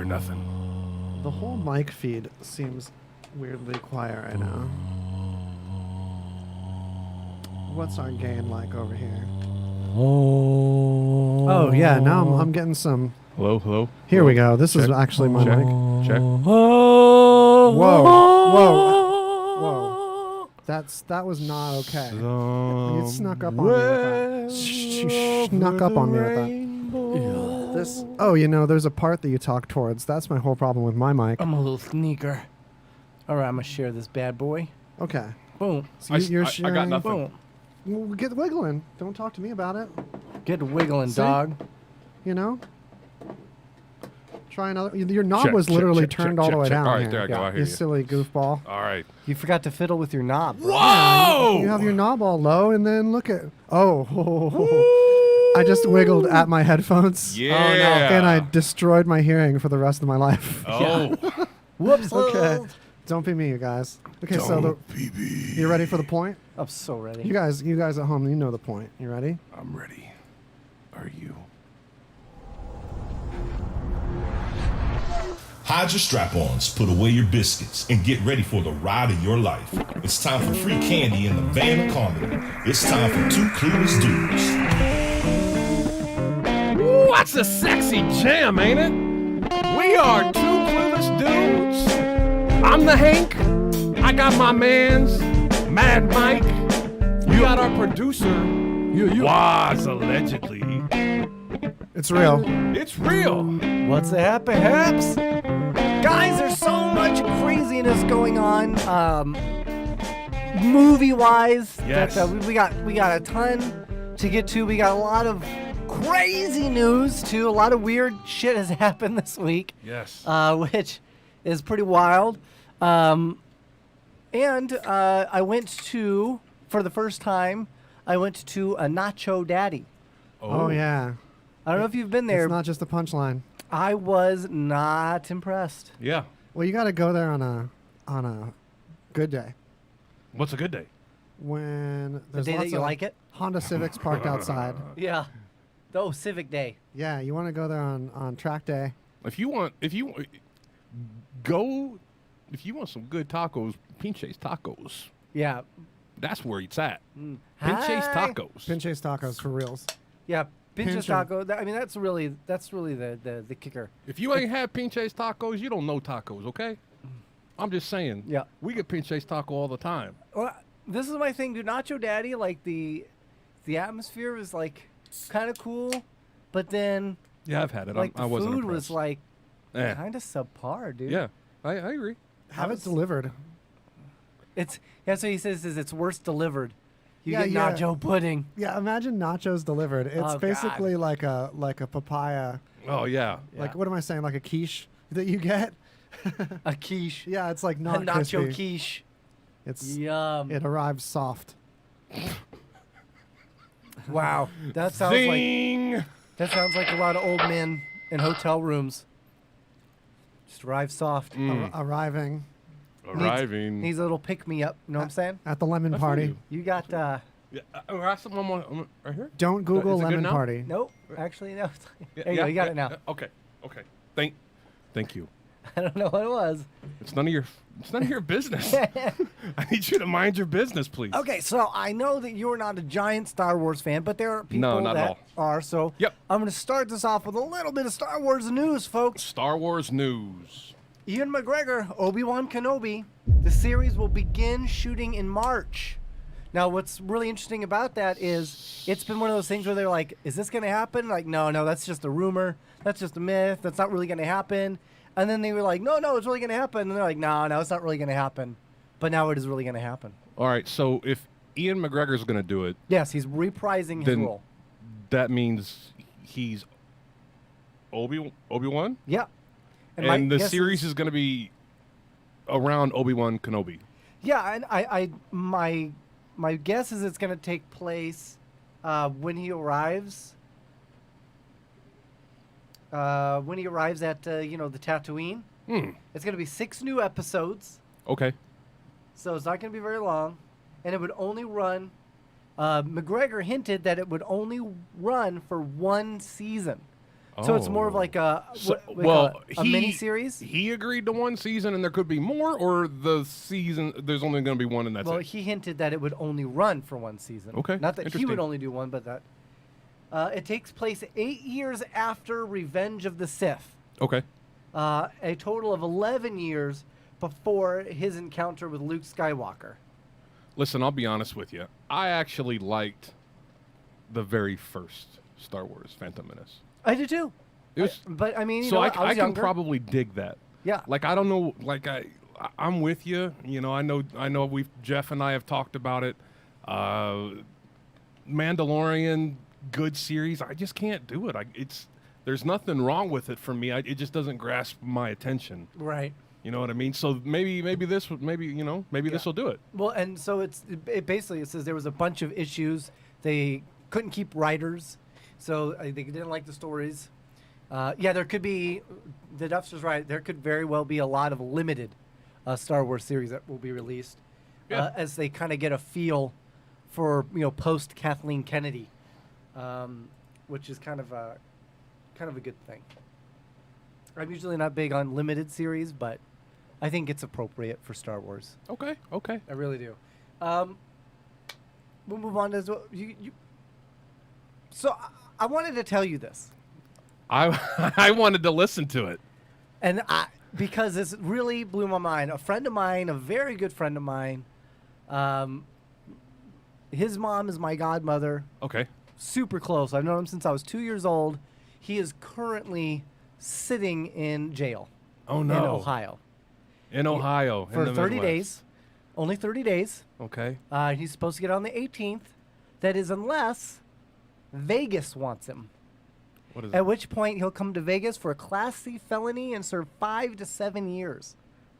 hear nothing. The whole mic feed seems weirdly quiet right now. What's our gain like over here? Oh yeah, now I'm getting some. Hello, hello. Here hello. we go. This is Check. actually my Check. mic. Check. Whoa, whoa. That was not okay. You snuck up on me with that. Snuck up on me with that. This. Oh, there's a part that you talk towards. That's my whole problem with my mic. I'm a little sneaker. All right, I'm gonna share this bad boy. Okay. Boom. So you're I sharing. got nothing. Boom. Well, get wiggling. Don't talk to me about it. Get wiggling, See? dog. Try another. Your knob Check, was check, literally check, turned check, all the way check. down. All right, here. there I go. I hear You you. silly goofball. All right. You forgot to fiddle with your knob, bro. Whoa! You have your knob all low, and then look at. I just wiggled at my headphones. Yeah. Oh, no. And I destroyed my hearing for the rest of my life. Oh. Whoops. Okay. Don't be me, you guys. Okay, you ready for the point? I'm so ready. You guys at home, you know the point. You ready? I'm ready. Are you? Hide your strap-ons, put away your biscuits, and get ready for the ride of your life. It's time for free candy in the van of comedy. It's time for Two Clueless Dudes. Ooh, that's a sexy jam, ain't it? We are Two Clueless Dudes. I'm the Hank. I got my man's Mad Mike. We got our producer, Waz, allegedly. It's real. It's real. What's the happy haps? Guys, there's so much craziness going on, movie-wise. Yes. That, we got a ton to get to. We got a lot of crazy news too. A lot of weird shit has happened this week. Yes. Which is pretty wild. And I went to, for the first time, I went to a Nacho Daddy. Oh yeah. I don't know if you've been there. It's not just a punchline. I was not impressed. Yeah. Well, you got to go there on a good day. What's a good day? When The there's day that lots you of like it? Honda Civics parked outside. Yeah. Oh, Civic Day. Yeah, you want to go there on track day. If you want some good tacos, Princxss Tacos. Yeah. That's where it's at. Hi. Princxss Tacos. Princxss Tacos for reals. Yeah. Pinch's Pinch 'em. Taco. I mean, that's really the kicker. If you ain't had Princxss Tacos, you don't know tacos, okay? I'm just saying. Yeah. We get Princxss Taco all the time. Well, this is my thing, dude. Nacho Daddy, like the atmosphere was like kind of cool, but then Yeah, I've had it. like I the wasn't food was impressed. like Eh. kind of subpar, dude. Yeah, I agree. Have it delivered. That's what he says. Is it's worse delivered. You Yeah, get yeah. nacho pudding. Yeah, imagine nachos delivered. It's Oh, basically like a papaya. Oh, yeah. Like what am I saying? Like a quiche that you get. A quiche. Yeah, it's like not a nacho crispy. quiche. It's Yum. it arrives soft. Wow. That sounds Zing! like a lot of old men in hotel rooms. Just arrive soft. Arriving Arriving. Needs a little pick me up. You know what I'm saying? at the lemon I feel party. you. You got Yeah, I got one more right here. Don't Google is it good lemon now? party. nope. Actually, no. There you go. You got it now. Okay. Thank you. I don't know what it was. It's none of your business. I need you to mind your business, please. Okay, so I know that you're not a giant Star Wars fan, but there are people not at that all. are. So Yep. I'm going to start this off with a little bit of Star Wars news, folks. Star Wars news. Ian McGregor, Obi-Wan Kenobi. The series will begin shooting in March. Now, what's really interesting about that is it's been one of those things where they're like, is this going to happen? Like, no, that's just a rumor. That's just a myth. That's not really going to happen. And then they were like, no, it's really going to happen. And they're like, no, it's not really going to happen. But now it is really going to happen. All right, so if Ian McGregor's going to do it, Yes, he's reprising his then role. that means he's Obi-Wan? Yeah. my And the guess series is going to be around Obi-Wan Kenobi. Yeah, and my guess is it's going to take place when he arrives. When he arrives at the Tatooine. It's going to be 6 new episodes, Okay. so it's not going to be very long, and it would only run. McGregor hinted that it would only run for 1 season. So it's more of like a mini series. He agreed to one season, and there could be more, or the season there's only going to be one, and that's Well, it. he hinted that it would only run for one season. Okay, Not that he interesting. would only do one, but that it takes place 8 years after Revenge of the Sith. Okay. A total of 11 years before his encounter with Luke Skywalker. Listen, I'll be honest with you. I actually liked the very first Star Wars Phantom Menace. I do too. It was, But I mean, you so know, I I was can younger. probably dig that. Yeah. Like I don't know. Like I'm with you. You know. I know. Jeff and I have talked about it. Mandalorian, good series. I just can't do it. There's nothing wrong with it for me. It just doesn't grasp my attention. Right. You know what I mean? So maybe this will do it. Well, and so it basically it says there was a bunch of issues. They couldn't keep writers, so they didn't like the stories. Yeah, there could be. The Duffster's right. There could very well be a lot of limited Star Wars series that will be released as they kind of get a feel for post Kathleen Kennedy, which is kind of a good thing. I'm usually not big on limited series, but I think it's appropriate for Star Wars. Okay. I really do. We'll move on to you. So I wanted to tell you this, I wanted to listen to it. and because this really blew my mind. A friend of mine, a very good friend of mine, his mom is my godmother. Okay. Super close. I've known him since I was 2 years old. He is currently sitting in jail. Oh no. In Ohio. In Ohio. For in the 30 Midwest. days. Only 30 days. Okay. He's supposed to get on the 18th. That is unless Vegas wants him. What is At it? which point he'll come to Vegas for a Class C felony and serve 5 to 7 years.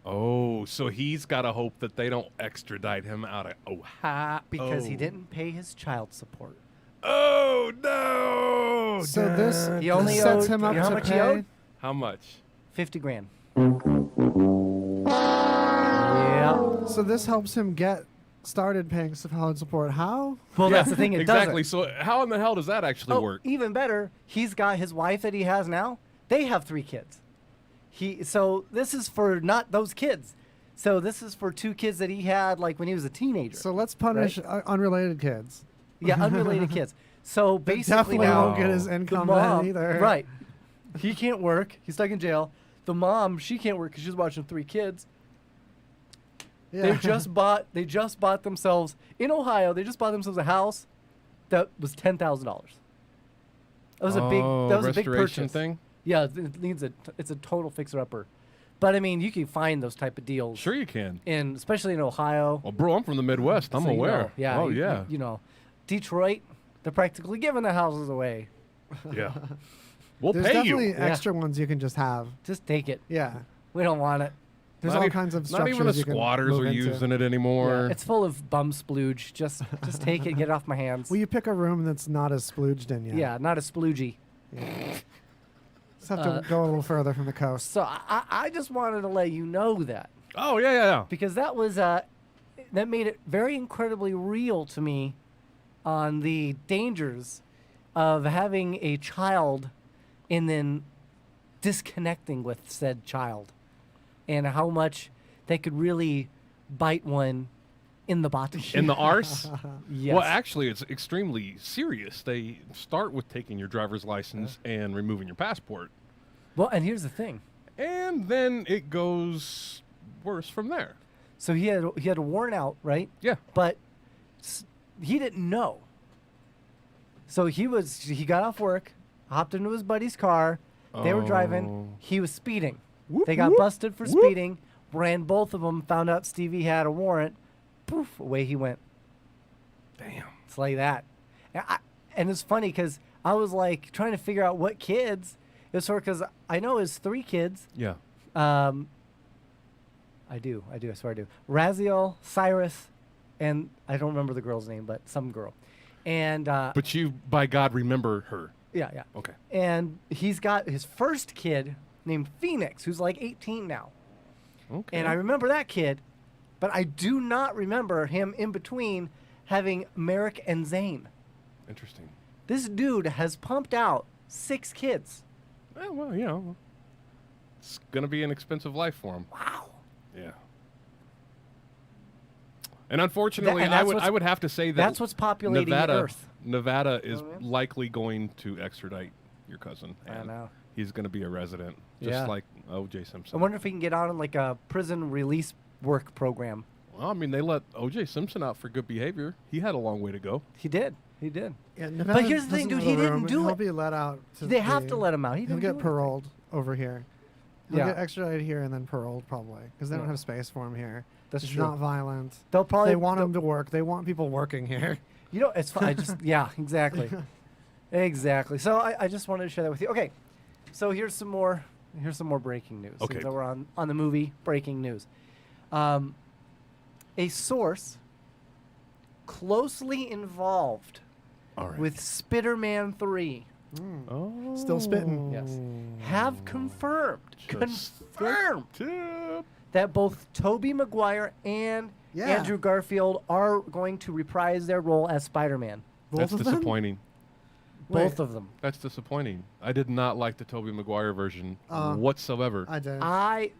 Oh, so he's got to hope that they don't extradite him out of Ohio. Because he didn't pay his child support. Oh, no. So this He only sets owed- him up you know how to much he pay. owed? How much? 50 grand. Yeah. So this helps him get started paying child support. How? Well, that's the thing. It exactly. doesn't. So how in the hell does that actually Oh, work? even better, he's got his wife that he has now. They have 3 kids. So this is for not those kids. So this is for 2 kids that he had like when he was a teenager. So let's punish unrelated kids. Yeah, unrelated kids. So They basically definitely now won't get his the income mom, then either. right? He can't work. He's stuck in jail. The mom, she can't work because she's watching 3 kids. Yeah. They just bought themselves in Ohio. They just bought themselves a house that was $10,000. That was a big restoration purchase. thing. Yeah, it's a total fixer upper. But I mean, you can find those type of deals. Sure you can. Especially in Ohio. Well, bro, I'm from the Midwest. I'm So you aware. know, yeah. Oh, yeah. You know, Detroit, they're practically giving the houses away. Yeah. We'll There's pay definitely you. extra ones you can just have. Just take it. Yeah. We don't want it. There's Not all e- kinds of Not structures even the you can squatters move are into. using it anymore. It's full of bum splooge. Just take it, get it off my hands. Well, you pick a room that's not as splooged in yet. yeah, not a sploogie. Just have to go a little further from the coast. So I just wanted to let you know that Oh, yeah. because that was that made it very incredibly real to me on the dangers of having a child and then disconnecting with said child and how much they could really bite one in the bottom. In the arse? Yes. Well, actually, it's extremely serious. They start with taking your driver's license and removing your passport. Well, and here's the thing. And then it goes worse from there. So he had a warrant out, right? Yeah. But he didn't know. So he got off work, hopped into his buddy's car. They were driving. He was speeding. Whoop, They got whoop, busted for whoop. speeding. Ran both of them. Found out Stevie had a warrant. Poof, away he went. Damn. It's like that. And it's funny because I was like trying to figure out what kids. It was sort of because I know his 3 kids. Yeah. I do. I swear I do. Raziel, Cyrus, and I don't remember the girl's name, but some girl. And But you, by God, remember her. yeah. Okay. And he's got his first kid named Phoenix, who's like 18 now. Okay. And I remember that kid, but I do not remember him in between having Merrick and Zane. Interesting. This dude has pumped out 6 kids. Well, you know, it's gonna be an expensive life for him. Wow. Yeah. And unfortunately, And I that's would what's- I would have to say that That's what's populating Nevada, Earth. Nevada is what I mean? likely going to extradite your cousin. I and know. He's going to be a resident, just Yeah. like O.J. Simpson. I wonder if he can get on like a prison release work program. Well, I mean, they let O.J. Simpson out for good behavior. He had a long way to go. He did. He did. Yeah, Nevada here's the thing, doesn't dude, have he the room. didn't do He'll it. be let out. They have to let him out. He He'll didn't get do anything. paroled over here. He'll Yeah. get extradited here and then paroled probably because they don't Yeah. have space for him here. That's It's true. not violent. They'll probably They want him to work. They want people working here. You know, it's fun. I just yeah, exactly, exactly. So I just wanted to share that with you. Okay, so here's some more breaking news. Okay. So we're on the movie breaking news. A source closely involved All right. with Spider-Man 3 oh. Still spitting. yes, have confirmed Just Tip. that both Tobey Maguire and Yeah. Andrew Garfield are going to reprise their role as Spider-Man. Both That's of them? disappointing. Both Wait. of them. That's disappointing. I did not like the Tobey Maguire version whatsoever. I did. I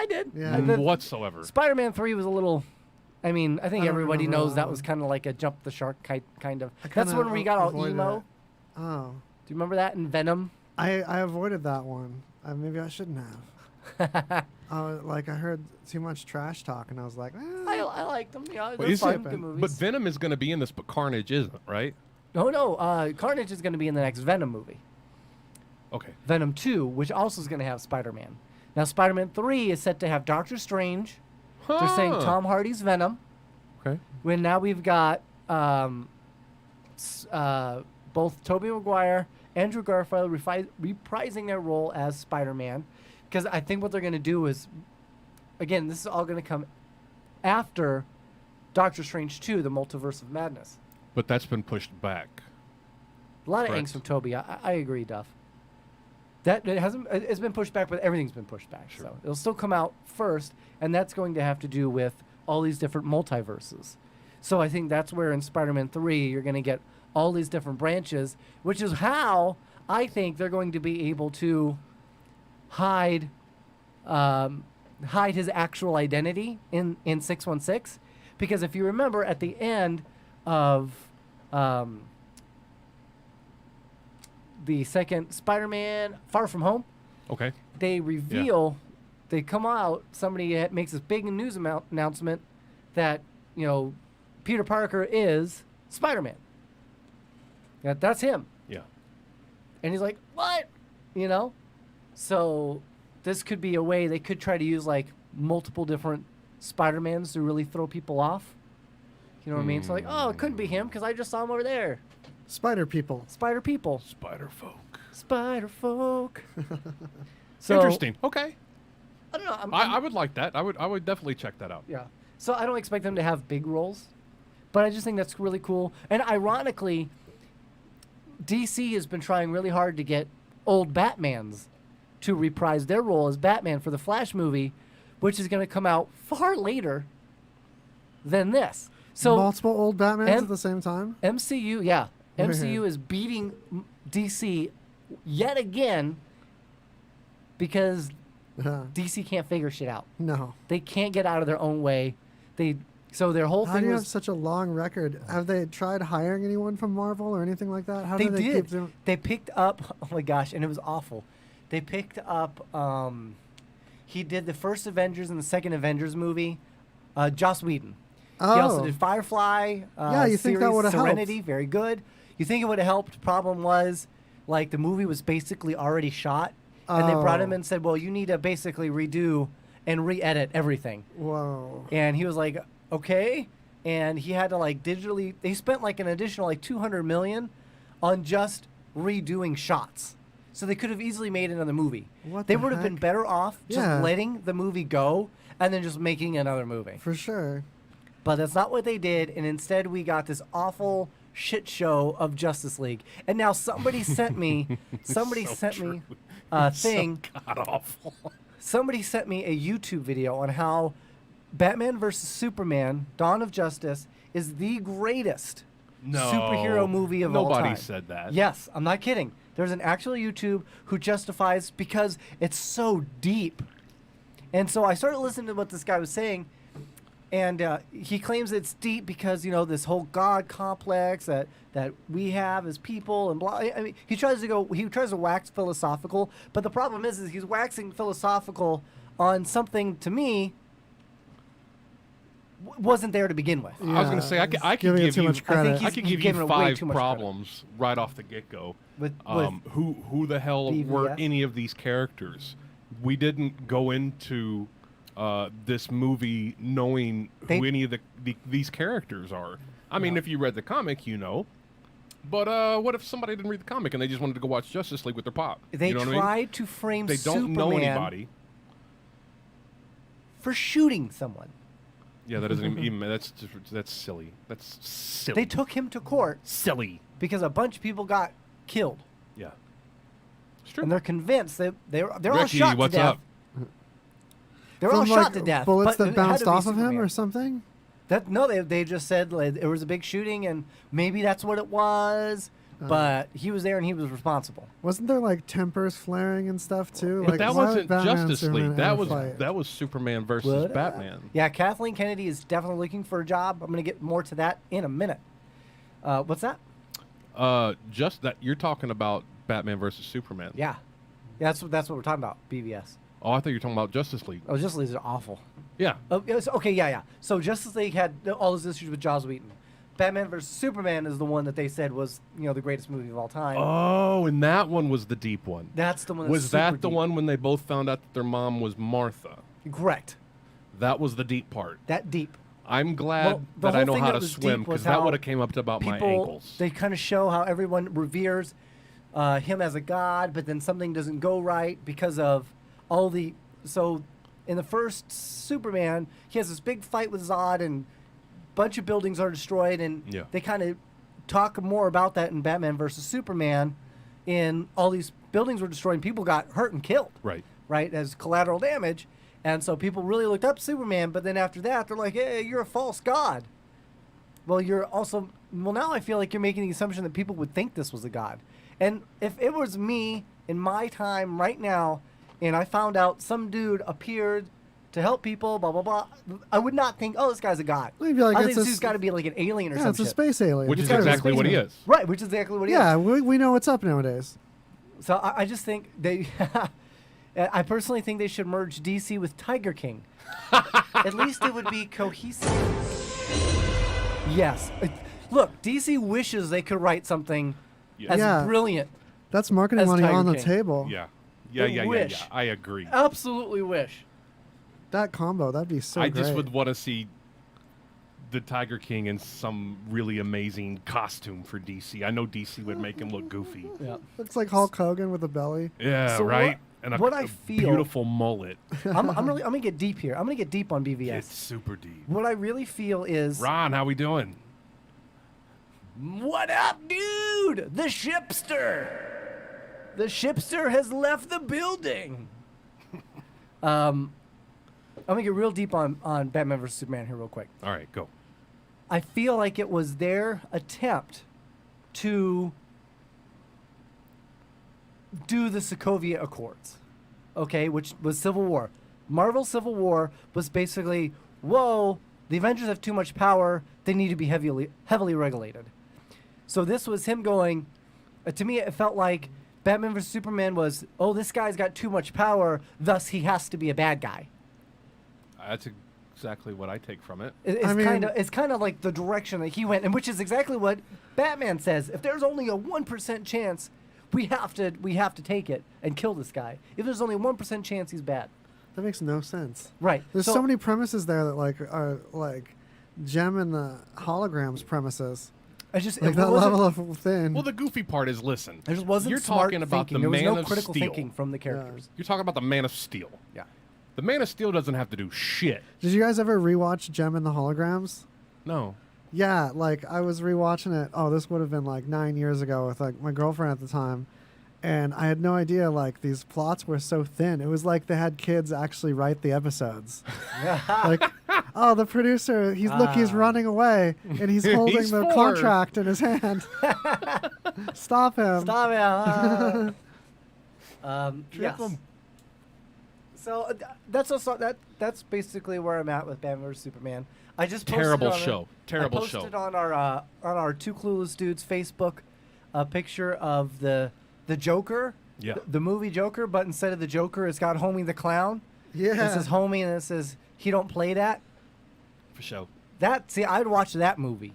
did. Yeah. Whatsoever. Spider-Man 3 was a little. I mean, I think I don't everybody remember knows that that one. was kind of like a jump the shark kind of. I That's kinda when we got all avoided emo. it. Oh. Do you remember that in Venom? I avoided that one. Maybe I shouldn't have. I heard too much trash talk, and I was like, I liked them. Yeah, Well, they're is fun. it- Good movies. But Venom is going to be in this, but Carnage isn't, right? no. Carnage is going to be in the next Venom movie. Okay. Venom 2, which also is going to have Spider-Man. Now, Spider-Man 3 is set to have Doctor Strange. They're saying Huh. Tom Hardy's Venom. Okay. When now we've got both Tobey Maguire, Andrew Garfield reprising their role as Spider-Man, because I think what they're going to do is, again, this is all going to come after Doctor Strange 2, The Multiverse of Madness. But that's been pushed back. A lot of Correct. angst from Tobey. I agree, Duff. That it hasn't. It's been pushed back, but everything's been pushed back. Sure. So it'll still come out first, and that's going to have to do with all these different multiverses. So I think that's where in Spider-Man 3 you're going to get all these different branches, which is how I think they're going to be able to hide his actual identity in 616, because if you remember at the end of the second Spider-Man Far From Home, Okay. they reveal, they come out, somebody makes this big news announcement that, Peter Parker is Spider-Man. That's him. Yeah. And he's like, what? So this could be a way they could try to use like multiple different Spider-Mans to really throw people off. You know what I mean? So like, oh, it couldn't be him because I just saw him over there. Spider people. Spider people. Spiderfolk. Spiderfolk. So, Interesting. Okay. I don't know. I would like that. I would definitely check that out. Yeah. So I don't expect them to have big roles, but I just think that's really cool. And ironically, DC has been trying really hard to get old Batmans to reprise their role as Batman for the Flash movie, which is going to come out far later than this. So Multiple old Batmans M- at the same time? MCU, yeah. Weird. MCU is beating DC yet again because DC can't figure shit out. No. They can't get out of their own way. So their whole How thing do you was have such a long record? Have they tried hiring anyone from Marvel or anything like that? How they do they did. keep doing? They picked up. Oh my gosh, and it was awful. They picked up. He did the first Avengers and the second Avengers movie. Joss Whedon. He also Oh. did Firefly. Yeah, you think that series would've helped. Serenity, very good. You think it would have helped? Problem was, like the movie was basically already shot, and they brought him Oh. in and said, "Well, you need to basically redo and re-edit everything." Whoa. And he was like, okay. And he had to like digitally, they spent like an additional like 200 million on just redoing shots. So they could have easily made another movie. What They the would have been heck? better off just Yeah. letting the movie go and then just making another movie. For sure. But that's not what they did. And instead we got this awful shit show of Justice League. And now somebody sent me, a thing. God awful. Somebody sent me a YouTube video on how Batman vs. Superman, Dawn of Justice, is the greatest No. superhero movie of all time. Nobody said that. Yes, I'm not kidding. There's an actual YouTube who justifies because it's so deep. And so I started listening to what this guy was saying, and he claims it's deep because, you know, this whole God complex that we have as people and blah. I mean, he tries to wax philosophical, but the problem is he's waxing philosophical on something, to me, wasn't there to begin with. I was going to say, I could giving it give too you, much credit. I think I could he's give you giving it way 5 too much problems right off the get-go. With Who the hell were BVS? any of these characters? We didn't go into this movie knowing who any of these characters are. I mean, if you read the comic, you know. But what if somebody didn't read the comic and they just wanted to go watch Justice League with their pop? They you know what tried I mean? to frame They don't Superman know anybody. for shooting someone. Yeah, that doesn't even. That's silly. That's silly. They took him to court silly. because a bunch of people got killed, Yeah. It's true. and they're convinced that they're all Ricky, shot what's to death. up? They're all From, shot like, to death. Bullets but that it had bounced to be off of him Superman. or something? They just said like, it was a big shooting and maybe that's what it was, but he was there and he was responsible. Wasn't there like tempers flaring and stuff too? But Like, that why would wasn't Batman and Justice Superman League. That ever was fight? that was Superman versus What? Batman. Yeah, Kathleen Kennedy is definitely looking for a job. I'm going to get more to that in a minute. What's that? Just that you're talking about Batman versus Superman. Yeah. That's what we're talking about, BVS. Oh, I thought you were talking about Justice League. Oh, Justice League is awful. Yeah. Oh, okay, yeah. So Justice League had all those issues with Joss Whedon. Batman vs. Superman is the one that they said was, you know, the greatest movie of all time. Oh, and that one was the deep one. That's the one that's Was that super the deep. one when they both found out that their mom was Martha? Correct. That was the deep part. That deep. I'm glad Well, the that I whole know thing how that to was swim deep was because that how would have came up to about my People, ankles. they kind of show how everyone reveres him as a god, but then something doesn't go right because of all the... So in the first Superman, he has this big fight with Zod and a bunch of buildings are destroyed, and Yeah. they kind of talk more about that in Batman versus Superman. In all these buildings were destroyed and people got hurt and killed. Right. As collateral damage. And so people really looked up Superman, but then after that, they're like, hey, you're a false god. Well, now I feel like you're making the assumption that people would think this was a god. And if it was me in my time right now, and I found out some dude appeared to help people, blah, blah, blah, I would not think, oh, this guy's a god. Well, you'd be like, I it's think a this dude's s- got to be like an alien or Yeah, something. it's a space alien. Which He's is gotta be a exactly what he spaceman. is. Right, which is exactly what he is. Yeah, we know what's up nowadays. So I just think they... I personally think they should merge DC with Tiger King. At least it would be cohesive. Yes. Look, DC wishes they could write something Yeah. as Yeah. brilliant. That's marketing As money Tiger on the King. table. Yeah. They Yeah. wish. I agree. Absolutely wish. That combo, that'd be so I great. just would want to see the Tiger King in some really amazing costume for DC. I know DC would make him look goofy. Yeah. Looks like Hulk Hogan with a belly. Yeah, So right? And what a I feel- beautiful mullet. I'm gonna get deep here. I'm gonna get deep on BVS. It's super deep. What I really feel is Ron, how we doing? what up, dude? The shipster. The shipster has left the building. I'm gonna get real deep on Batman vs Superman here real quick. All right, go. I feel like it was their attempt to do the Sokovia Accords, okay, which was Civil War. Marvel Civil War was basically, whoa, the Avengers have too much power, they need to be heavily regulated. So this was him going, to me it felt like Batman vs. Superman was, oh, this guy's got too much power, thus he has to be a bad guy. That's exactly what I take from it. It's kind of like the direction that he went, and which is exactly what Batman says. If there's only a 1% chance, we have to take it and kill this guy. If there's only a 1% chance, he's bad. That makes no sense. Right. There's so many premises there that are like Gem and the holograms premises. I just Like it that wasn't- level of thin. Well, the goofy part is, listen, There just wasn't you're smart talking about thinking. the There was Man no of critical Steel. thinking from the characters. You're talking about the Man of Steel. Yeah. The Man of Steel doesn't have to do shit. Did you guys ever rewatch Gem and the holograms? No. Yeah, like I was rewatching it. Oh, this would have been like 9 years ago with like my girlfriend at the time. And I had no idea like these plots were so thin. It was like they had kids actually write the episodes. Like, oh, the producer, he's running away and he's holding He's the four. contract in his hand. Stop him. Stop it. Trip yes. 'em. So that's also that's basically where I'm at with Batman vs Superman. I just posted Terrible on show. Terrible show. I posted on our Two Clueless Dudes Facebook a picture of the Joker, Yeah. the movie Joker, but instead of the Joker, it's got Homie the Clown. Yeah. It says Homie, and it says he don't play that. For sure. I'd watch that movie.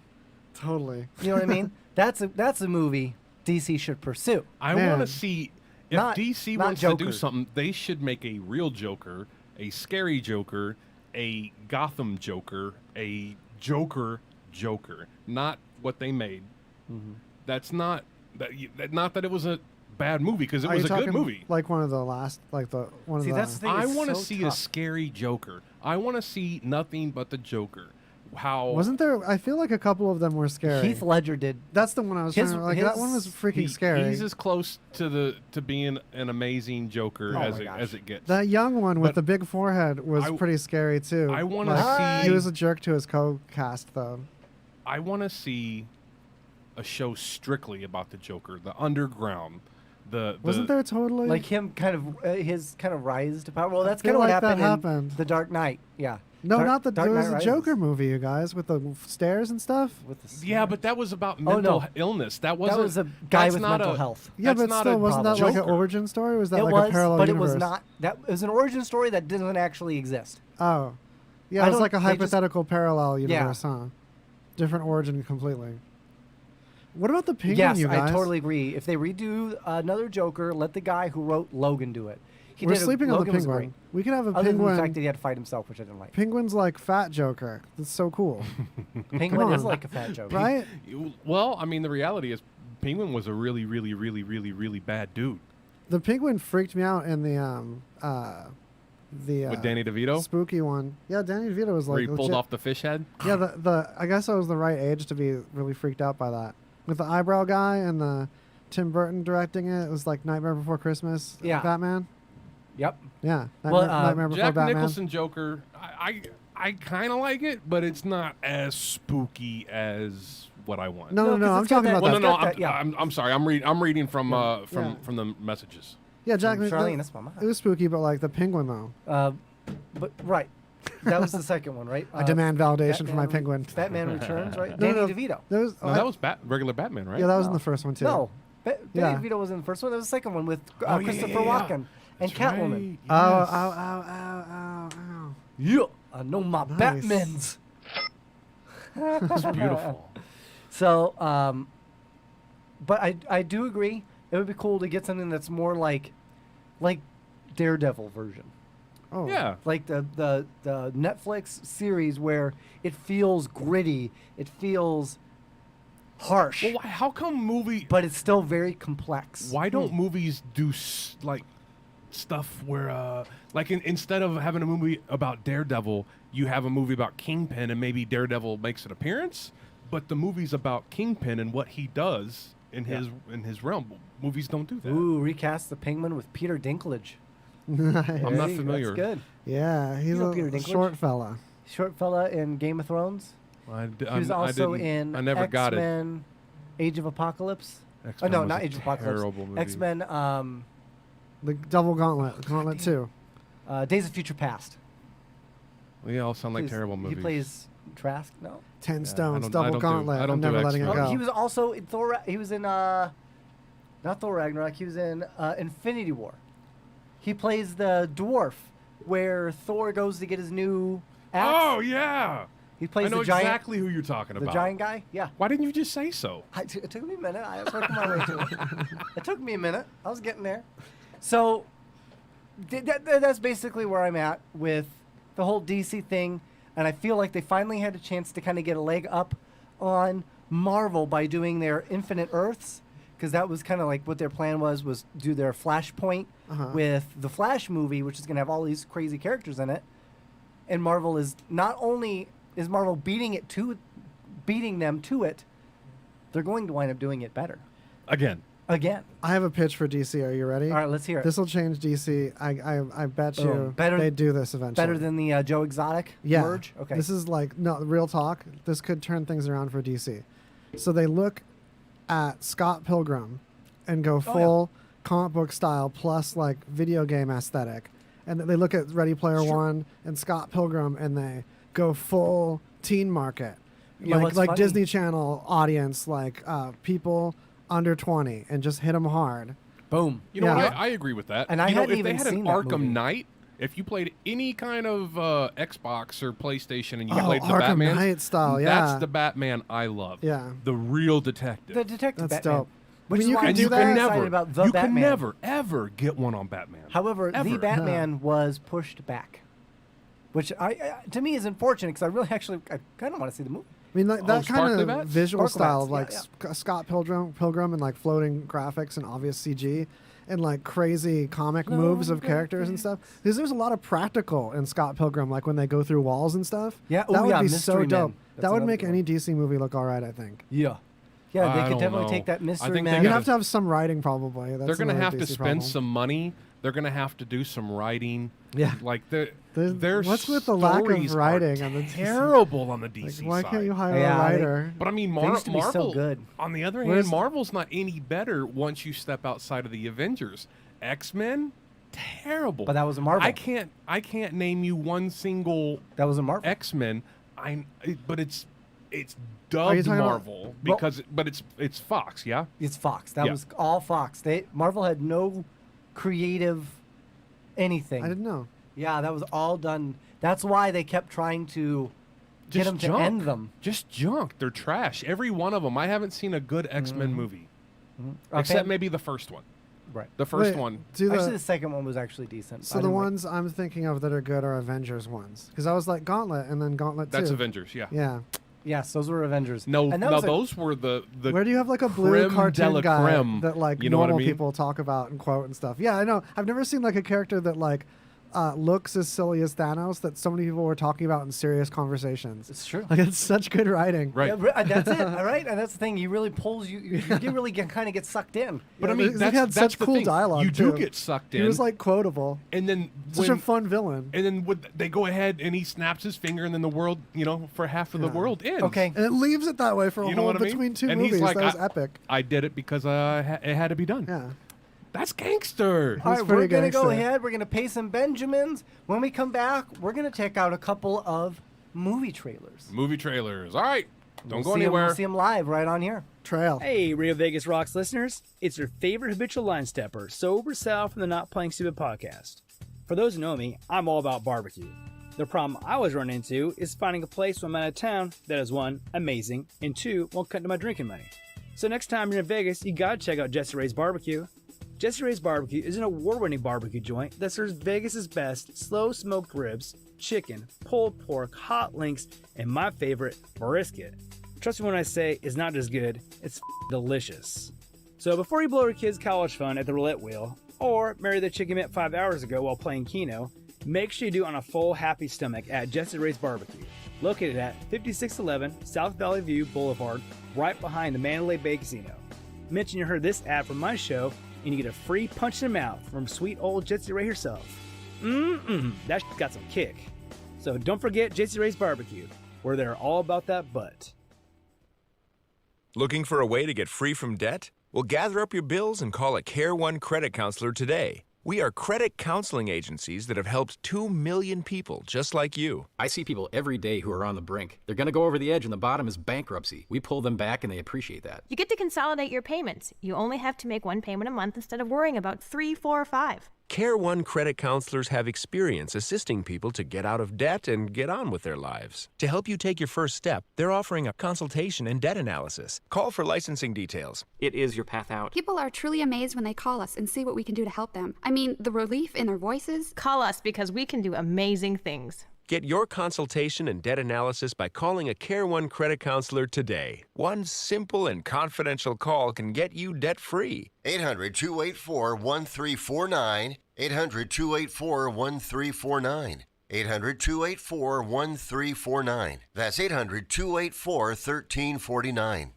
Totally. You know what I mean? That's a movie DC should pursue. I Man. want to see if Not- DC not wants to do Joker. something. They should make a real Joker, a scary Joker, a Gotham Joker, a Joker, not what they made. That's not not that it was a bad movie because it Are was you a good talking movie. like one of the last, like the one See, of that's the? the thing. I It's want to so see a tough. scary Joker. I want to see nothing but the Joker. How Wasn't there? I feel like a couple of them were scary. Heath Ledger did. That's the one I was His- trying to, like. That one was his- freaking scary. He's as close to being an amazing Joker Oh as my gosh. as it gets. That young one with But the big forehead was I- pretty scary too. I wanna Like, see- He was a jerk to his co-cast though. I want to see a show strictly about the Joker, the underground, the Wasn't there totally Like him, kind of his kind of rise to power. Well, that's feel kind of what like that happened, happened. in The Dark Knight. Yeah. No, Dark- not the. Dark There was Knight a Rises. Joker movie, you guys, with the stairs and stuff. With the Yeah, but that was about Oh, mental no. illness. That that wasn't. was a guy that's with not mental a- health. Yeah, that's but not still, a wasn't that like an Joker. origin story? Or was that It like was, a parallel but universe? it was not. That it was an origin story that doesn't actually exist. Oh, yeah, I it was don't- like a they just- hypothetical parallel universe, huh? Different origin completely. What about the penguin, Yes, you guys? I totally agree. If they redo another Joker, let the guy who wrote Logan do it. He We're did sleeping on the Logan was penguin. great. We could have a Other than the fact penguin. that he had to fight himself, which I didn't like. Penguin's like fat Joker. That's so cool, Penguin is on. like a fat Joker. right? Well, I mean, the reality is, Penguin was a really, really, really, really, really bad dude. The penguin freaked me out in the With Danny DeVito, spooky one. Yeah, Danny DeVito was where like he pulled legit- off the fish head. Yeah, the I guess I was the right age to be really freaked out by that. With the eyebrow guy and the Tim Burton directing it, it was like Nightmare Before Christmas. Yeah. Batman. Yep. Yeah, Well, Nightmare Before Jack Batman. Nicholson Joker, I kind of like it, but it's not as spooky as what I want. No, 'cause I'm it's got talking that- about Well, that. no, no, got that, yeah. I'm sorry. I'm reading from Yeah. from the messages. Yeah, Jack. Charlene, that's my mom. It was spooky, but like the penguin though. But right, that was the second one, right? I demand validation for my penguin. Batman Returns, right? No, Danny no, DeVito. There was, No, that was regular Batman, right? yeah, that was in No. the first one too. No, Yeah. Danny DeVito was in the first one. That was the second one with Oh, yeah, Christopher yeah, yeah. Walken and That's Catwoman. right, Oh, yes. ow. Yeah, I know my Nice. Batmans. It's beautiful. So, but I do agree. It would be cool to get something that's more like Daredevil version. Oh, Yeah. Like the Netflix series where it feels gritty, it feels harsh, Well, how come but it's still very complex. Why don't movies do like stuff where like instead of having a movie about Daredevil, you have a movie about Kingpin and maybe Daredevil makes an appearance, but the movie's about Kingpin and what he does in his realm. Movies don't do that. Ooh, recast the Penguin with Peter Dinklage. Nice. I'm not Hey, familiar. That's good. Yeah, he's know a Peter Dinklage? short fella. Short fella in Game of Thrones. He was also in I never got it. X-Men Age of Apocalypse. X-Men no, was not a Age of Apocalypse. terrible movie. X-Men The Double Gauntlet, Gauntlet 2. Days of Future Past. They all sound like Plays- terrible movies. He plays Trask. No. 10 I Stones, don't Double do- Gauntlet. I don't I'm do never letting it X-Men. go. He was also in Thor. He was in not Thor Ragnarok. He was in Infinity War. He plays the dwarf where Thor goes to get his new axe. Oh yeah, He plays I know the giant, exactly who you're talking the about. giant guy. Yeah. Why didn't you just say so? It took me a minute. I was working my way to it. It took me a minute. I was getting there. So that's basically where I'm at with the whole DC thing. And I feel like they finally had a chance to kind of get a leg up on Marvel by doing their Infinite Earths. Because that was kind of like what their plan was do their Flashpoint with the Flash movie, which is going to have all these crazy characters in it. And Marvel is not only is Marvel beating them to it, they're going to wind up doing it better. Again. Again. I have a pitch for DC. Are you ready? All right, let's hear it. This will change DC. I bet Boom. you Better- they do this eventually. Better than the Joe Exotic yeah. merge? Okay. This is like, no, real talk. This could turn things around for DC. So they look at Scott Pilgrim and go full comic book style plus like video game aesthetic, and they look at Ready Player One and Scott Pilgrim and they go full teen market, like funny? Disney Channel audience, like people under 20, and just hit them hard. Boom. You know what? I agree with that. And if they had an Arkham Knight, if you played any kind of Xbox or PlayStation and you played the Arkham Batman Knight style, that's the Batman I love. Yeah, the real detective. The detective. That's Batman. dope. Which is you why can I'm do super that. excited about the You Batman. can never ever get one on Batman. However, Ever. the Batman was pushed back, which to me is unfortunate because I kind of want to see the movie. I mean, that kind of bats? visual Sparkle style, bats, like Scott Pilgrim and like floating graphics and obvious CG and like crazy comic moves of characters and stuff. Because there's a lot of practical in Scott Pilgrim, like when they go through walls and stuff. Yeah, that would be Mystery so Men. dope. That's That would another make good any one. DC movie look all right, I think. Yeah, they I could don't definitely know. take that I Mystery think Man. You have to have some writing, probably. That's They're going to another have to DC spend problem. some money. They're going to have to do some writing. Yeah. Like their what's with the lack of stories writing are on the DC? terrible on the DC Like, why side. can't you hire Yeah, a writer? But I mean, They used to be so Marvel. good. On the other Where's- hand, Marvel's not any better once you step outside of the Avengers. X-Men, terrible. But that was a Marvel. I can't name you one single That was a Marvel. X-Men. But it's Are you dubbed talking about- Marvel but it's Fox, yeah. It's Fox. That Yeah. was all Fox. Marvel had no creative anything. I didn't know. Yeah, that was all done. That's why they kept trying to get them to end them. Just junk. They're trash. Every one of them. I haven't seen a good X-Men movie, Okay. except maybe the first one. Right. The first Wait, one. Actually, the second one was actually decent. So the ones I'm thinking of that are good are Avengers ones. Because I was like Gauntlet and then Gauntlet 2. That's Avengers, yeah. Yeah. Yes, those were Avengers. No, And that no, was those were the Where do you have like a blue creme de cartoon la guy creme, that like you know what I normal mean? people talk about and quote and stuff? Yeah, I know. I've never seen like a character that like looks as silly as Thanos that so many people were talking about in serious conversations. It's true. Like it's such good writing. right. Yeah, that's it. All right, and that's the thing. You really pulls you. You really kind of get sucked in. But I Yeah, mean, he that's, had that's such the cool thing. dialogue, You do too. get sucked in. He was like quotable. and then Such a fun villain. And then they go ahead and he snaps his finger, and then the world, for half of the world ends. Okay. And it leaves it that way for a You know whole what I mean? between two And movies. he's like, that was epic. I did it because it had to be done. Yeah. That's gangster. All right, pretty we're going to go gangster. ahead. We're going to pay some Benjamins. When we come back, we're going to check out a couple of movie trailers. Movie trailers. All right. Don't go see 'em- anywhere. We'll see them live right on here. Trail. Hey, Radio Vegas Rocks listeners. It's your favorite habitual line stepper, Sober Sal from the Not Playing Stupid podcast. For those who know me, I'm all about barbecue. The problem I always run into is finding a place when I'm out of town that is one, amazing, and two, won't cut into my drinking money. So next time you're in Vegas, you gotta check out Jesse Ray's Barbecue. Jesse Ray's Barbecue is an award-winning barbecue joint that serves Vegas' best slow-smoked ribs, chicken, pulled pork, hot links, and my favorite, brisket. Trust me when I say it's not just good, it's delicious. So before you blow your kids' college fund at the roulette wheel, or marry the chick you met 5 hours ago while playing Keno, make sure you do it on a full, happy stomach at Jesse Ray's Barbecue, located at 5611 South Valley View Boulevard, right behind the Mandalay Bay Casino. Mention you heard this ad from my show, and you get a free punch in the mouth from sweet old Jesse Ray herself. That got some kick. So don't forget Jesse Ray's Barbecue, where they're all about that butt. Looking for a way to get free from debt? Well, gather up your bills and call a Care One credit counselor today. We are credit counseling agencies that have helped 2 million people just like you. I see people every day who are on the brink. They're going to go over the edge and the bottom is bankruptcy. We pull them back and they appreciate that. You get to consolidate your payments. You only have to make one payment a month instead of worrying about 3, 4, or 5. Care One credit counselors have experience assisting people to get out of debt and get on with their lives. To help you take your first step, they're offering a consultation and debt analysis. Call for licensing details. It is your path out. People are truly amazed when they call us and see what we can do to help them. I mean, the relief in their voices. Call us because we can do amazing things. Get your consultation and debt analysis by calling a Care One credit counselor today. One simple and confidential call can get you debt-free. 800-284-1349. 800-284-1349. 800-284-1349. That's 800-284-1349.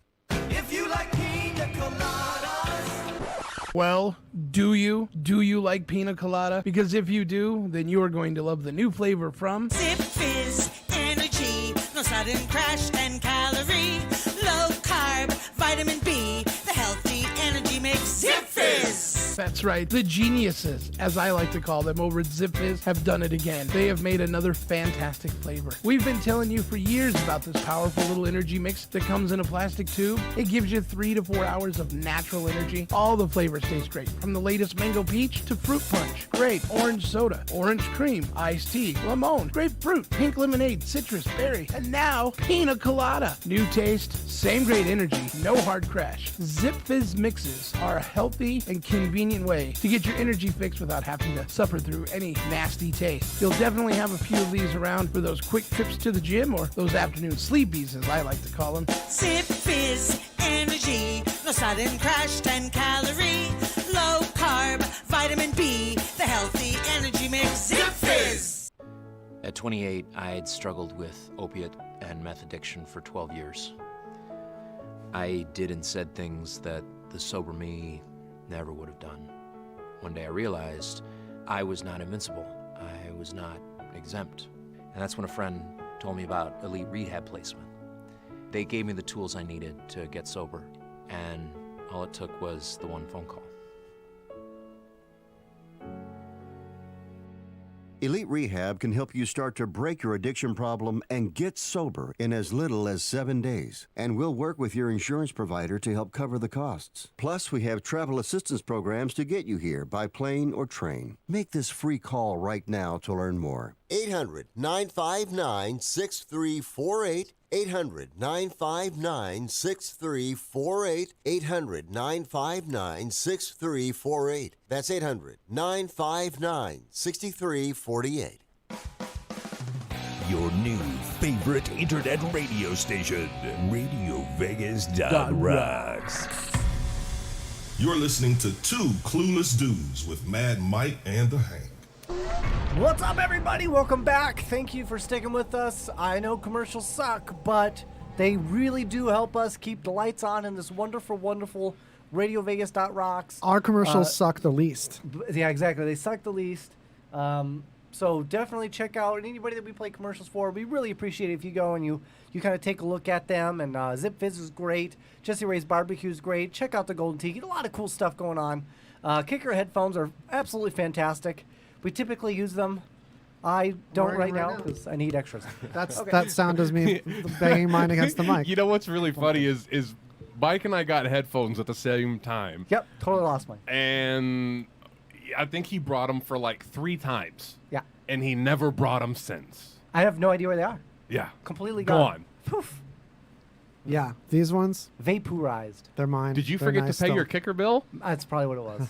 If you like pina coladas. Well, do you? Do you like pina colada? Because if you do, then you are going to love the new flavor from Sip Fizz Energy. No sudden crash and calorie. Low carb. carb, vitamin B, the healthy energy mix, Zip Fizz. That's right. The geniuses, as I like to call them, over at Zip Fizz have done it again. They have made another fantastic flavor. We've been telling you for years about this powerful little energy mix that comes in a plastic tube. It gives you 3 to 4 hours of natural energy. All the flavors taste great, from the latest mango peach to fruit punch, grape, orange soda, orange cream, iced tea, lemon, grapefruit, pink lemonade, citrus, berry, and now pina colada. New taste, same great energy, no hard crash. Zip Fizz mixes are a healthy and convenient way to get your energy fix without having to suffer through any nasty taste. You'll definitely have a few of these around for those quick trips to the gym or those afternoon sleepies, as I like to call them. Zip Fizz energy, no sudden crash, 10 calorie, low carb, vitamin B, the healthy energy mix, Zip Fizz. At 28, I had struggled with opiate and meth addiction for 12 years. I did and said things that the sober me never would have done. One day I realized I was not invincible. I was not exempt. And that's when a friend told me about elite rehab placement. They gave me the tools I needed to get sober, and all it took was the one phone call. Elite Rehab can help you start to break your addiction problem and get sober in as little as 7 days. And we'll work with your insurance provider to help cover the costs. Plus, we have travel assistance programs to get you here by plane or train. Make this free call right now to learn more. 800-959-6348. 800-959-6348. 800-959-6348. That's 800-959-6348. Your new favorite internet radio station, RadioVegas.rocks. You're listening to Two Clueless Dudes with Mad Mike and the Hank. What's up, everybody? Welcome back. Thank you for sticking with us. I know commercials suck, but they really do help us keep the lights on in this wonderful, wonderful RadioVegas.rocks. Our commercials suck the least. Yeah, exactly. They suck the least. So definitely check out anybody that we play commercials for. We really appreciate it if you go and you kind of take a look at them. And Zip Fizz is great. Jesse Ray's Barbecue is great. Check out the Golden Tiki. A lot of cool stuff going on. Kicker headphones are absolutely fantastic. We typically use them. I don't right now because I need extras. That sound is me banging mine against the mic. You know what's really funny is Mike and I got headphones at the same time. Yep, totally lost mine. And I think he brought them for like 3 times. Yeah. And he never brought them since. I have no idea where they are. Yeah. Completely gone. Poof. Yeah, these ones vaporized. They're mine. Did you They're forget nice to pay your still. kicker bill? That's probably what it was.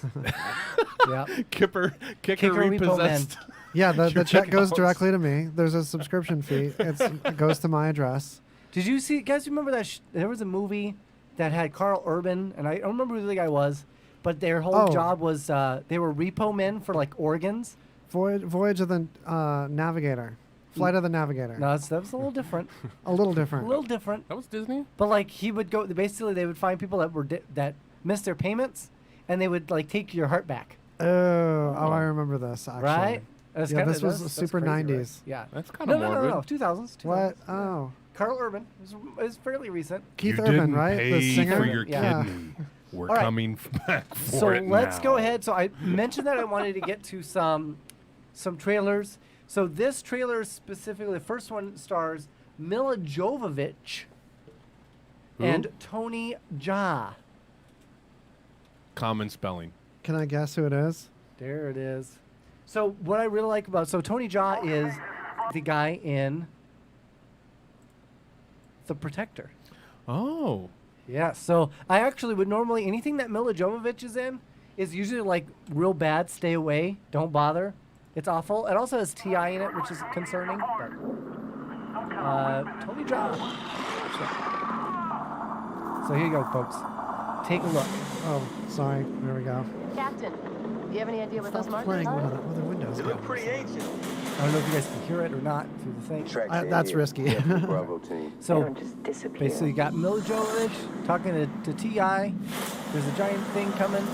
Yeah. Kicker Repo repossessed. Man. Yeah, the your check goes accounts. directly to me. There's a subscription fee. It goes to my address. Did you see, guys, remember that there was a movie that had Carl Urban, and I don't remember who the guy was, but their whole job was they were repo men for like organs. Voyage of the Navigator. Flight of the Navigator. No, that was a little different. A little different. A little different. That was Disney? But like he would go, basically they would find people that were that missed their payments, and they would like take your heart back. Oh, I remember this, actually. Right? That's Yeah, kinda- this was that's super crazy, 90s. right? Yeah. That's kind of morbid. No, 2000s. What? Oh. Carl Urban. It was fairly recent. Keith You Urban, didn't right? pay The singer? for your Yeah. kidney. We're All right. coming back for So it let's now. go ahead. So I mentioned that I wanted to get to some trailers. So this trailer specifically, the first one stars Mila Jovovich and Tony Jaa. Common spelling. Can I guess who it is? There it is. So what I really like about Tony Jaa is the guy in The Protector. Oh. Yeah. So I actually would normally anything that Mila Jovovich is in is usually like real bad. Stay away. Don't bother. It's awful. It also has T.I. in it, which is concerning. But Tony Jaa. So here you go, folks. Take a look. Oh, sorry. There we go. Captain, do you have any idea what those markers Playing are? with other windows. They look pretty ancient. I don't know if you guys can hear it or not through the thing. That's risky. Bravo team. So basically, you got Mila Jovovich talking to T.I. There's a giant thing coming.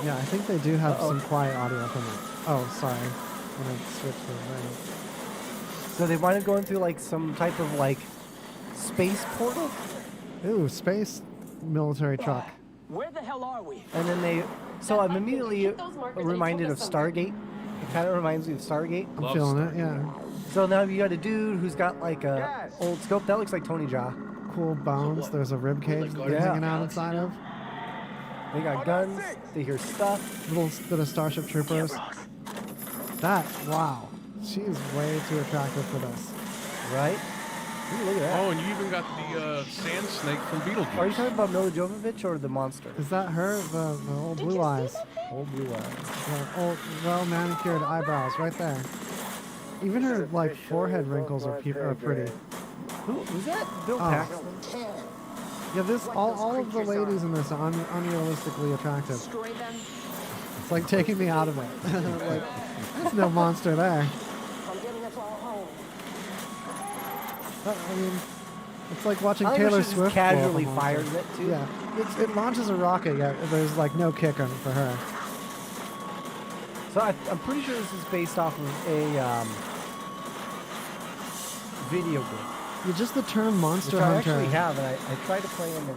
Yeah, I think they do have some quiet audio from it. Oh, sorry. When I switched the thing. So they wind up going through like some type of like space portal. Ooh, space military truck. Where the hell are we? And then so I'm immediately reminded of Stargate. It kind of reminds me of Stargate. I'm feeling it, yeah. So now you got a dude who's got like a old scope. That looks like Tony Jaa. Cool bones. There's a rib cage that they're hanging out inside of. They got guns. They hear stuff. Little bit of Starship Troopers. Wow. She's way too attractive for this. Right? Ooh, look at that. Oh, and you even got the sand snake from Beetlejuice. Are you talking about Mila Jovovich or the monster? Is that her? The old blue eyes. Old blue eyes. The old, well-manicured eyebrows right there. Even her, like, forehead wrinkles are pretty. Who was that? Bill Paxton? Yeah, all of the ladies in this are unrealistically attractive. It's like taking me out of it. Like, there's no monster there. I mean, it's like watching Taylor Swift casually fires it too. Yeah, it launches a rocket, yet there's like no kick on it for her. So I'm pretty sure this is based off of a video game. Yeah, just the term Monster Which Hunter. I actually have, and I tried to play them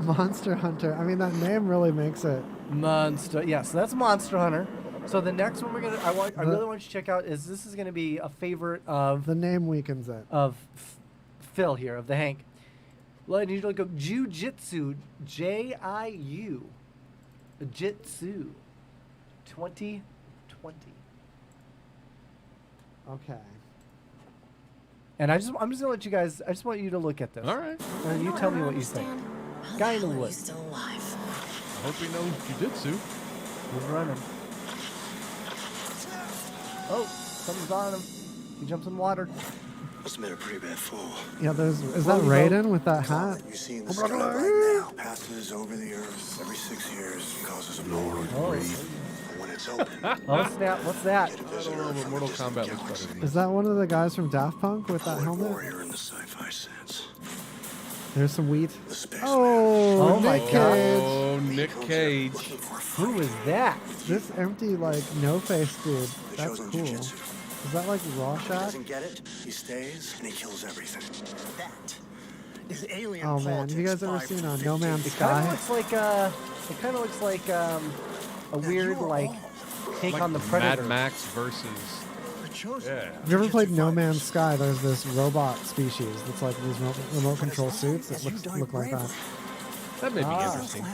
in Monster Hunter. I mean, that name really makes it. Monster. Yeah, so that's Monster Hunter. So the next one I really want you to check out is this is gonna be a favorite of the name weakens it of Phil here of the Hank. Well, I need you to look up Jiu-Jitsu, J-I-U, Jitsu, 2020. Okay. And I'm just gonna let you guys. I just want you to look at this. All right. And you tell me what you think. Guy in the woods. I hope he knows jujitsu. He's running. Oh, something's on him. He jumps in water. Must have been a pretty bad fall. Yeah, is that Raiden with that hat? You see in the sky right now passes over the earth every 6 years, causes a portal to breathe. And when it's open, oh snap! What's that? I don't know, but Mortal Kombat looks better than Is that one of the guys from Daft Punk with that helmet? warrior in the sci-fi sense. There's some wheat. Oh my Nick God. Cage. Oh, Nick Cage. Who is that? This empty, like, no-face dude. That's cool. Is that like Rorschach? Doesn't get it. He stays and he kills everything. That is alien Oh man, have you guys ever seen No Man's It kind of Sky? looks like a weird like take Like on the Predator. Mad Max versus. Yeah. Have you ever played No Man's Sky? There's this robot species that's like these remote control suits that look like that. That may be interesting.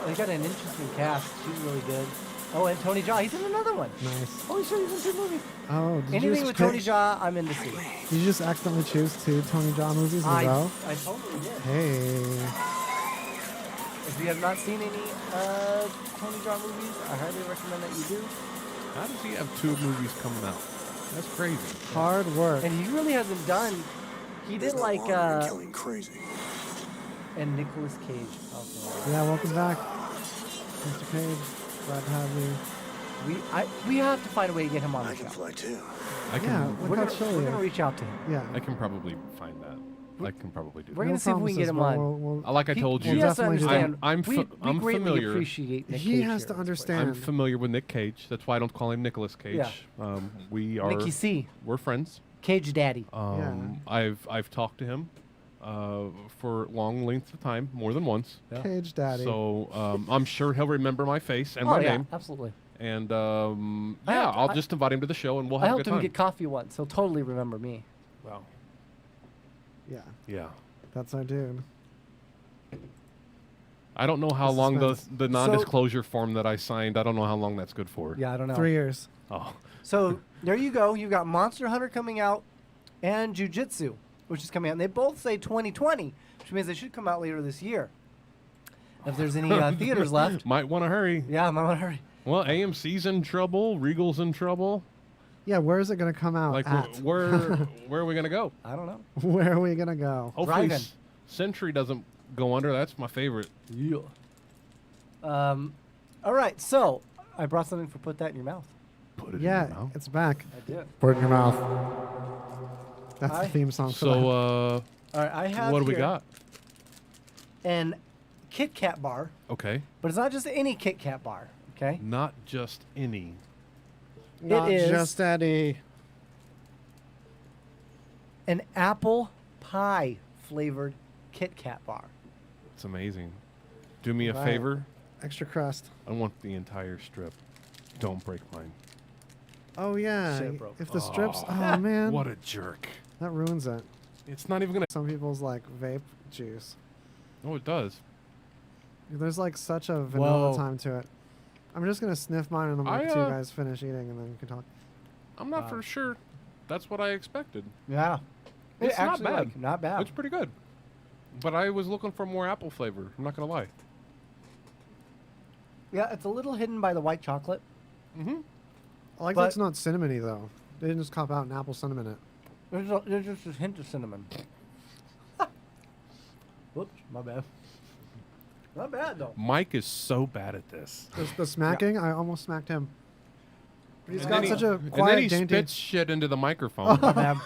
They got an interesting cast. She's really good. Oh, and Tony Jaa. He's in another one. Nice. Holy shit, he's in 2 movies. Oh, did you Anything just with Tony pick- Jaa, I'm into see. Did you just accidentally choose 2 Tony Jaa movies in a row? I totally did. Hey. If you have not seen any Tony Jaa movies, I highly recommend that you do. How does he have 2 movies coming out? That's crazy. Hard work. And he really hasn't done. He did like killing crazy. and Nicolas Cage. Also. Yeah, welcome back, Mr. Cage. Glad to have you. We have to find a way to get him on the I can show. fly too. I can. Yeah, We're look how gonna, chill we're you gonna are. reach out to him. Yeah. I can probably find that. I can probably do We're that. gonna see if we can get him on. Like I told you, he has to understand. I'm we I'm greatly familiar. appreciate Nick He Cage has here. to understand. I'm familiar with Nick Cage. That's why I don't call him Nicolas Cage. Yeah. We are. Nicky C. We're friends. Cage Daddy. I've talked to him for long lengths of time, more than once. Cage Daddy. So I'm sure he'll remember my face and Oh my yeah, name. absolutely. And I'll just invite him to the show and we'll I have a helped good him time. get coffee once. He'll totally remember me. Wow. Yeah. Yeah. That's our dude. I don't know how The long suspense. the non-disclosure form that I signed. I don't know how long that's good for. Yeah, I don't know. 3 years. Oh. So there you go. You've got Monster Hunter coming out and Jiu-Jitsu, which is coming out. And they both say 2020, which means they should come out later this year. If there's any theaters left. Might want to hurry. Yeah, might want to hurry. Well, AMC's in trouble. Regal's in trouble. Yeah, where is it going to come out Like, at? where are we going to go? I don't know. Where are we going to go? Hopefully Drive-in. Century doesn't go under. That's my favorite. Yeah. All right, so I brought something for put that in your mouth. Put it Yeah, in your mouth. it's back. I did. Put it in your mouth. That's I- the theme song for So, that. All right, I have what do we here got? an Kit Kat bar, Okay. but it's not just any Kit Kat bar, okay? Not just any. Not is just Eddie. an apple pie flavored Kit Kat bar. It's amazing. Do me a Right. favor. Extra crust. I want the entire strip. Don't break mine. Oh yeah. Shit broke. If the strips, oh man, What a jerk. that ruins it. It's not even gonna. Some people's like vape juice. Oh, it does. There's like such a vanilla Whoa. time to it. I'm just gonna sniff mine and I'm gonna I, let you guys finish eating and then you can talk. I'm not for sure. That's what I expected. Yeah. It's not actually, bad. like, not bad. It's pretty good. But I was looking for more apple flavor. I'm not gonna lie. Yeah, it's a little hidden by the white chocolate. Mm-hmm. I like But- that it's not cinnamony though. They didn't just cop out an apple cinnamon it. There's just a hint of cinnamon. Whoops, my bad. Not bad though. Mike is so bad at this. The smacking, I almost smacked him. But he's And got then such he, a and then quiet, he dainty. spits shit into the microphone. My bad.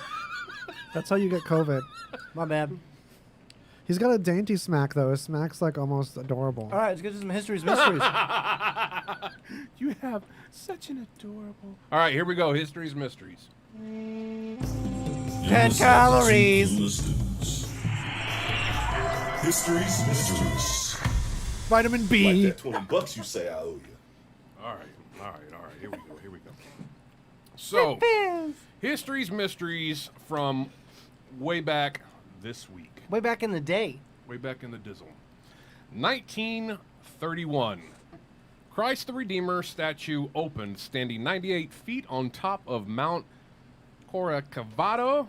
That's how you get COVID. My bad. He's got a dainty smack though. His smack's like almost adorable. All right, let's get to some history's mysteries. You have such an adorable. All right, here we go. History's mysteries. 10 calories. History's mysteries. Vitamin B. Like that $20 you say I owe you. All right. Here we go. So, history's mysteries from way back this week. Way back in the day. Way back in the dizzle. 1931. Christ the Redeemer statue opened, standing 98 feet on top of Mount Corcovado,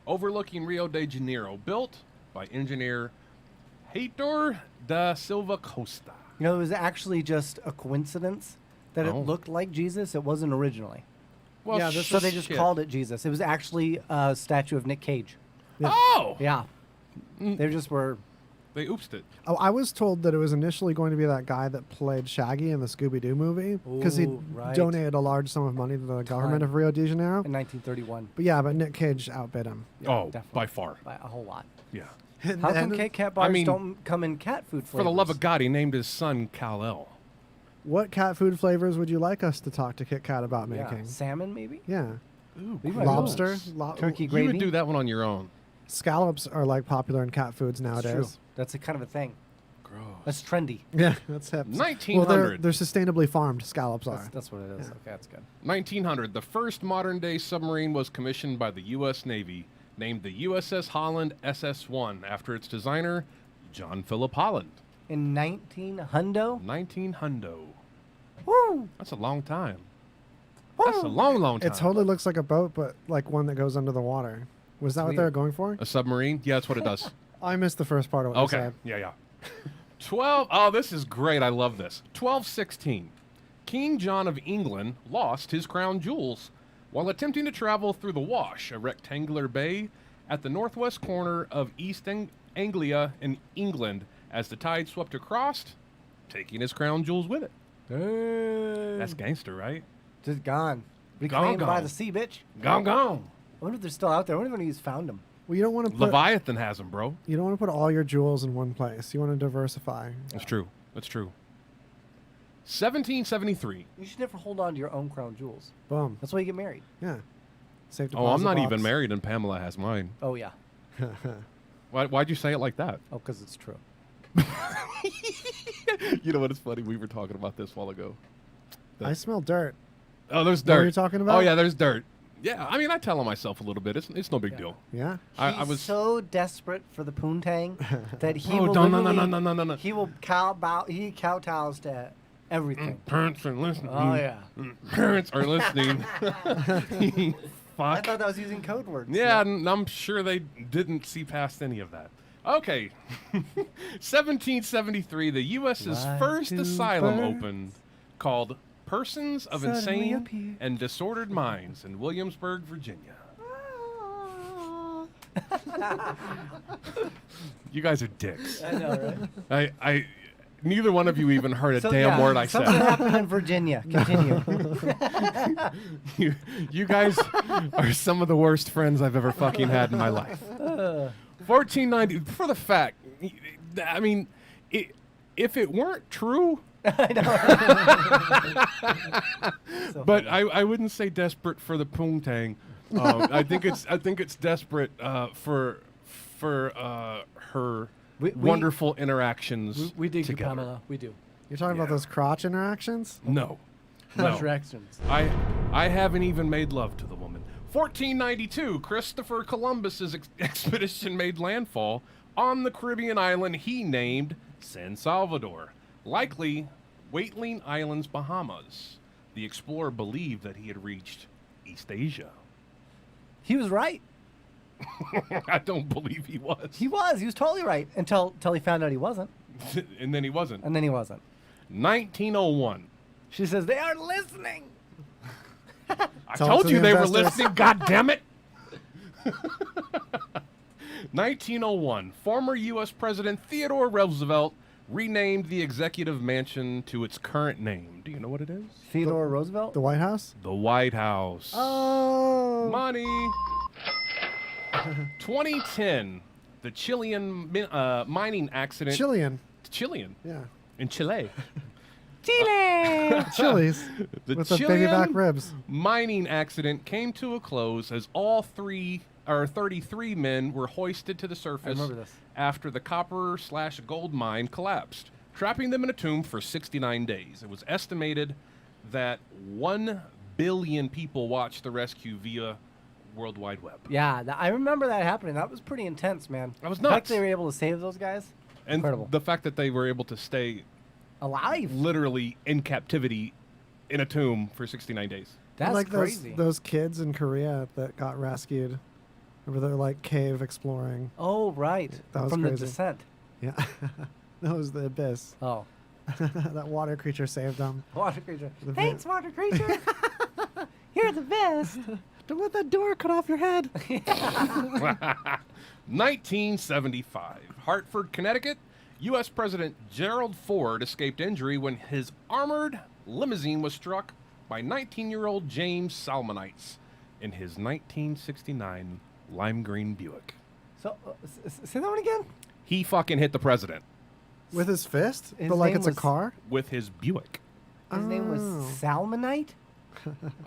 overlooking Rio de Janeiro, built by engineer Heitor da Silva Costa. You know, it was actually just a coincidence that Oh. it looked like Jesus. It wasn't originally. Well, Yeah, this So they just shit. called it Jesus. It was actually a statue of Nick Cage. Oh! Yeah. They just were. They oopsed it. Oh, I was told that it was initially going to be that guy that played Shaggy in the Scooby-Doo movie because he Ooh, right. donated a large sum of money to the government of Rio de Janeiro. In 1931. But yeah, but Nick Cage outbid him. Oh, definitely. by far. By a whole lot. Yeah. And How come then- Kit Kat bars I mean, don't come in cat food flavors? For the love of God, he named his son Kal-El. What cat food flavors would you like us to talk to Kit Kat about Yeah. making? Salmon, maybe? Yeah. Ooh, We might Lobster? go. Turkey gravy? You would do that one on your own. Scallops are like popular in cat foods It's nowadays. true. That's a kind of a thing. Gross. That's trendy. Yeah, that's hip. 1900. Well, they're sustainably farmed scallops are. That's what it is. Okay, that's good. 1900. The first modern-day submarine was commissioned by the U.S. Navy, named the USS Holland SS-1 after its designer, John Philip Holland. In 1900? 1900. Woo! That's a long time. That's a long, long time. It totally looks like a boat, but like one that goes under the water. Was that what they were going for? A submarine? Yeah, that's what it does. I missed the first part of what you Okay. said. Yeah. 12. Oh, this is great. I love this. 1216. King John of England lost his crown jewels while attempting to travel through the Wash, a rectangular bay at the northwest corner of East Anglia in England, as the tide swept across, taking his crown jewels with it. That's gangster, right? Just gone. Reclaimed by gone. the sea, bitch. Gone. I wonder if they're still out there. I wonder if anybody's found them. Well, you don't want to put Leviathan has them, bro. you don't want to put all your jewels in one place. You want to diversify. That's true. 1773. You should never hold on to your own crown jewels. Boom. That's why you get married. Yeah. Safe Oh, I'm deposit not box. even married, and Pamela has mine. Oh, yeah. Why'd you say it like that? Oh, because it's true. You know what? It's funny. We were talking about this a while ago. I smell dirt. Oh, there's What dirt. were you talking about? Oh, yeah, there's dirt. Yeah, I mean, I tell on myself a little bit. It's no big deal. Yeah. I He's was so desperate for the poontang that he Oh, will no. literally- He will kowtows to everything. Parents are listening. Oh, yeah. Parents are listening. I Fuck. thought that was using code words. Yeah, and I'm sure they didn't see past any of that. Okay. 1773, the U.S.'s Why first do asylum birds opened, called Persons of suddenly Insane appear? and Disordered Minds in Williamsburg, Virginia. You guys are dicks. I know, right? I neither one of you even heard a So, damn yeah, word I something said. happened in Virginia. Continue. You guys are some of the worst friends I've ever fucking had in my life. 1490, for the fact, I mean, if it weren't true, but I wouldn't say desperate for the poontang. I think it's desperate for her wonderful interactions. We dig you, together. Pamela. We do. You're talking about those crotch interactions? No. No. Interactions. I haven't even made love to the woman. 1492, Christopher Columbus's expedition made landfall on the Caribbean island he named San Salvador, likely Waitling Islands, Bahamas. The explorer believed that he had reached East Asia. He was right. I don't believe he was. He was totally right until he found out he wasn't. And then he wasn't. And then he wasn't. 1901. She says, they aren't listening. I told you they were listening, God damn it. 1901. Former U.S. President Theodore Roosevelt renamed the executive mansion to its current name. Do you know what it is? Theodore Roosevelt? The White House? The White House. Oh. Money. 2010. The Chilean mining accident. Chilean. Yeah. In Chile. Chile. Chili's. With the baby back ribs. Mining accident came to a close as all 33 men were hoisted to the surface after the copper/gold mine collapsed, trapping them in a tomb for 69 days. It was estimated that 1 billion people watched the rescue via World Wide Web. Yeah, I remember that happening. That was pretty intense, man. That was The fact nuts. they were able to save those guys, And incredible. the fact that they were able to stay alive, literally in captivity in a tomb for 69 days. That's like crazy. Those kids in Korea that got rescued. Remember they're like cave exploring. Oh, right. That was From crazy. the descent. Yeah. That was the abyss. Oh. That water creature saved them. Water creature. The Thanks, water creature. You're the best. Don't let that door cut off your head. 1975. Hartford, Connecticut. U.S. President Gerald Ford escaped injury when his armored limousine was struck by 19-year-old James Salmonites in his 1969 lime green Buick. So, say that one again? He fucking hit the president. With his fist? His But like name it's a was- car? With his Buick. His name was Salmonite?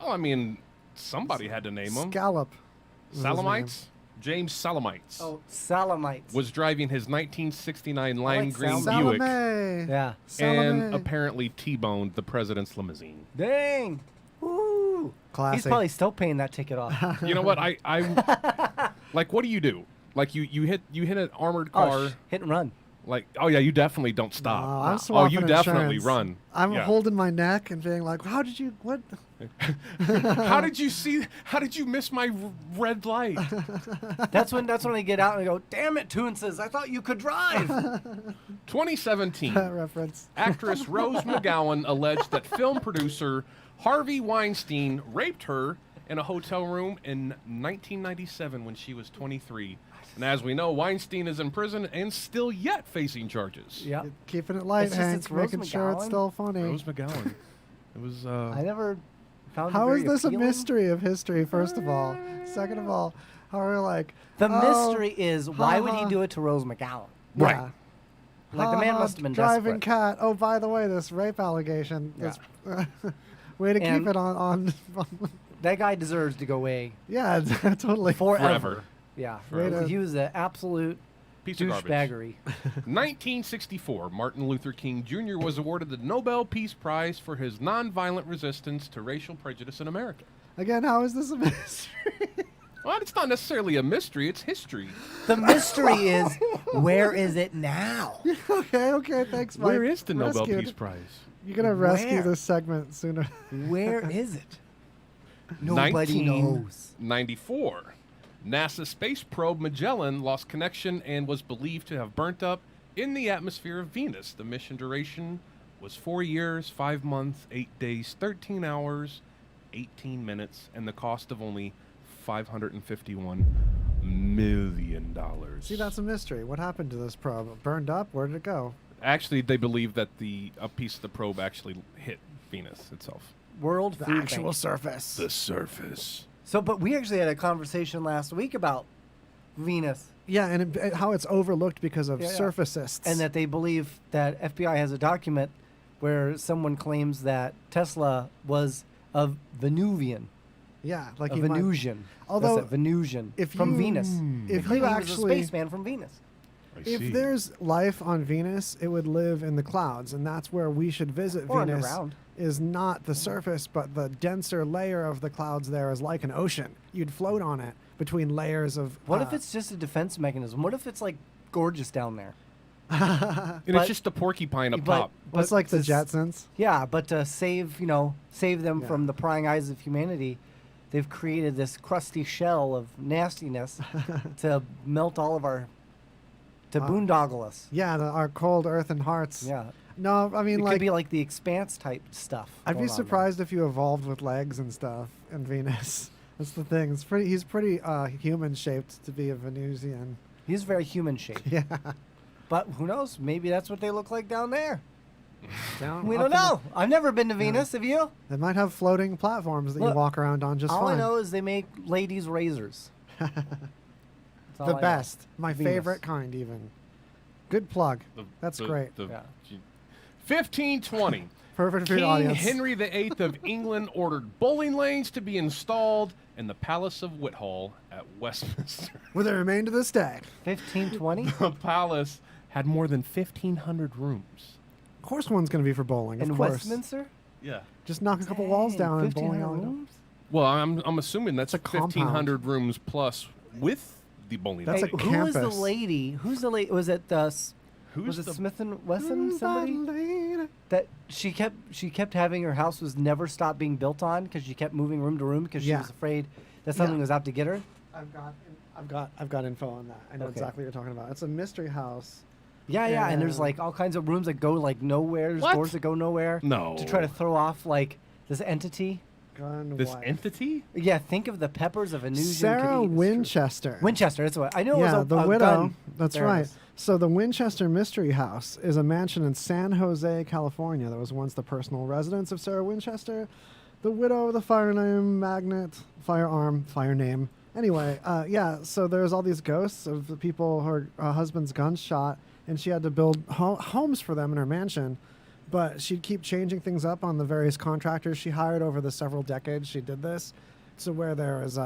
Oh, I mean, somebody had to name him. Scallop. was his Salamites? James Salamites. Oh, Salamites. Was driving his 1969 lime like green Salome. Buick. Yeah. And Salome. apparently T-boned the president's limousine. Dang. Woo. Classic. He's probably still paying that ticket off. You know what? I like. What do you do? Like you hit an armored car. Hit and run. Like, oh yeah, you definitely don't stop. No, I'm Oh, swapping you definitely insurance. run. I'm Yeah. holding my neck and being like, how did you, what? How did you see? How did you miss my red light? That's when they get out and go, damn it, Toonses, I thought you could drive. 2017. That reference. Actress Rose McGowan alleged that film producer Harvey Weinstein raped her in a hotel room in 1997 when she was 23. And as we know, Weinstein is in prison and still yet facing charges. Yeah. Keeping it light, It's just- Hank, it's Rose making sure it's McGowan? still funny. Rose McGowan. It was. I never found How it is very this appealing. a mystery of history, first of all? Second of all, how are we like... The oh, mystery is, why would he ha-ha. do it to Rose McGowan? Yeah. Like, the man Ha-ha, must have been driving desperate. cat. Oh, by the way, this rape allegation. Yeah. This, way to And- keep it on That guy deserves to go away yeah, totally. forever. Yeah. Forever. He was an absolute Piece of garbage. douchebaggery. 1964, Martin Luther King Jr. was awarded the Nobel Peace Prize for his nonviolent resistance to racial prejudice in America. Again, how is this a mystery? Well, it's not necessarily a mystery, it's history. The mystery is, where is it now? okay, thanks, Mike. Where is the Nobel Rescued. Peace Prize? You're going to rescue Where? this segment sooner. Where is it? Nobody knows. 1994. NASA space probe Magellan lost connection and was believed to have burnt up in the atmosphere of Venus. The mission duration was 4 years, 5 months, 8 days, 13 hours, 18 minutes, and the cost of only $551 million. See, that's a mystery. What happened to this probe? Burned up? Where did it go? Actually, they believe that a piece of the probe actually hit Venus itself. World The Food actual Bank. surface. The surface. So, but we actually had a conversation last week about Venus. Yeah, and how it's overlooked because of Yeah, yeah. surfacists. And that they believe that FBI has a document where someone claims that Tesla was of Venuvian Yeah, like a you might- Venusian. Although, That's it, Venusian if from you- Venus. if He you was actually- a spaceman from Venus. If there's life on Venus, it would live in the clouds, and that's where we should visit Or Venus. underground. Is not the surface, but the denser layer of the clouds there is like an ocean. You'd float on it between layers of. What if it's just a defense mechanism? What if it's like gorgeous down there? And it's just a porcupine up top. It's like the just- Jetsons. Yeah, but to save them from the prying eyes of humanity, they've created this crusty shell of nastiness to melt all of our, to boondoggle us. Yeah, our cold earth and hearts. Yeah. No, I mean It like could be like the Expanse type stuff. I'd going be on surprised if you evolved with legs and stuff in Venus. That's the thing. He's pretty human shaped to be a Venusian. there. He's very human shaped. Yeah. But who knows? Maybe that's what they look like down there. Down, We up don't in the- know. I've never been to Venus. Have you? They might have floating platforms that you Look, walk around on just all fine. I know is they make ladies' razors. That's all I The know. best. My Venus. favorite kind, even. Good plug. That's great. 1520. Perfect for King your audience. Henry VIII of England ordered bowling lanes to be installed in the Palace of Whitehall at Westminster. Where they remain to this day. 1520? The palace had more than 1,500 rooms. Of course one's going to be for bowling. In of course. Westminster? Yeah. Just knock a couple walls down and bowling 1,500 alley. rooms? Well, I'm assuming that's compound. 1,500 rooms plus with the bowling That's alley. a Who was the campus. lady? Who's the lady? Was it Who's was it the- Smith and Wesson? Somebody that she kept having her house was never stopped being built on because she kept moving room to room because she Yeah. was afraid that something Yeah. was out to get her. I've got info on that. I know Okay. exactly what you're talking about. It's a mystery house. Yeah, and there's Yeah. like all kinds of rooms that go like nowhere. There's What? doors that go nowhere. No. To try to throw off like this entity. Gun This wife. entity? Yeah, think of the peppers of a Venusian. Sarah Winchester. Winchester. That's what I knew. It Yeah, was the a widow. gun. That's There it right. is. So the Winchester Mystery House is a mansion in San Jose, California. That was once the personal residence of Sarah Winchester, the widow of the fire name. Anyway, yeah. So there's all these ghosts of the people her husband's guns shot, and she had to build homes for them in her mansion. But she'd keep changing things up on the various contractors she hired over the several decades she did this, to where there was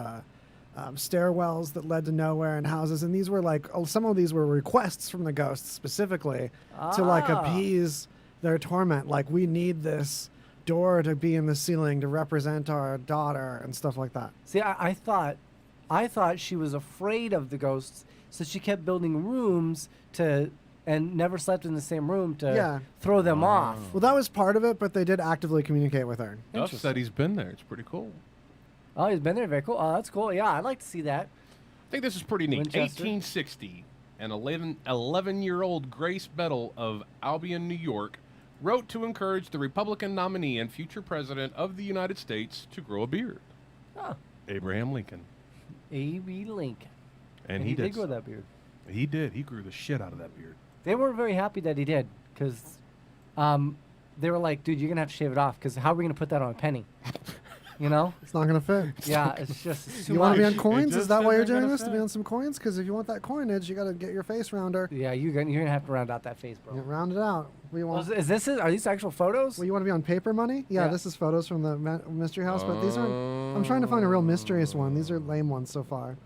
stairwells that led to nowhere and houses. And these were like, some of these were requests from the ghosts specifically to like appease their torment. Like, we need this door to be in the ceiling to represent our daughter and stuff like that. See, I thought she was afraid of the ghosts, so she kept building rooms and never slept in the same room to throw them off. Well, that was part of it, but they did actively communicate with her. Duff said he's been there. It's pretty cool. Oh, he's been there. Very cool. Oh, that's cool. Yeah, I'd like to see that. I think this is pretty neat. Winchester. 1860, an 11-year-old Grace Bettle of Albion, New York, wrote to encourage the Republican nominee and future president of the United States to grow a beard. Oh. Abraham Lincoln. A.B. Lincoln. And he did grow so. that beard. He did. He grew the shit out of that beard. They weren't very happy that he did, because they were like, dude, you're going to have to shave it off, because how are we going to put that on a penny? You know? It's not going to fit. Yeah, it's just it's too You want to be on much. coins? Is that why you're doing gonna this? To be fit. on some coins? Because if you want that coinage, you got to get your face rounder. Yeah, you're gonna have to round out that face, bro. Yeah, round it out. What do you want? Are these actual photos? Well, you want to be on paper money? Yeah, Yeah. this is photos from the mystery house, but these aren't. I'm trying to find a real mysterious one. These are lame ones so far.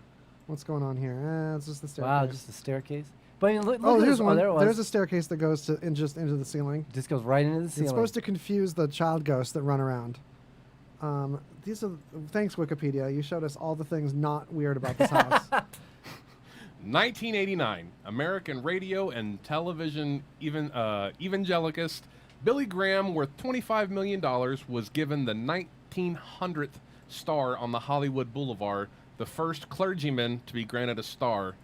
What's going on here? It's just the staircase. Wow, just a staircase. But I mean, look Oh, at here's this. one. There it was. There's a staircase that goes just into the ceiling. Just goes right into the ceiling. It's supposed to confuse the child ghosts that run around. These are. Thanks, Wikipedia. You showed us all the things not weird about this house. 1989, American radio and television evangelist Billy Graham, worth $25 million, was given the 1900th star on the Hollywood Boulevard, the first clergyman to be granted a star.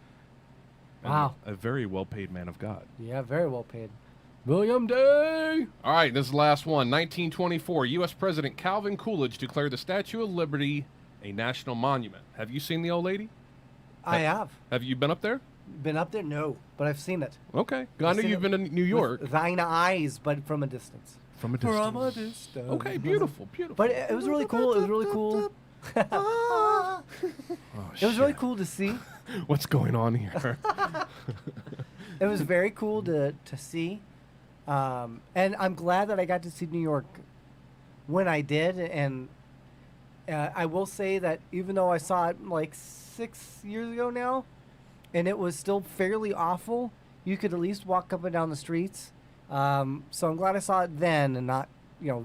And Wow. A very well-paid man of God. Yeah, very well paid. William Day. All right, this is the last one. 1924, U.S. President Calvin Coolidge declared the Statue of Liberty a national monument. Have you seen the old lady? I have. Have you been up there? Been up there? No, but I've seen it. Okay. I know you've been to New York. With thine eyes, but from a distance. From a distance. From a distance. Okay, beautiful, beautiful. But it was really cool. It was really cool. It was really cool to see. What's going on here? It was very cool to see. And I'm glad that I got to see New York when I did. And I will say that even though I saw it like 6 years ago now, and it was still fairly awful, you could at least walk up and down the streets. So I'm glad I saw it then and not,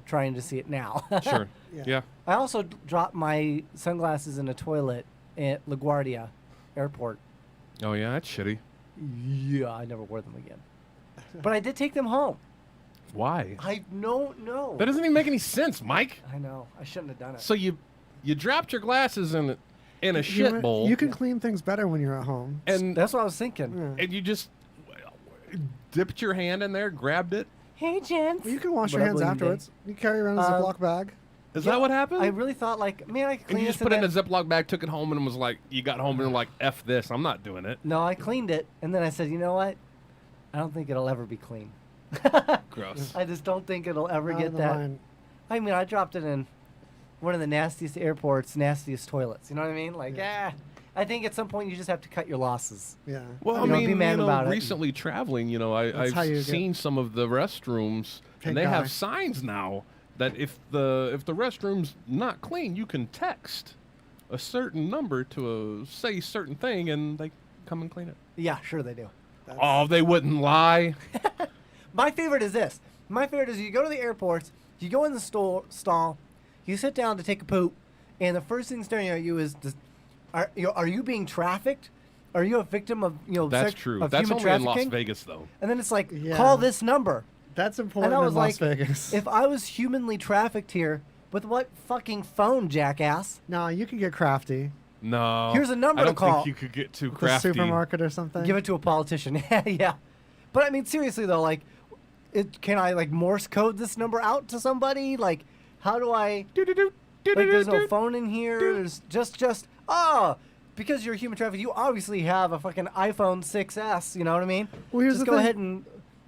trying to see it now. Sure. Yeah. I also dropped my sunglasses in a toilet at LaGuardia Airport. Oh, yeah, that's shitty. Yeah, I never wore them again. But I did take them home. Why? I don't know. That doesn't even make any sense, Mike. I know. I shouldn't have done it. So you dropped your glasses in a shit bowl. You can clean things better when you're at home. And that's what I was thinking. And you just dipped your hand in there, grabbed it. Hey, gents. Well, you can wash your hands afterwards. You carry around a Ziploc bag. Is that what happened? I really thought, like, man, I could clean And you this just put it in a that- Ziploc bag, took it home, and was like, you got home and were like, F this, I'm not doing it. No, I cleaned it, and then I said, you know what? I don't think it'll ever be clean. Gross. I just don't think it'll ever Out get of the that. line. I mean, I dropped it in one of the nastiest airports, nastiest toilets. You know what I mean? Like, I think at some point you just have to cut your losses. Yeah. Well, I You know, mean, be mad about it. recently traveling, That's how you I've get- seen some of the restrooms, Pink and they eye. have signs now that if the restroom's not clean, you can text a certain number to say certain thing, and they come and clean it. Yeah, sure they do. Oh, they wouldn't lie. My favorite is this. My favorite is you go to the airports, you go in the stall, you sit down to take a poop, and the first thing staring at you is, are you being trafficked? Are you a victim of That's true. of That's human only in trafficking? Las Vegas, though. And then it's like, Yeah. call this number. That's important And I in was Las like, Vegas. if I was humanly trafficked here, with what fucking phone, jackass? No, you can get crafty. No. Here's a number I to don't call. think you could get too The crafty. supermarket or something. Give it to a politician. Yeah. But I mean, seriously though, like, can I like Morse code this number out to somebody? Like, how do I? Like, there's no phone in here. There's just because you're a human trafficker, you obviously have a fucking iPhone 6S. You know what I mean? Well, here's just the go thing. ahead and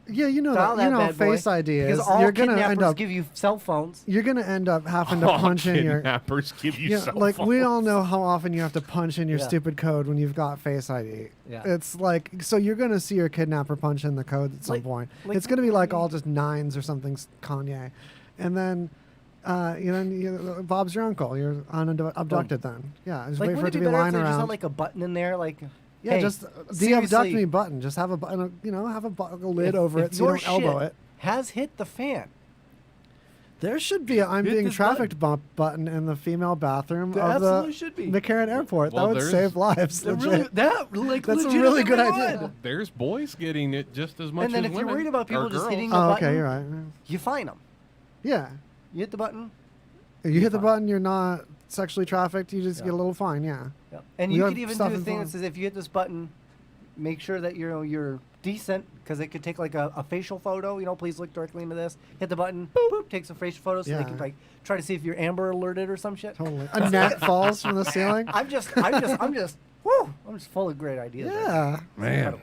Yeah, you know dial that. You know, bad boy, Face ID is. because all You're gonna kidnappers end up. give you cell phones. You're gonna end up having to All punch in your. kidnappers give you Yeah, cell like we phones. all know how often you have to punch in your Yeah. stupid code when you've got Face ID. Yeah. It's like so you're gonna see your kidnapper punch in the code at some Like- point. like- It's gonna be like all just nines or something, Kanye, and then. Bob's your uncle. You're abducted then. Yeah, just Like, wait for it wouldn't to it be be better if lying they just around. had like a button in there, like? Yeah, hey, just the seriously, abduct me button. Just have a button, have a lid over if it so you your don't elbow shit it. Has hit the fan. There should be a I'm Hit being this trafficked button in the female bathroom There of absolutely the should be. McCarran Airport. Well, that would there's- save lives. That legit. That's a really good idea. There's boys getting it just as much And then as if you're women. worried about people or just girls. hitting the Oh, button, okay, you're right. you fine them. Yeah. You hit the button. If you hit the button, you're not sexually trafficked. You just get a little fine. Yeah. And We you have could even stuff do a in thing that phone. says if you hit this button, make sure that you're decent, because it could take like a facial photo. Please look directly into this. Hit the button. Boop. Takes a facial photo, so they Yeah. can like try to see if you're Amber alerted or some shit. Totally. A net falls from the ceiling. I'm just full of great ideas. Yeah. Man,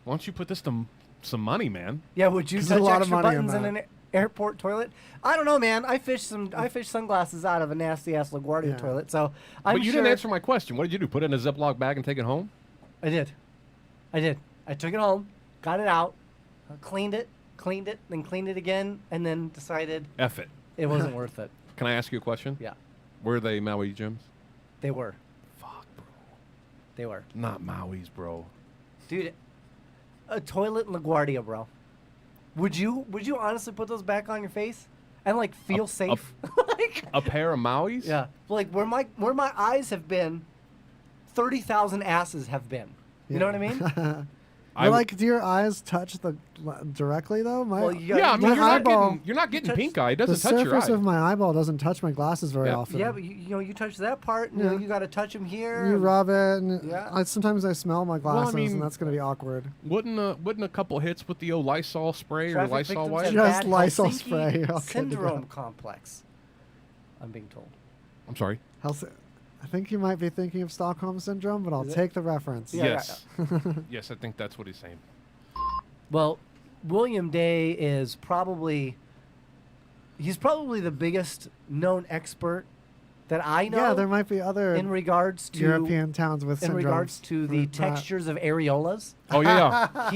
why don't you put this to some money, man? Yeah, would you There's touch a lot of extra money in buttons in that. an airport toilet? I don't know, man. I fished sunglasses out of a nasty ass LaGuardia Yeah. toilet. So I'm But you didn't answer my question. What did you do? Put it in a Ziploc bag and take it home? I did. I took it home, got it out, cleaned it, then cleaned it again, and then decided F it. it wasn't worth it. Can I ask you a question? Yeah, Were they Maui gyms? they were. Fuck, bro. They were. Not Maui's, bro. Dude, a toilet in LaGuardia, bro. Would you honestly put those back on your face and like feel safe? A pair of Maui's? Yeah. Like where my eyes have been, 30,000 asses have been. You know what I mean? Do your eyes touch directly though? My, Well, you gotta- Yeah, I mean, my you're not getting touch- pink eye. It the doesn't touch your surface eye. of my eyeball doesn't touch my glasses very Yeah. often. Yeah, but you touch that part, and Yeah. you got to touch them here. You and- rub it, and Yeah. sometimes I smell my I glasses, mean- and that's going to be awkward. Wouldn't a couple hits with the old Lysol spray or Traffic Lysol victims wipe? have Just bad Lysol Helsinki spray, you're all good to syndrome go. complex. I'm being told. I'm sorry. I think you might be thinking of Stockholm syndrome, but I'll Is it? take the reference. Yeah, Yes. Yes, I think that's what he's saying. Well, William Day is probably the biggest known expert that I know. Yeah, there might be other in regards to European towns with in syndromes. regards to the for that. textures of areolas. Oh, yeah. I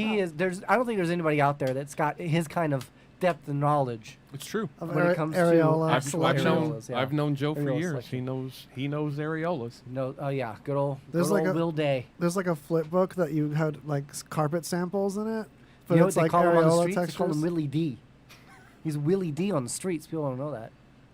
don't think there's anybody out there that's got his kind of depth of knowledge. It's true. When it comes areola to I've known Joe for Areola years. selection. He knows areolas. No, oh yeah, good old There's good like old a Will Day. There's like a flip book that you had like carpet samples in it, but You know it's what they like call him on the areola streets? They call him textures. Willie D. He's Willie D on the streets. People don't know that.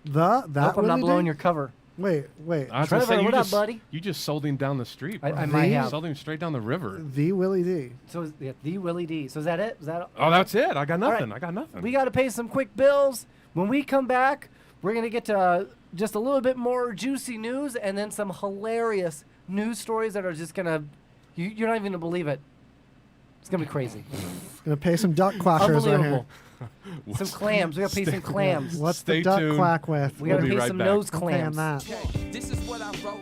That Nope, I'm not Willie blowing D? your cover. Wait. I was gonna Trevor, say, what up, buddy? You just sold him down the street. I bro. might You have. sold him straight down the river. The Willie D. So the Willie D. So is that it? Is that? Oh, that's it. I got All right. nothing. I got nothing. We got to pay some quick bills. When we come back, we're gonna get to just a little bit more juicy news, and then some hilarious news stories that are just gonna you're not even gonna believe it. It's gonna be crazy. Gonna pay some duck quackers right here. Unbelievable. Some clams. We gotta pay some clams. What's Stay the duck tuned. quack with? We gotta We'll be pay right some back. nose I'm paying clams. that. This is what I wrote.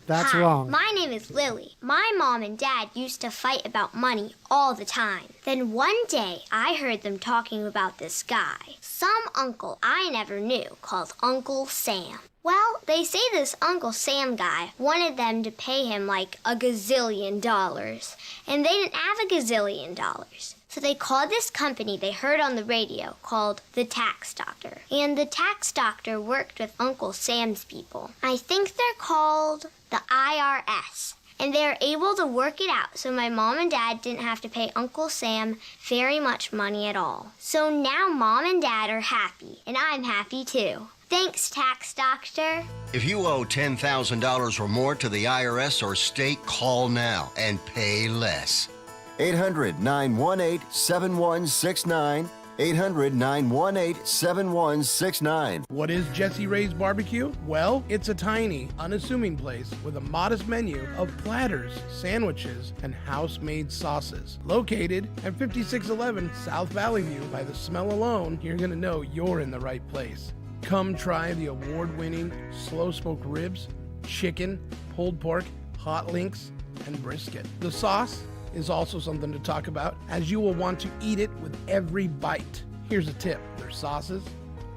That's Hi, wrong. my name is Lily. My mom and dad used to fight about money all the time. Then one day, I heard them talking about this guy, some uncle I never knew, called Uncle Sam. Well, they say this Uncle Sam guy wanted them to pay him like $1 gazillion, and they didn't have $1 gazillion. So they called this company they heard on the radio called the Tax Doctor. And the Tax Doctor worked with Uncle Sam's people. I think they're called the IRS. And they were able to work it out so my mom and dad didn't have to pay Uncle Sam very much money at all. So now mom and dad are happy, and I'm happy too. Thanks, Tax Doctor. If you owe $10,000 or more to the IRS or state, call now and pay less. 800-918-7169. 800-918-7169. What is Jesse Ray's Barbecue? Well, it's a tiny, unassuming place with a modest menu of platters, sandwiches, and house-made sauces. Located at 5611 South Valley View. By the smell alone, you're gonna know you're in the right place. Come try the award-winning slow-smoked ribs, chicken, pulled pork, hot links, and brisket. The sauce is also something to talk about, as you will want to eat it with every bite. Here's a tip: their sauces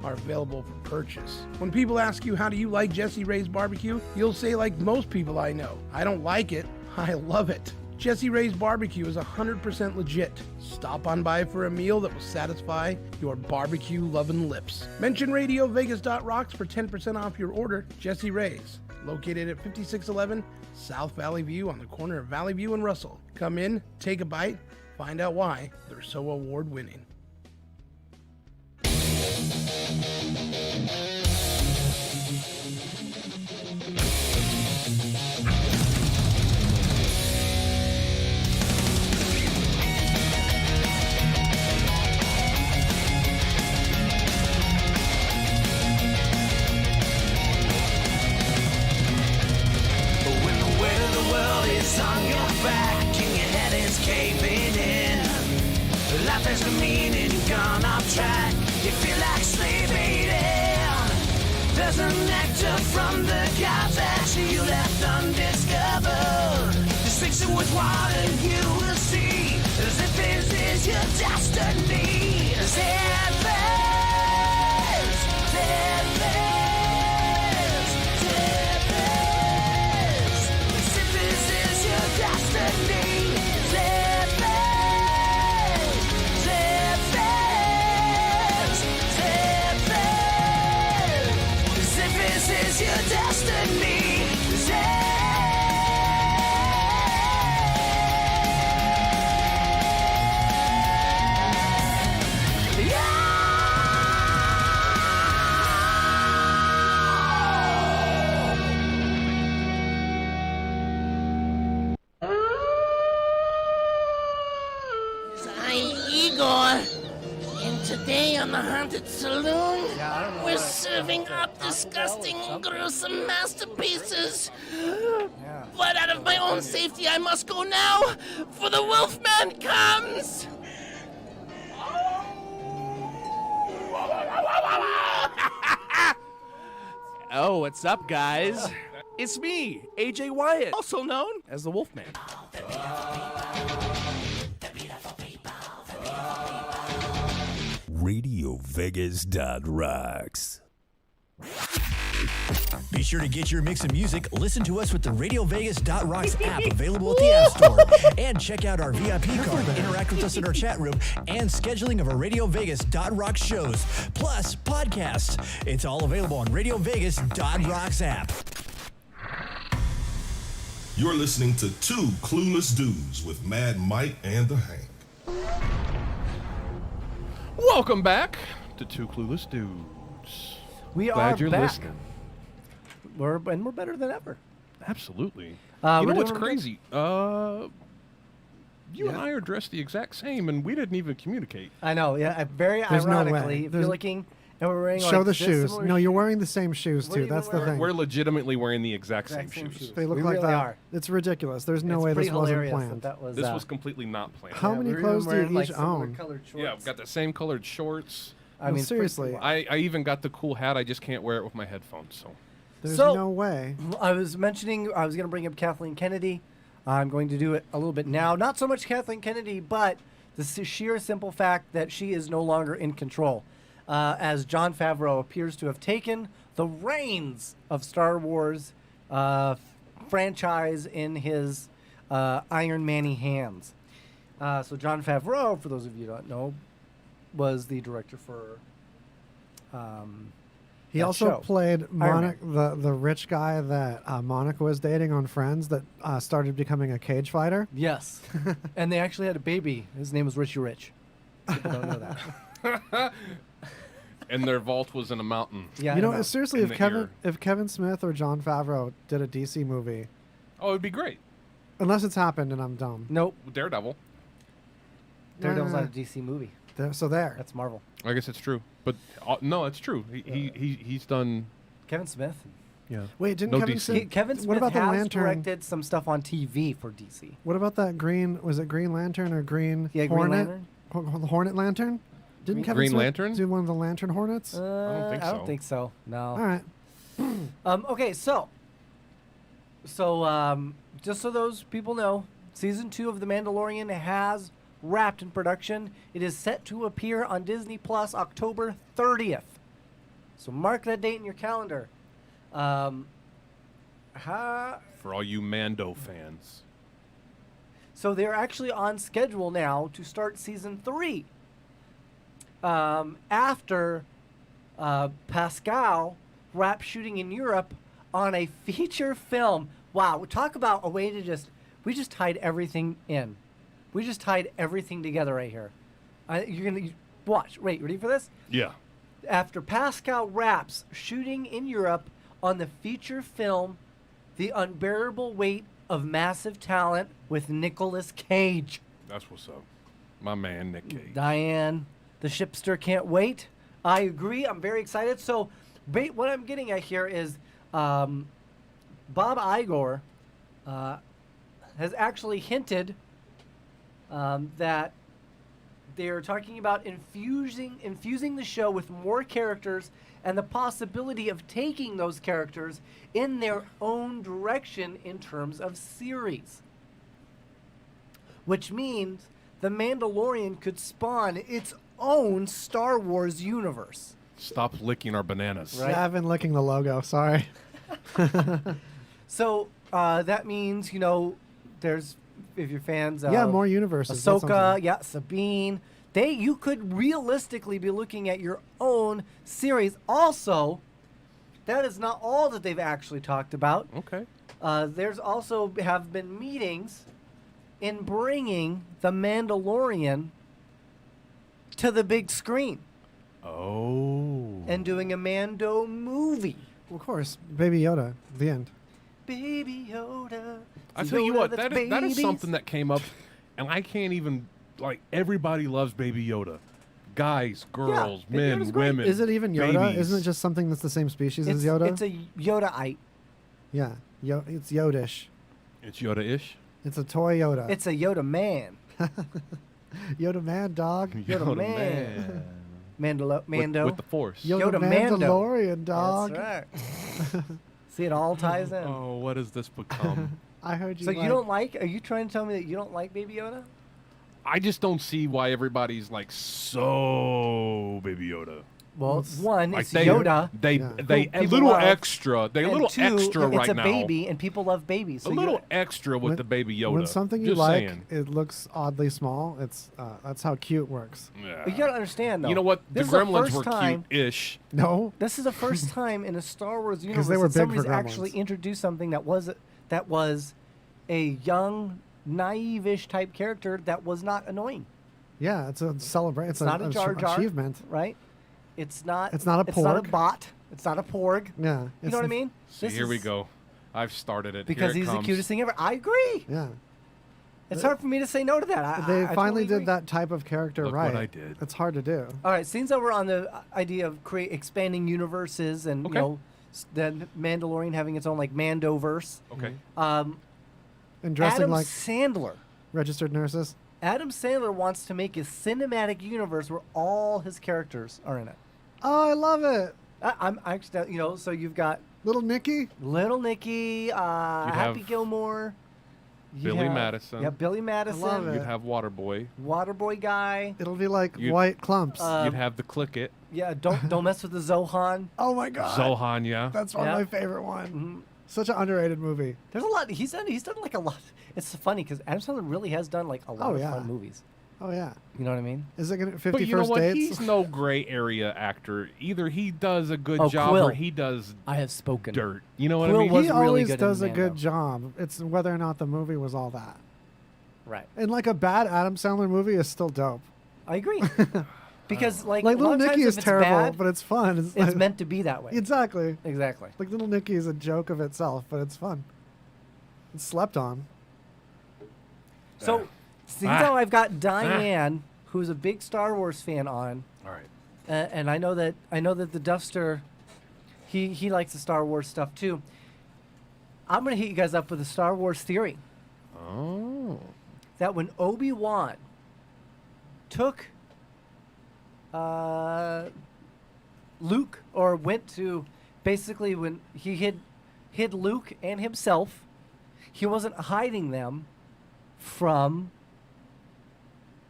are available for purchase. When people ask you, how do you like Jesse Ray's Barbecue? You'll say, like most people I know, I don't like it, I love it. Jesse Ray's Barbecue is 100% legit. Stop on by for a meal that will satisfy your barbecue-loving lips. Mention RadioVegas.rocks for 10% off your order. Jesse Ray's, located at 5611 South Valley View on the corner of Valley View and Russell. Come in, take a bite, find out why they're so award-winning. When the weight of the world is on your back and your head is caving in, life has no meaning, gone off track. You feel like slave eating. There's a nectar from the gods that you left undiscovered. Just mix it with water and you will see as if this is your destiny. Zephyrs, zephyrs, zephyrs. As if this is your destiny. Zephyrs, zephyrs, zephyrs. As if this is your destiny. I'm Igor, and today on the Haunted Saloon, we're serving up disgusting, gruesome masterpieces. But out of my own safety, I must go now, for the Wolfman comes! Oh, what's up, guys? It's me, AJ Wyatt, also known as the Wolfman. RadioVegas.rocks. Be Be sure to get your mix of music. Listen to us with the RadioVegas.rocks app available at the App Store. And check out our VIP card, interact with us in our chat room, and scheduling of our RadioVegas.rocks shows, plus podcasts. It's all available on RadioVegas.rocks app. You're listening to Two Clueless Dudes with Mad Mike and the Hank. Welcome back to Two Clueless Dudes. We Glad are you're back. listening. We're better than ever. Absolutely. You we're know what's doing crazy? You and I are dressed the exact same, and we didn't even communicate. I know. Yeah. Very There's no way. ironically, if There's- you're looking and we're wearing Show like the this shoes. similar No, you're wearing the same shoes What too. are you That's the wearing? thing. We're legitimately wearing the exact same shoes. They look We like really that. are. It's ridiculous. There's no It's way pretty this wasn't hilarious planned. that was. This was completely not planned. How many clothes do you each own? Yeah, I've got the same colored shorts. I mean, seriously. I even got the cool hat. I just can't wear it with my headphones. So There's So, no way. I was mentioning I was going to bring up Kathleen Kennedy. I'm going to do it a little bit now. Not so much Kathleen Kennedy, but the sheer simple fact that she is no longer in control, as Jon Favreau appears to have taken the reins of Star Wars franchise in his Iron Man-y hands. So Jon Favreau, for those of you who don't know, was the director for. He that also show. played Iron Monica, the rich guy that Monica was dating on Friends that started becoming a cage fighter. Yes. And they actually had a baby. His name was Richie Rich. People don't know that. and their vault was in a mountain. Yeah, You know, seriously, In if the ear. Kevin Smith or Jon Favreau did a DC movie, Oh, it'd be great. unless it's happened and I'm dumb. Nope. Daredevil. Daredevil's not a DC movie. So there. That's Marvel. I guess it's true, but no, it's true. He's done. Kevin Smith. Yeah. Wait, didn't No Kevin DC. Smith? Kevin Smith What about the has lantern? directed some stuff on TV for DC. What about that green? Was it Green Lantern or Green Yeah, Green Hornet? Lantern. The Hornet Lantern? Didn't Kevin Green Smith Lantern? do one of the Lantern Hornets? I don't think so. No. All right. Okay, so just so those people know, season 2 of The Mandalorian has wrapped in production. It is set to appear on Disney Plus October 30th. So mark that date in your calendar. For all you Mando fans. So they're actually on schedule now to start season 3. After Pascal wrapped shooting in Europe on a feature film. Wow, talk about a way to we just tied everything in. We just tied everything together right here. You're going to watch. Wait, ready for this? Yeah. After Pascal wraps shooting in Europe on the feature film The Unbearable Weight of Massive Talent with Nicolas Cage. That's what's up. My man, Nick Cage. Diane, the shipster, can't wait. I agree. I'm very excited. So, what I'm getting at here is Bob Iger has actually hinted that they're talking about infusing the show with more characters and the possibility of taking those characters in their own direction in terms of series. Which means The Mandalorian could spawn its own Star Wars universe. Stop licking our bananas. Right. Yeah, I've been licking the logo. Sorry. So that means, there's, if you're fans of Yeah, more universes. That's Ahsoka, something. yeah, Sabine, you could realistically be looking at your own series. Also, that is not all that they've actually talked about. Okay. There's also have been meetings in bringing The Mandalorian to the big screen. Oh. And doing a Mando movie. Of course, Baby Yoda. The end. Baby Yoda. I the tell you Yoda what, that's that is babies. something that came up, and I can't even, everybody loves Baby Yoda. Guys, girls, Baby men, Yoda's great. women. Is it even Yoda? babies. Isn't it just something that's the same species as Yoda? It's a Yoda-ite. Yeah, it's Yodish. It's Yoda-ish? It's a toy Yoda. It's a Yoda man. Yoda man, dog. Yoda man. Mando. With the Force. Yoda Mandalorian, dog. That's right. See, it all ties in. Oh, what has this become? I heard you. So you don't are you trying to tell me that you don't like Baby Yoda? I just don't see why everybody's so Baby Yoda. Well, one, Like it's they, Yoda. They who a people little love, extra. They a and little two, extra it's right a now. baby, and people love babies. So A little extra with the baby Yoda. When something you Just like, saying. it looks oddly small. It's that's how cute works. Yeah. You gotta understand, though. You know what? This The is the Gremlins first were time- cute-ish. No. This is the first time in a Star Wars universe they were that big somebody's for Gremlins. actually introduced something that was a young, naive-ish type character that was not annoying. Yeah, it's a celebration. It's not a Jar Jar achievement. right? It's not. It's not a It's not a porg. bot. It's not a porg. Yeah. You know what I mean? See, This here we is- go. I've started it. Because Here it he's the comes. cutest thing ever. I agree. Yeah. It's hard for me to say no to that. They I finally totally did agree. that type of character Look right. what I did. It's hard to do. All right, since that we're on the idea of expanding universes and Okay. you know, the Mandalorian having its own like Mandoverse. Okay. And dressing Adam like Sandler. registered nurses. Adam Sandler wants to make a cinematic universe where all his characters are in it. Oh, I love it. I'm actually, you know, so you've got Little Nicky. Happy have Gilmore, you Billy have- Madison. Yeah, Billy Madison. love it. You'd have Waterboy. Waterboy guy. It'll be like You'd- white clumps. You'd have the Click It. Yeah, don't mess with the Zohan. oh my god. Zohan, yeah. That's one Yeah. of my favorite ones. Mm-hmm. Such an underrated movie. There's a lot. He's done like a lot. It's funny because Adam Sandler really has done like a lot Oh, of yeah. fun movies. Oh yeah. You know what I mean? Is it gonna 50 But you know First what? Dates? He's no gray area actor. Either he does a good Oh, job Quill. or he does I have spoken. dirt. You know what Quill I mean? was he really always good in does a Mando. good job. It's whether or not the movie was all that. Right. And like a bad Adam Sandler movie is still dope. I agree. Because like Like a lot Little of times Nicky if is it's terrible, bad, but it's fun. it's like- meant to be that way. Exactly. Exactly. Like Little Nicky is a joke of itself, but it's fun. It's slept on. So, see now I've got Diane, who's a big Star Wars fan on, All right. and I know that the Duster, he likes the Star Wars stuff too. I'm gonna hit you guys up with a Star Wars theory Oh. that when Obi-Wan took Luke, or went to, basically when he hid Luke and himself, he wasn't hiding them from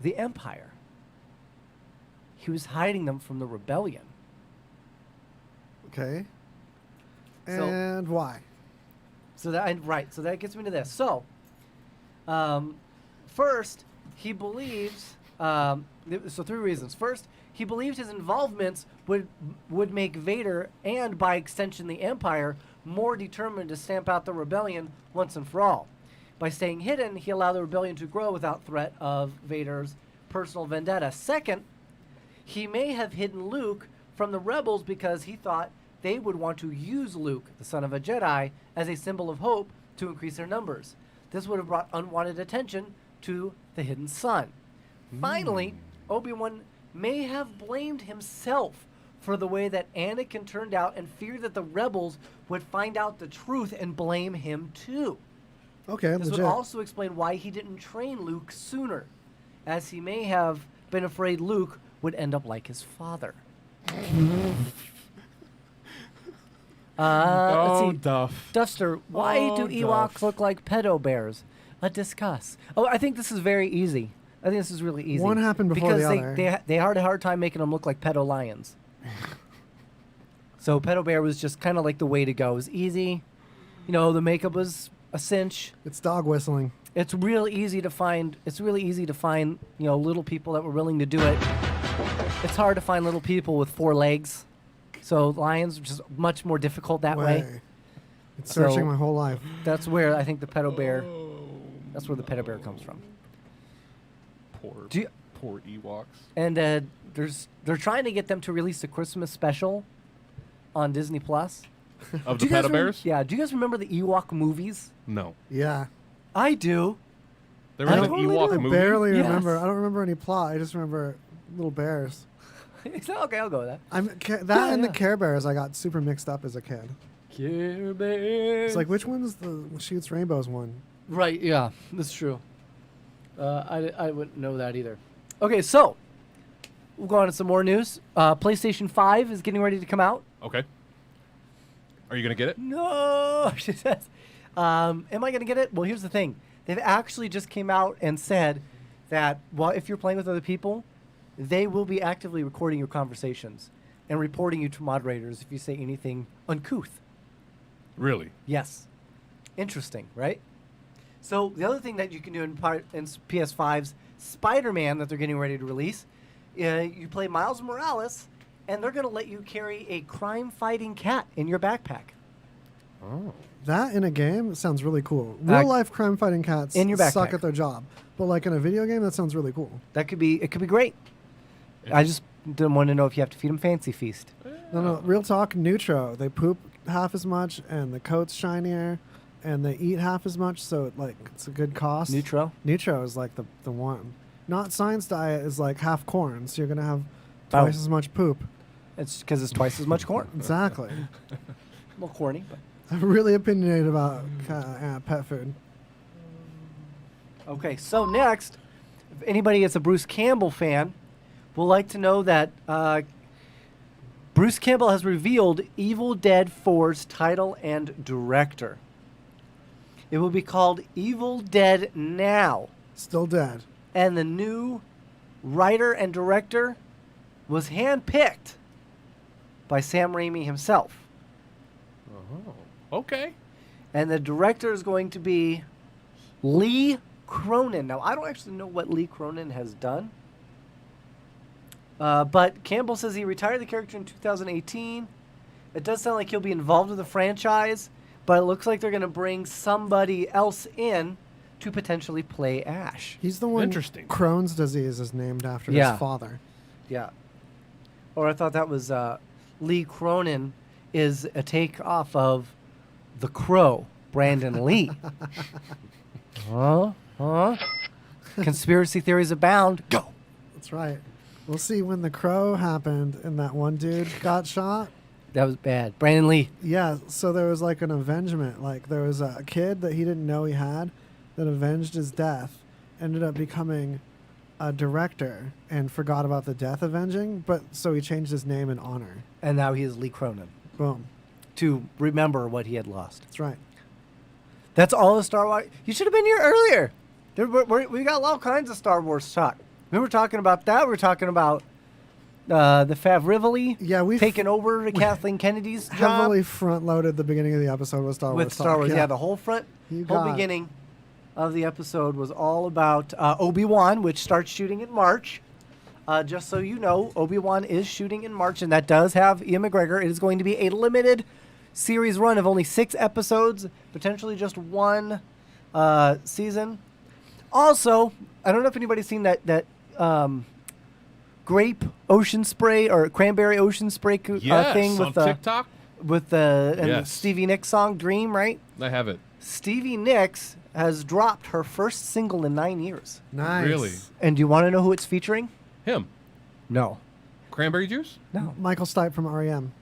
the Empire. He was hiding them from the rebellion. Okay. So- And why? So that gets me to this. So, first, he believes. So 3 reasons. First, he believed his involvements would make Vader, and by extension the Empire, more determined to stamp out the rebellion once and for all. By staying hidden, he allowed the rebellion to grow without threat of Vader's personal vendetta. Second, he may have hidden Luke from the rebels because he thought they would want to use Luke, the son of a Jedi, as a symbol of hope to increase their numbers. This would have brought unwanted attention to the hidden son. Finally, Obi-Wan may have blamed himself for the way that Anakin turned out and feared that the rebels would find out the truth and blame him too. Okay, This legit. would also explain why he didn't train Luke sooner, as he may have been afraid Luke would end up like his father. Let's see. Duff. Duster, why do Ewoks Duff. look like pedo bears? Discuss. Oh, I think this is very easy. I think this is really easy. One happened before because the other. they had a hard time making them look like pedo lions. So pedo bear was just kind of like the way to go. It was easy. You know, the makeup was a cinch. It's dog whistling. It's real easy to find. It's really easy to find, you know, little people that were willing to do it. It's hard to find little people with 4 legs. So lions are just much more difficult that way. It's searching So my whole life. That's where I think the pedo bear. That's where the pedo bear comes from. Poor Ewoks. And they're trying to get them to release a Christmas special on Disney Plus. Of Do the you guys pedo bears? Yeah. Do you guys remember the Ewok movies? No. Yeah. I do. There was I an totally Ewok do. movie. I barely Yes. remember. I don't remember any plot. I just remember little bears. Okay, I'll go with that. That and yeah. the Care Bears I got super mixed up as a kid. Care Bears. It's like, which one's the shoots rainbows one? Right, yeah, that's true. I wouldn't know that either. Okay, so we'll go on to some more news. PlayStation 5 is getting ready to come out. Okay. Are you going to get it? No, she says. Am I going to get it? Well, here's the thing. They've actually just came out and said that, well, if you're playing with other people, they will be actively recording your conversations. and reporting you to moderators if you say anything uncouth. Really? Yes. Interesting, right? So the other thing that you can do in PS5's Spider-Man that they're getting ready to release, you play Miles Morales, and they're going to let you carry a crime-fighting cat in your backpack. Oh. That in a game sounds really cool. Real life crime fighting cats in your backpack. suck at their job, but like in a video game, that sounds really cool. It could be great. I just didn't want to know if you have to feed them Fancy Feast. No, real talk. Neutro, they poop half as much, and the coat's shinier, and they eat half as much, so it's a good cost. Neutro is like the one. Not Science Diet is like half corn, so you're gonna have twice as much poop. It's because it's twice as much corn. Exactly. A little corny, but. I'm really opinionated about pet food. Okay, so next, if anybody is a Bruce Campbell fan, will like to know that Bruce Campbell has revealed Evil Dead 4's title and director. It will be called Evil Dead Now. Still dead. And the new writer and director was handpicked by Sam Raimi himself. Oh. Okay. And the director is going to be Lee Cronin. Now, I don't actually know what Lee Cronin has done. But Campbell says he retired the character in 2018. It does sound like he'll be involved with the franchise, but it looks like they're going to bring somebody else in to potentially play Ash. He's the one. Interesting. Crohn's disease is named after his father. Yeah. Or I thought that was Lee Cronin is a take off of The Crow, Brandon Lee. Huh? Conspiracy theories abound. Go. That's right. We'll see when The Crow happened and that one dude got shot. That was bad. Brandon Lee. Yeah, so there was like an avengement. Like there was a kid that he didn't know he had that avenged his death, ended up becoming a director and forgot about the death avenging, but so he changed his name in honor. And now he is Lee Cronin. Boom. To remember what he had lost. That's right. That's all the Star Wars. You should have been here earlier. We got all kinds of Star Wars talk. We were talking about that. We were talking about the Fav Rivoli. Yeah, we've taken over to Kathleen Kennedy's job. Heavily front-loaded the beginning of the episode with Star Wars. With Star Wars, talk. yeah, the whole beginning of the episode was all about Obi-Wan, which starts shooting in March. Just so you know, Obi-Wan is shooting in March, and that does have Ian McGregor. It is going to be a limited series run of only 6 episodes, potentially just 1 season. Also, I don't know if anybody's seen that grape ocean spray or cranberry ocean spray thing with TikTok with the Stevie Nicks song "Dream," right? I have it. Stevie Nicks has dropped her first single in 9 years. Nice. Really? And do you want to know who it's featuring? Him. No. Cranberry juice? No. Michael Stipe from REM.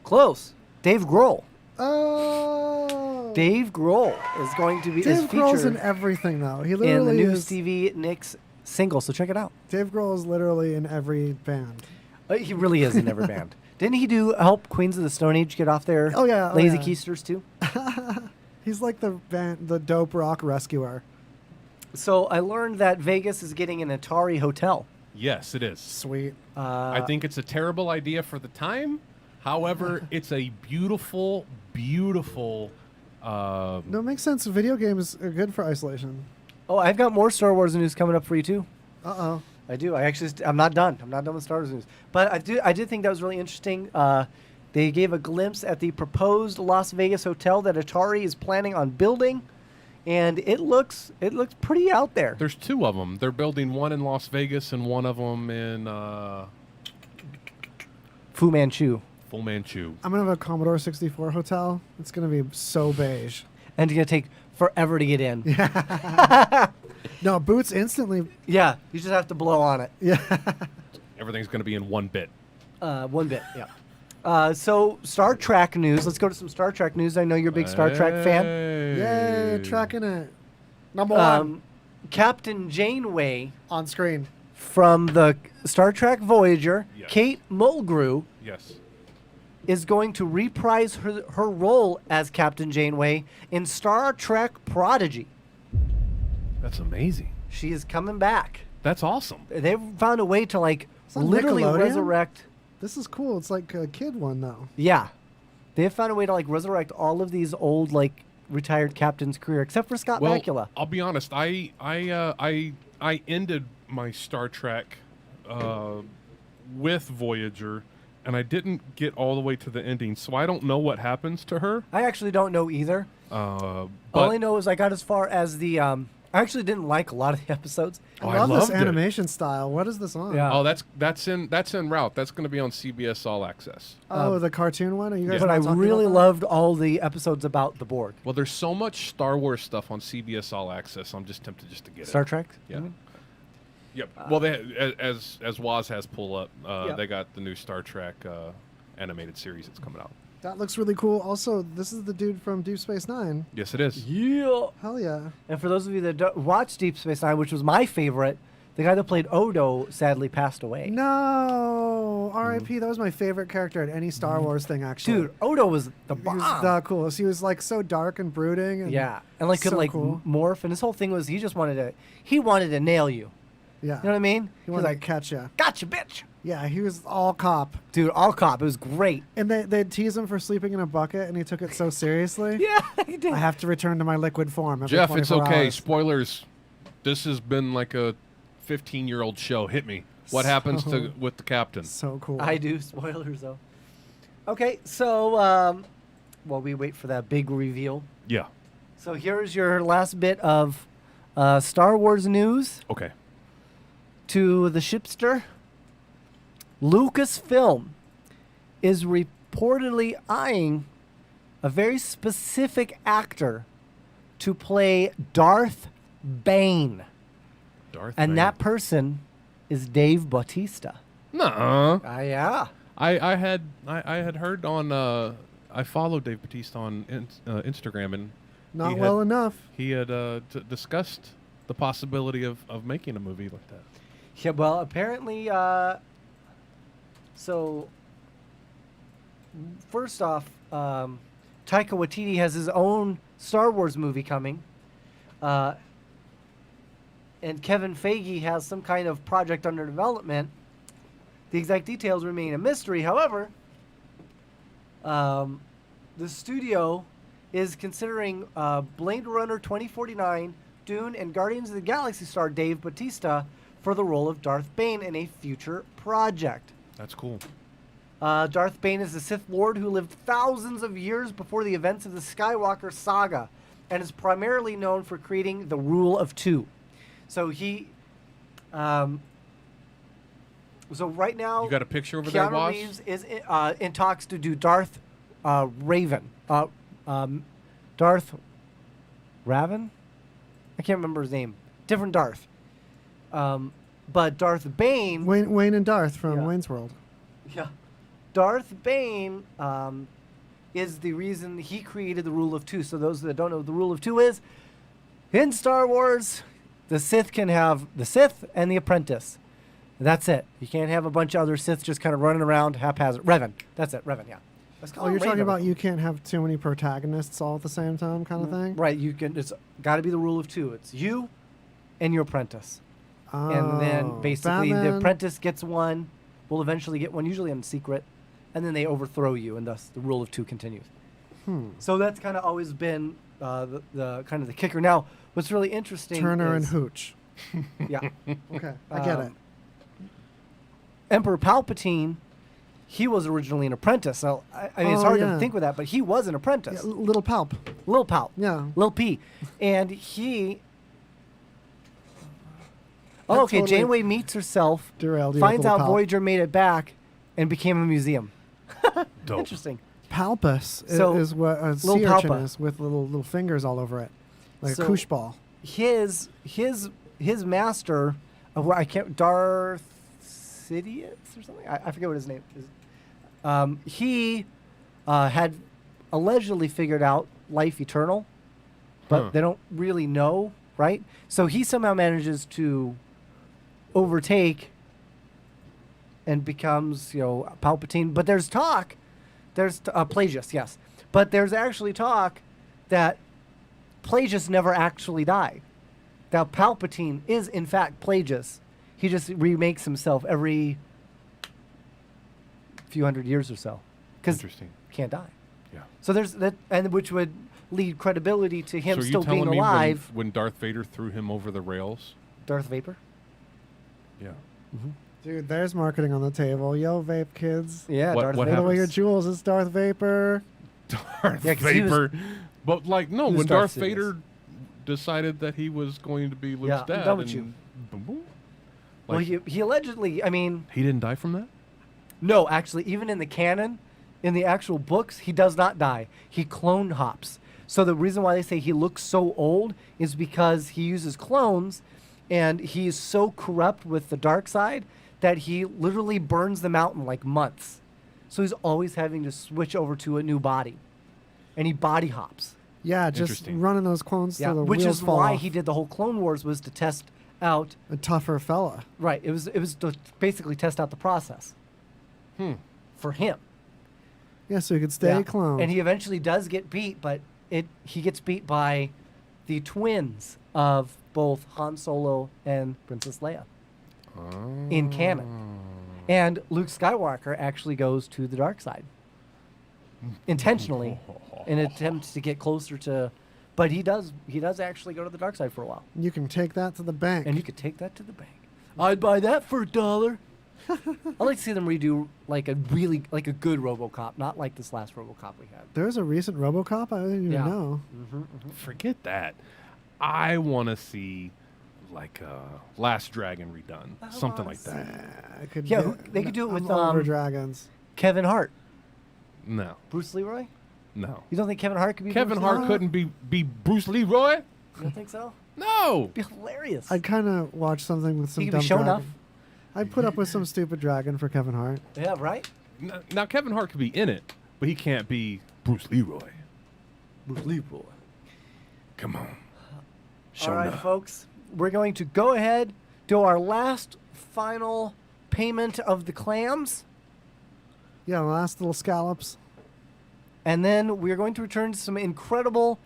Close. Dave Grohl. Oh. Dave Grohl is going to be Dave Grohl's featured in everything though. He in literally the new is. Stevie Nicks single. So check it out. Dave Grohl is literally in every band. He really is in every band. Didn't he help Queens of the Stone Age get off their lazy keisters too? He's like the dope rock rescuer. So I learned that Vegas is getting an Atari hotel. Yes, it is. Sweet. I think it's a terrible idea for the time. However, it's a beautiful, beautiful. No, it makes sense. Video games are good for isolation. Oh, I've got more Star Wars news coming up for you too. Uh-oh. I do. I'm not done. I'm not done with Star Wars news. But I did think that was really interesting. They gave a glimpse at the proposed Las Vegas hotel that Atari is planning on building, and it looks pretty out there. There's 2 of them. They're building one in Las Vegas and one of them in Fu Manchu. Fu Manchu. I'm gonna have a Commodore 64 hotel. It's gonna be so beige. And it's gonna take forever to get in. No, boots instantly. Yeah, you just have to blow on it. Yeah. Everything's going to be in 1 bit. 1 bit, yeah. So Star Trek news. Let's go to some Star Trek news. I know you're a big Star Trek fan. Yay, tracking it. Number 1. Captain Janeway on screen from the Star Trek Voyager. Yes. Kate Mulgrew. Yes. Is going to reprise her role as Captain Janeway in Star Trek Prodigy. That's amazing. She is coming back. That's awesome. They've found a way to literally Nickelodeon? resurrect. This is cool. It's like a kid one though. Yeah. They have found a way to like resurrect all of these old like retired captains' career, except for Scott Bakula. I'll be honest. I ended my Star Trek with Voyager, and I didn't get all the way to the ending, so I don't know what happens to her. I actually don't know either. All I know is I got as far as the. I actually didn't like a lot of the episodes. I love this animation style. What is this on? Yeah. Oh, that's en route. That's going to be on CBS All Access. Oh, the cartoon one? Are you guys But I not talking really about that? loved all the episodes about the Borg. Well, there's so much Star Wars stuff on CBS All Access. I'm just tempted just to get Star it. Trek? Yeah. you mean? Yep. Well, they as Waz has pull up, Yeah. they got the new Star Trek animated series that's coming out. That looks really cool. Also, this is the dude from Deep Space Nine. Yes, it is. Yeah. Hell yeah. And for those of you that don't watch Deep Space Nine, which was my favorite, the guy that played Odo sadly passed away. No, R.I.P. That was my favorite character at any Star Wars thing. Actually, Dude, Odo was the he bomb. was the coolest. He was like so dark and brooding. And Yeah, and like could so like cool. morph, and his whole thing was he wanted to nail you. Yeah, You know what I mean? He was wanted like, to catch you. "Gotcha, bitch." Yeah, he was all cop. Dude, all cop. It was great. And they'd tease him for sleeping in a bucket, and he took it so seriously. Yeah, he did. I have to return to my liquid form. Every Jeff, it's 24 okay. hours. Spoilers. This has been like a 15-year-old show. Hit me. What happens with the captain? So cool. I do. Spoilers, though. Okay, so while we wait for that big reveal. Yeah. So here's your last bit of Star Wars news. Okay. To the shipster. Lucasfilm is reportedly eyeing a very specific actor to play Darth Bane. And that person is Dave Bautista. Nuh-uh. Yeah. I had heard on I follow Dave Bautista on Instagram, and Not well enough. He had discussed the possibility of making a movie like that. Yeah, well, apparently, so first off, Taika Waititi has his own Star Wars movie coming, and Kevin Feige has some kind of project under development. The exact details remain a mystery. However, the studio is considering Blade Runner 2049, Dune, and Guardians of the Galaxy star Dave Bautista for the role of Darth Bane in a future project. That's cool. Darth Bane is the Sith Lord who lived thousands of years before the events of the Skywalker saga and is primarily known for creating the Rule of Two. So he... so right now... You got a picture over there, Keanu Woz? Reeves is in talks to do Darth Raven. Darth Raven? I can't remember his name. Different Darth. But Darth Bane... Wayne and Darth from Wayne's World. Yeah. Darth Bane is the reason he created the Rule of Two. So those that don't know what the Rule of Two is, in Star Wars, the Sith can have the Sith and the Apprentice. That's it. You can't have a bunch of other Siths just kind of running around haphazard. Revan. That's it. Revan, yeah. Let's call Oh, him you're talking Raven. about you can't have too many protagonists all at the same time kind of thing? Right. You can. It's got to be the Rule of Two. It's you and your apprentice. And then Oh, basically the Batman. apprentice gets one, will eventually get one, usually in secret, and then they overthrow you, and thus the Rule of Two continues. So that's kind of always been the kind of the kicker. Now, what's really interesting Turner and is, Hooch. Yeah. Okay, I get it. Emperor Palpatine, he was originally an apprentice. So I mean, it's Oh, hard yeah. to think with that, but he was an apprentice. Yeah, Little Palp. Lil Palp. Yeah. Lil P. And he... That Oh, okay. totally Janeway meets herself, derailed you with finds Little out Palp. Voyager made it back, and became a museum. Dope. Interesting. Palpus So, is what a Lil sea urchin Palpa. is with little fingers all over it, like So, a koosh ball. His master, I can't, Darth Sidious or something. I forget what his name is. He had allegedly figured out life eternal, but they don't really know, right? So he somehow manages to overtake and becomes, Palpatine. But there's talk, Plagueis, yes. But there's actually talk that Plagueis never actually died. Now Palpatine is in fact Plagueis. He just remakes himself every few hundred years or so. Because Interesting. can't die. Yeah. So there's that, and which would lead credibility to him So are you still being telling me alive. when Darth Vader threw him over the rails? Darth Vapor? Yeah. Dude, there's marketing on the table. Yo, vape kids. Yeah, What- Darth what Vader. Give away your jewels. It's Darth Vapor. Darth Yeah, 'cause he was- Vader. But like, no, he was when Darth Darth Sidious. Vader decided that he was going to be Luke's Yeah, I'm dad, done with and you. boom, boom. Well, Like, he allegedly, I mean, he didn't die from that? no, actually, even in the canon, in the actual books, he does not die. He clone hops. So the reason why they say he looks so old is because he uses clones, and he is so corrupt with the dark side that he literally burns them out in like months. So he's always having to switch over to a new body, and he body hops. Yeah, just Interesting. running those clones Yeah, till the which wheels is fall why off. he did the whole Clone Wars, was to test out. A tougher fella. Right. It was to basically test out the process. For him. Yeah, so he could stay Yeah. cloned. And he eventually does get beat, but he gets beat by the twins of both Han Solo and Princess Leia in canon. And Luke Skywalker actually goes to the dark side intentionally in an attempt to get closer to. But he does actually go to the dark side for a while. You can take that to the bank. And you could take that to the bank. I'd buy that for $1. I'd like to see them redo like a good RoboCop, not like this last RoboCop we had. There's a recent RoboCop. I didn't even Yeah. know. Forget that. I want to see like Last Dragon redone, something like that. I could. Yeah, get- they could do it I'm with over dragons. Kevin Hart, No, Bruce Leroy. no. You don't think Kevin Hart could be Kevin Bruce Hart Leroy? couldn't be Bruce Leroy. You don't think so? No. It'd be hilarious. I'd kind of watch something with some He could dumb be shown dragon. off. I'd put up with some stupid dragon for Kevin Hart. Yeah, right. Now Kevin Hart could be in it, but he can't be Bruce Leroy. Bruce Leroy. Come on. All right, folks. We're going to go ahead, do our last final payment of the clams, Yeah, last little scallops. and then we're going to return to some incredible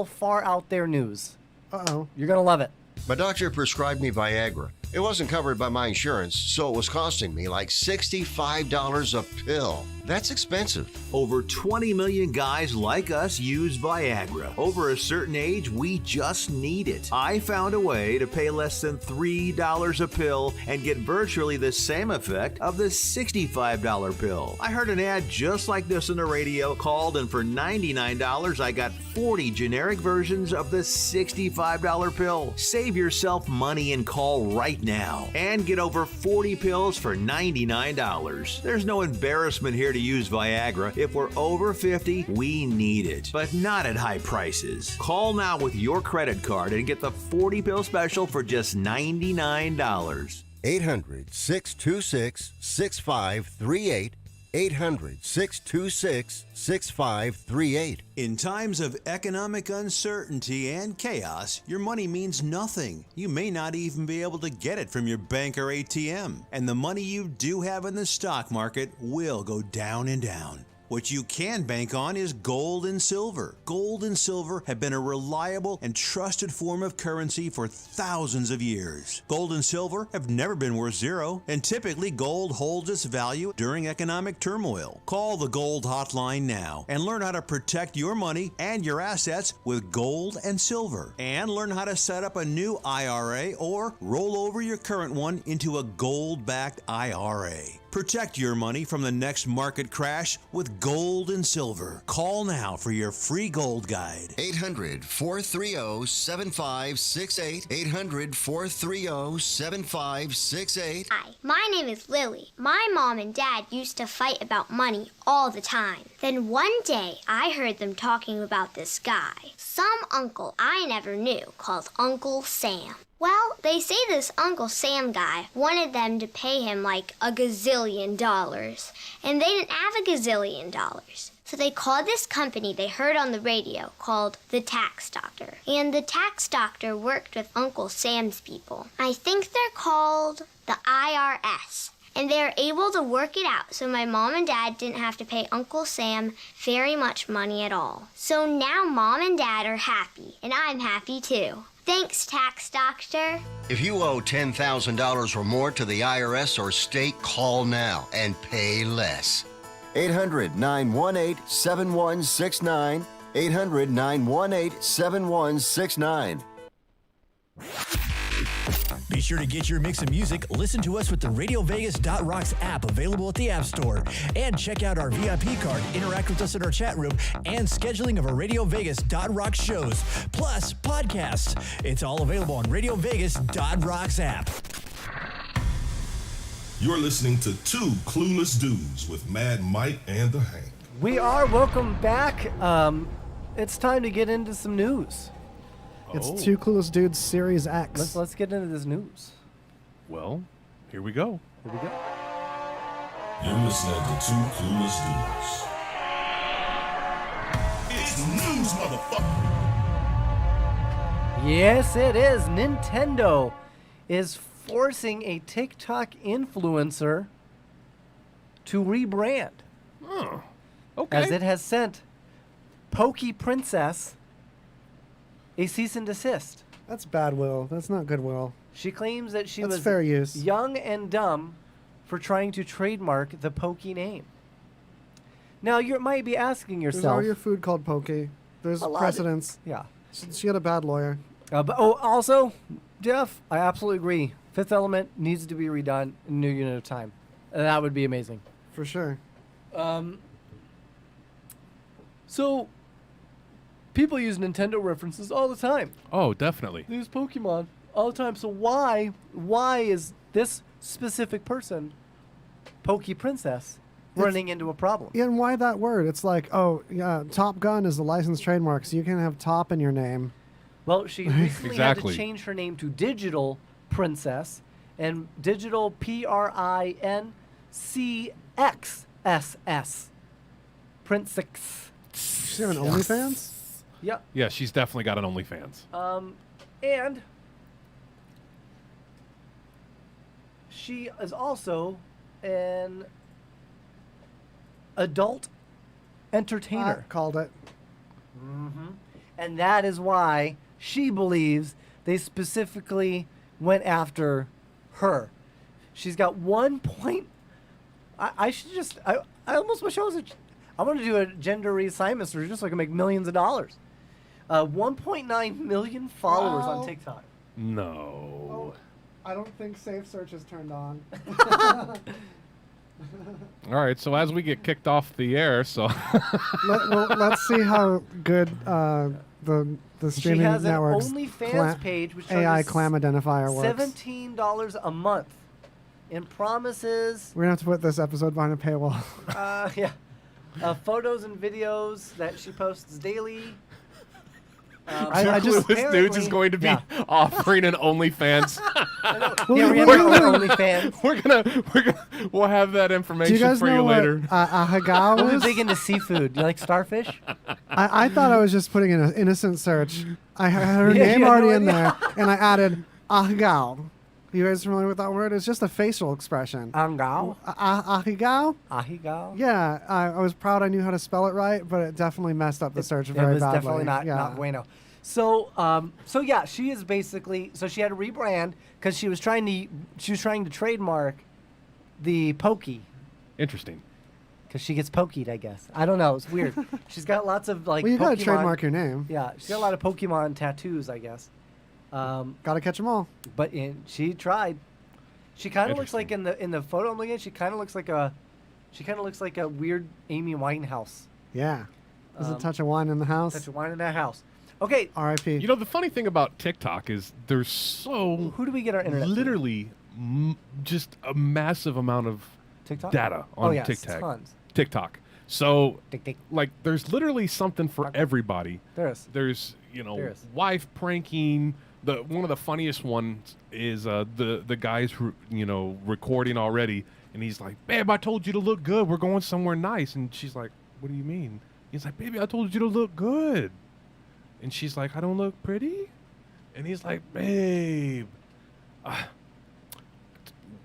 far out there news. Uh-oh. You're going to love it. My doctor prescribed me Viagra. It wasn't covered by my insurance, so it was costing me like $65 a pill. That's expensive. Over 20 million guys like us use Viagra. Over a certain age, we just need it. I found a way to pay less than $3 a pill and get virtually the same effect of the $65 pill. I heard an ad just like this on the radio, called, and for $99, I got 40 generic versions of the $65 pill. Save yourself money and call right now and get over 40 pills for $99. There's no embarrassment here to use Viagra. If we're over 50, we need it, but not at high prices. Call now with your credit card and get the 40 pill special for just $99. 800-626-6538. 800-626-6538. In times of economic uncertainty and chaos, your money means nothing. You may not even be able to get it from your bank or ATM. And the money you do have in the stock market will go down and down. What you can bank on is gold and silver. Gold and silver have been a reliable and trusted form of currency for thousands of years. Gold and silver have never been worth zero, and typically gold holds its value during economic turmoil. Call the Gold Hotline now and learn how to protect your money and your assets with gold and silver. And learn how to set up a new IRA or roll over your current one into a gold-backed IRA. Protect your money from the next market crash with gold and silver. Call now for your free gold guide. 800-430-7568. 800-430-7568. Hi, my name is Lily. My mom and dad used to fight about money all the time. Then one day, I heard them talking about this guy, some uncle I never knew, called Uncle Sam. Well, they say this Uncle Sam guy wanted them to pay him like $1 gazillion, and they didn't have $1 gazillion. So they called this company they heard on the radio called the Tax Doctor. And the Tax Doctor worked with Uncle Sam's people. I think they're called the IRS. And they were able to work it out so my mom and dad didn't have to pay Uncle Sam very much money at all. So now mom and dad are happy, and I'm happy too. Thanks, Tax Doctor. If you owe $10,000 or more to the IRS or state, call now and pay less. 800-918-7169. 800-918-7169. Be sure to get your mix of music. Listen to us with the RadioVegas.rocks app available at the App Store. And check out our VIP card, interact with us in our chat room, and scheduling of our RadioVegas.rocks shows, plus podcasts. It's all available on RadioVegas.rocks app. You're listening to Two Clueless Dudes with Mad Mike and the Hank. We are welcome back. It's time to get into some news. It's Two Clueless Dudes Series X. Let's get into this news. Well, here we go. Here we go. You're listening to Two Clueless Dudes. It's news, motherfucker. Yes, it is. Nintendo is forcing a TikTok influencer to rebrand. Oh, okay. As it has sent Princxss a cease and desist. That's bad will. That's not good will. She claims that she That's was fair use. young and dumb for trying to trademark the Pokey name. Now, you might be asking There's yourself... already a food called Pokey. There's A lot of- precedence. Yeah. She had a bad lawyer. But also, Jeff, I absolutely agree. Fifth Element needs to be redone in a new unit of time. And that would be amazing. For sure. So, people use Nintendo references all the time. Oh, definitely. They use Pokemon all the time. So why is this specific person, Princxss, running into a problem? Yeah, and why that word? It's like, oh, yeah, Top Gun is a licensed trademark, so you can have top in your name. Well, she recently had to Exactly. change her name to Digital Princxss, and Digital Princxss. Princxss. She's having OnlyFans? Yep. Yeah, she's definitely got an OnlyFans. And she is also an adult entertainer. Called it. Mm-hmm. And that is why she believes they specifically went after her. She's got 1 point. I almost wish I was I want to do a gender reassignment surgery just so I can make millions of dollars. 1.9 million followers Wow. on TikTok. No. I don't think Safe Search is turned on. All right, so as we get kicked off the air, so Let's see how good the She streaming has an network's OnlyFans page which AI charges clam identifier works. $17 a month and promises We're gonna have to put this episode behind a paywall. photos and videos that she posts daily. I just Clueless Dudes is going to be offering an OnlyFans. Yeah, we have our own OnlyFans. We'll have that Do information you guys for know you what later. Ahegao We're is? big into seafood. You like starfish? I thought I was just putting in an innocent search. I had her Yeah, name you had already no in idea. there, and I added Ahegao. You guys familiar with that word? It's just a facial expression. Ahegao? Ahegao? Ahegao? Yeah, I was proud I knew how to spell it right, but it definitely messed up the search very It was badly. definitely not bueno. So yeah, she is basically she had to rebrand because she was trying to trademark the Pokey. Interesting. Because she gets pokeyed, I guess. I don't know. It's weird. She's got lots of like. Well, you gotta Pokemon- trademark your name. Yeah, she's got a lot of Pokemon tattoos, I guess. Gotta catch them all. But she tried. She kind of looks like in the photo I'm looking at. She kind of looks like a weird Amy Winehouse. Yeah. There's a touch of wine in the house. Touch of wine in that house. Okay. R.I.P. You know, the funny thing about TikTok is there's so... Who do we get our internet Literally just a massive amount of TikTok? data on yes, TikTok. tons. TikTok. So, Tick. like, there's literally something for everybody. There is. There's, you know, There is. wife pranking. One of the funniest ones is the guy's, recording already. And he's like, babe, I told you to look good. We're going somewhere nice. And she's like, what do you mean? He's like, baby, I told you to look good. And she's like, I don't look pretty? And he's like, babe,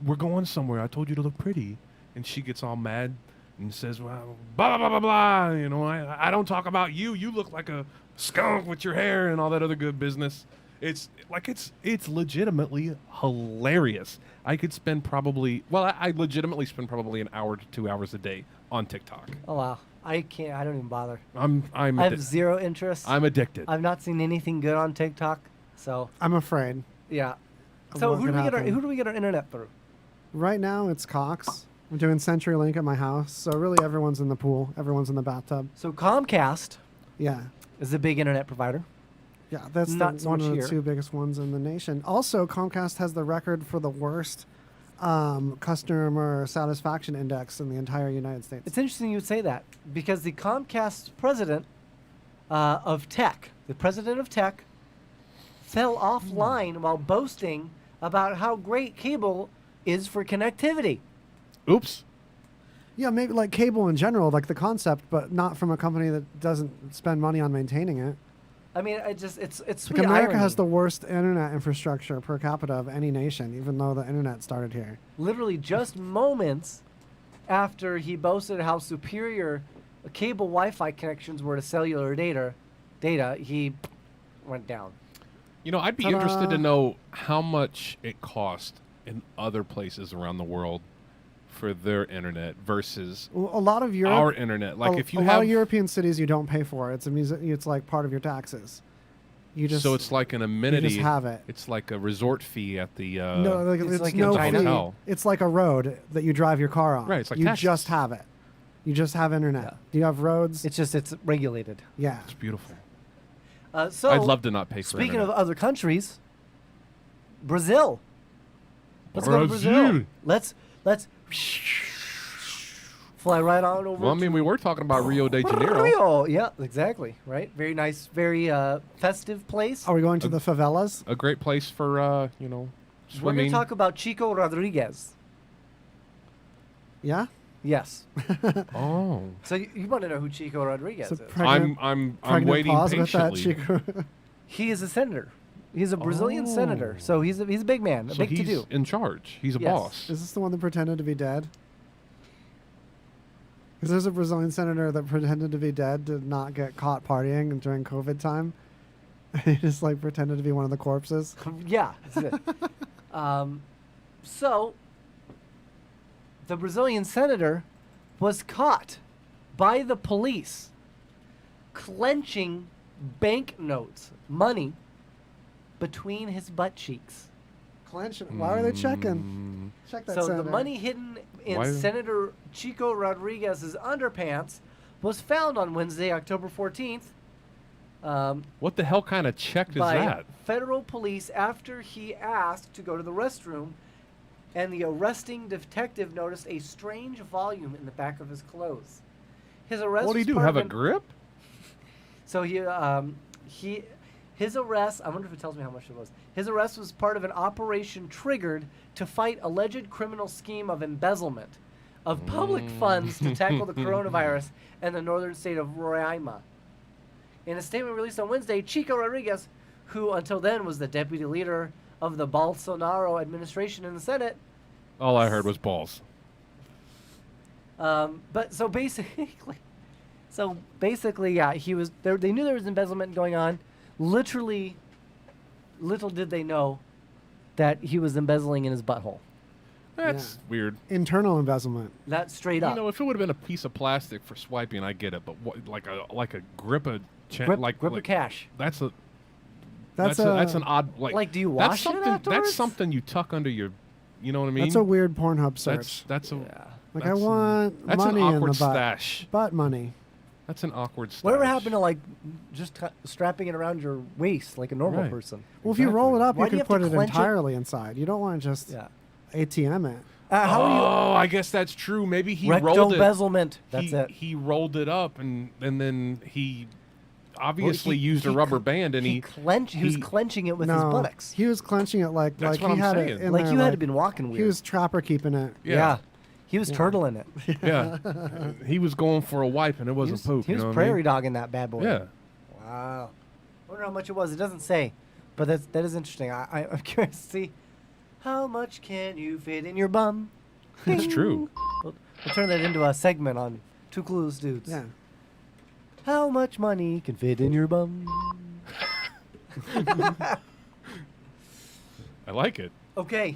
we're going somewhere. I told you to look pretty. And she gets all mad and says, well, blah, blah, blah, blah, blah. You know, I don't talk about you. You look like a skunk with your hair and all that other good business. It's legitimately hilarious. I could spend probably I legitimately spend probably an hour to 2 hours a day on TikTok. Oh wow. I can't. I don't even bother. I have zero interest. I'm addicted. I've not seen anything good on TikTok, so I'm afraid. yeah. of So what who could do we get our happen. internet through? Right now, it's Cox. I'm doing CenturyLink at my house, so really everyone's in the pool. Everyone's in the bathtub. So Comcast, Yeah. is a big internet provider. Yeah, that's Not so one much of the here. two biggest ones in the nation. Also, Comcast has the record for the worst customer satisfaction index in the entire United States. It's interesting you would say that because the Comcast president of tech, the president of tech, fell offline while boasting about how great cable is for connectivity. Oops. Yeah, maybe like cable in general, like the concept, but not from a company that doesn't spend money on maintaining it. I mean, it's Like sweet America irony. has the worst internet infrastructure per capita of any nation, even though the internet started here. Literally just moments after he boasted how superior cable Wi-Fi connections were to cellular data, he went down. You know, I'd be interested to know how much it cost in other places around the world for their internet versus Well, a lot of Europe, our internet. Like if you a have, lot of European cities, you don't pay for it. It's like part of your taxes. You just so it's like an amenity. You just have it. It's like a resort fee at the No, like, it's like no in China. fee. hotel. It's like a road that you drive your car on. Right, it's like you taxes. just have it. You just have internet. Yeah. Do you have roads? It's regulated. Yeah. It's beautiful. So I'd love to not pay for Speaking internet. of other countries, Brazil. Let's go to Brazil. Let's fly right on over. Well, I mean, we were talking about Rio de Janeiro. Rio. Yeah, exactly. Right. Very nice. Very festive place. Are we going to the favelas? A great place for We're going swimming. to talk about Chico Rodriguez. Yeah. Yes. Oh. So you want to know who Chico Rodriguez It's a is? pregnant- I'm pregnant waiting pause with that, patiently. Chico. He is a senator. He's a Brazilian senator. So he's a big man, a So big he's to-do. in charge. He's a Yes. boss. Is this the one that pretended to be dead? Because there's a Brazilian senator that pretended to be dead to not get caught partying during COVID time. He just like pretended to be one of the corpses. Yeah, that's it. So the Brazilian senator was caught by the police clenching banknotes, money, between his butt cheeks. Clenching? Why are they checking? Check that So senator. the money hidden in Why- Senator Chico Rodriguez's underpants was found on Wednesday, October 14th. What the hell kind of check is by that? federal police after he asked to go to the restroom, and the arresting detective noticed a strange volume in the back of his clothes. His arrest. What do you was do? part Have of a grip? So his arrest. I wonder if it tells me how much it was. His arrest was part of an operation triggered to fight alleged criminal scheme of embezzlement of public funds to tackle the coronavirus in the northern state of Roraima. In a statement released on Wednesday, Chico Rodriguez, who until then was the deputy leader of the Bolsonaro administration in the Senate. All I heard was balls. But so basically, yeah, he was there. They knew there was embezzlement going on. Literally, little did they know that he was embezzling in his butthole. That's weird. Internal embezzlement. That straight You up. know, if it would have been a piece of plastic for swiping, I get it. But what, like a grip of Grip of cash. That's a That's that's a- an odd Like, do you that's wash it something afterwards? that's something you tuck under your, you know what I mean? That's a weird Pornhub search. That's a Like that's I want that's money an in the awkward butt. stash. Butt money. That's an awkward stash. Whatever happened to like just strapping it around your waist like a normal Right. person? Well, if you roll it up, Why you do can have to put it clench entirely inside. You don't want to just ATM it. How are you? Oh, I guess that's true. Maybe he Rectal rolled it. embezzlement. That's it. He rolled it up and then he obviously used a rubber band and he was clenching it with his No, buttocks. he was clenching it like That's like what he I'm had saying. it in Like there, you had to been walking He weird. was trapper keeping it. Yeah. He was Yeah. turtling it. Yeah. He was going for a wipe and it wasn't poop. He was you know what I prairie mean? dogging that bad boy. Yeah. Wow. I wonder how much it was. It doesn't say, but that is interesting. I'm curious to see how much can you fit in your bum. It's true. We'll turn that into a segment on Two Clueless Dudes. Yeah. How much money can fit in your bum? I like it. Okay.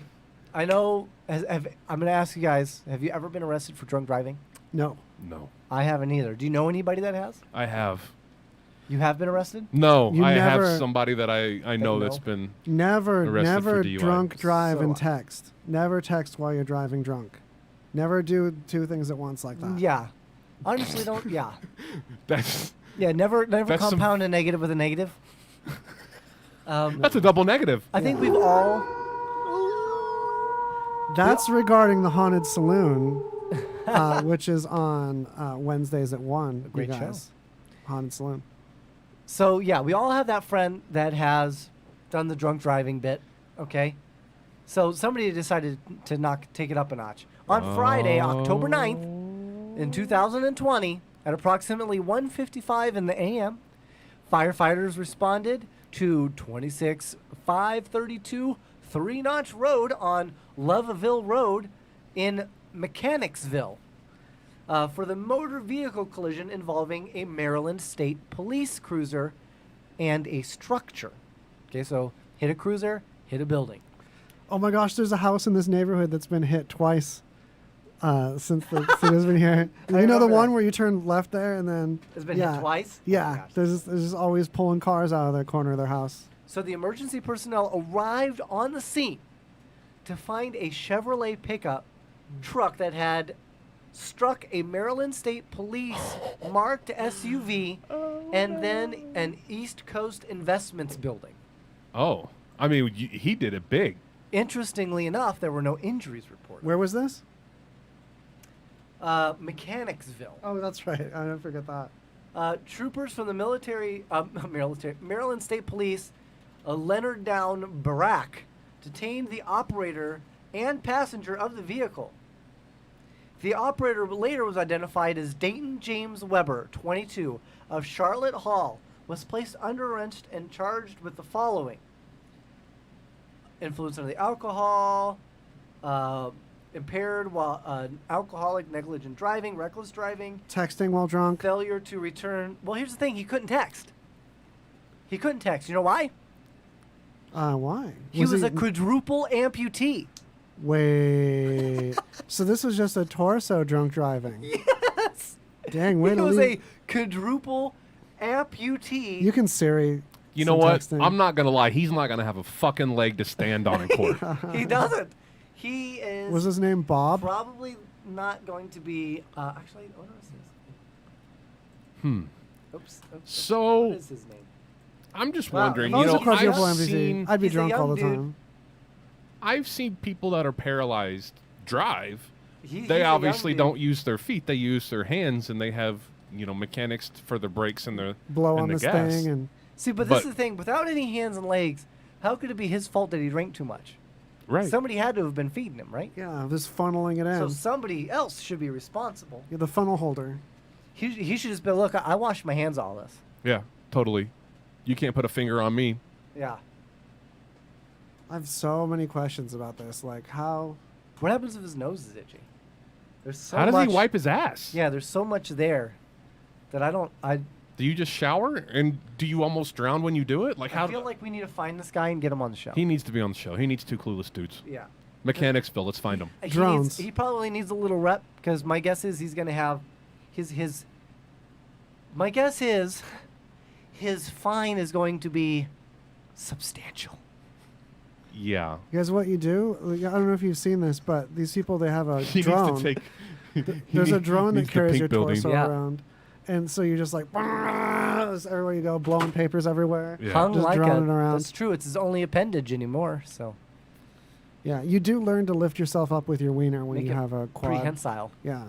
I know. I'm going to ask you guys, have you ever been arrested for drunk driving? No. No. I haven't either. Do you know anybody that has? I have. You have been arrested? No, You I never- have somebody that I know that's been Never arrested for DUI. drunk drive So and I- text. Never text while you're driving drunk. Never do two things at once like that. Yeah. Honestly, don't. Yeah. That's Yeah. Never That's some- compound a negative with a negative. that's a double negative. I think we've all. That's regarding the Haunted Saloon, which is on Wednesdays at 1. Great you show. guys. Haunted Saloon. So yeah, we all have that friend that has done the drunk driving bit. Okay. So somebody decided to take it up a notch. On Friday, October 9th, in 2020, at approximately 1:55 in the a.m., firefighters responded to 26532 Three Notch Road on Loveville Road in Mechanicsville for the motor vehicle collision involving a Maryland State Police cruiser and a structure. Okay, so hit a cruiser, hit a building. Oh my gosh, there's a house in this neighborhood that's been hit twice since it's been here. You know the one where you turn left there and then... It's been hit twice? Yeah, Oh my gosh. there's just always pulling cars out of the corner of their house. So the emergency personnel arrived on the scene to find a Chevrolet pickup truck that had struck a Maryland State Police marked SUV and then an East Coast Investments building. Oh, I mean, he did it big. Interestingly enough, there were no injuries reported. Where was this? Mechanicsville. Oh, that's right. I didn't forget that. Troopers from the Maryland State Police, Leonard Down Barack, detained the operator and passenger of the vehicle. The operator later was identified as Dayton James Weber, 22, of Charlotte Hall, was placed under arrest and charged with the following: influence under the alcohol, impaired while alcoholic, negligent driving, reckless driving, Texting while drunk. failure to return. Well, here's the thing: he couldn't text. He couldn't text. You know why? Why? He was a quadruple amputee. Wait. So this was just a torso drunk driving. Yes. Dang, way He to was leave. a quadruple amputee. You can Siri. You know some what? texting. I'm not going to lie. He's not going to have a fucking leg to stand on in court. He doesn't. He is. Was his name Bob? Probably not going to be. Actually, what is his? Oops. So, What is his name? I'm just Wow, wondering, If I you was know, a quadruple I've amputee, seen, I'd be He's a drunk all young the dude. time. I've seen people that are paralyzed drive. He's They a young obviously dude. don't use their feet. They use their hands, and they have, mechanics for the brakes and the Blow and on the this gas. thing and See, but this is the thing. Without any hands and legs, how could it be his fault that he drank too much? Right. Somebody had to have been feeding him, right? yeah, just funneling it in. So somebody else should be responsible. You're the funnel holder. He should just be, look, I washed my hands all this. Yeah, totally. You can't put a finger on me. Yeah. I have so many questions about this. Like how? What happens if his nose is itchy? There's so How does much, he wipe his ass? Yeah, there's so much there that I Do you just shower? And do you almost drown when you do it? Like, how? feel like we need to find this guy and get him on the show. He needs to be on the show. He needs two clueless dudes. Yeah. Mechanicsville, let's find him. He probably needs a little rep because my guess is he's going to have his. My guess is his fine is going to be substantial. Yeah. Guys, what you do? Like, I don't know if you've seen this, but these people they have a He drone. needs to take. There's a drone that needs the carries pink your building. torso Yeah. around, and so you're just like everywhere you go, blowing papers everywhere. Yeah. Hung Just like droning a. around. That's true. It's his only appendage anymore. So Yeah, you do learn to lift yourself up with your wiener when make you it have a quad. prehensile. Yeah,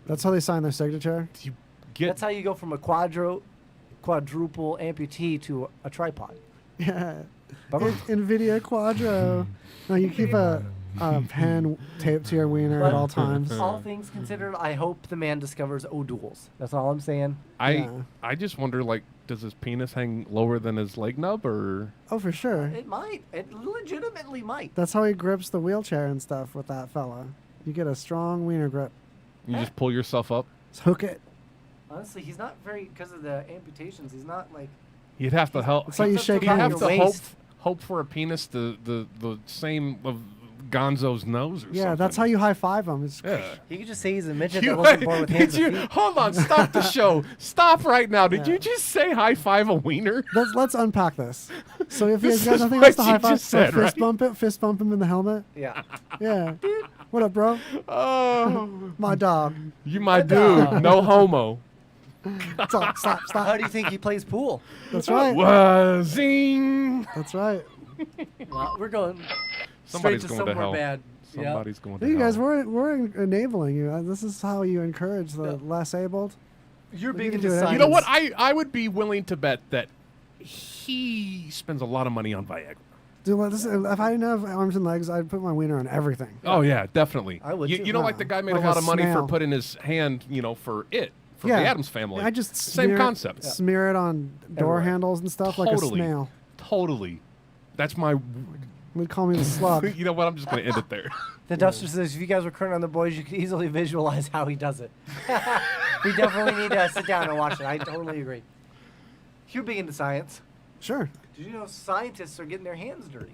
that's how they sign their signature. That's how you go from a quadruple amputee to a tripod. Yeah, Bummer. Nvidia Quadro. No, you keep a pen taped to your wiener at all times. All things considered, I hope the man discovers O-duals. That's all I'm saying. I just wonder, like, does his penis hang lower than his leg nub, or? Oh, for sure. It might. It legitimately might. That's how he grips the wheelchair and stuff with that fella. You get a strong wiener grip. You just pull yourself up. Just hook it. Honestly, he's not very, because of the amputations, he's not like. You'd have to help. It's like you shake You have hands. to hope for a penis the same of Gonzo's nose or something. Yeah, that's how you high five him. It's You could just say he's a midget that wasn't born with hands and feet. Hold on, stop the show. Stop right now. Did you just say high five a wiener? Let's unpack this. So if you This guys got is nothing what else to you high five, just said, fist right? fist bump him in the helmet. Yeah. Yeah. What up, bro? Oh, my dog. You my dude. No homo. Stop. How do you think he plays pool? That's right. Zing. That's right. Well, we're going Somebody's straight to going to somewhere hell. bad. Somebody's going to You hell. guys, we're enabling you. This is how you encourage the less abled. You're We big can into do it. science. You know what? I would be willing to bet that he spends a lot of money on Viagra. Dude, if I didn't have arms and legs, I'd put my wiener on everything. Oh yeah, definitely. I would You, too. you know, like the guy made Like a lot a of money for snail. putting his hand, for the Addams Family. I just same smear concept. Smear it on door Everywhere. handles and stuff like a Totally. snail. Totally. That's my. Would call me the slug. You know what? I'm just going to end it there. The Duster says, if you guys were current on The Boys, you could easily visualize how he does it. We definitely need to sit down and watch it. I totally agree. You're big into science. Sure. Did you know scientists are getting their hands dirty?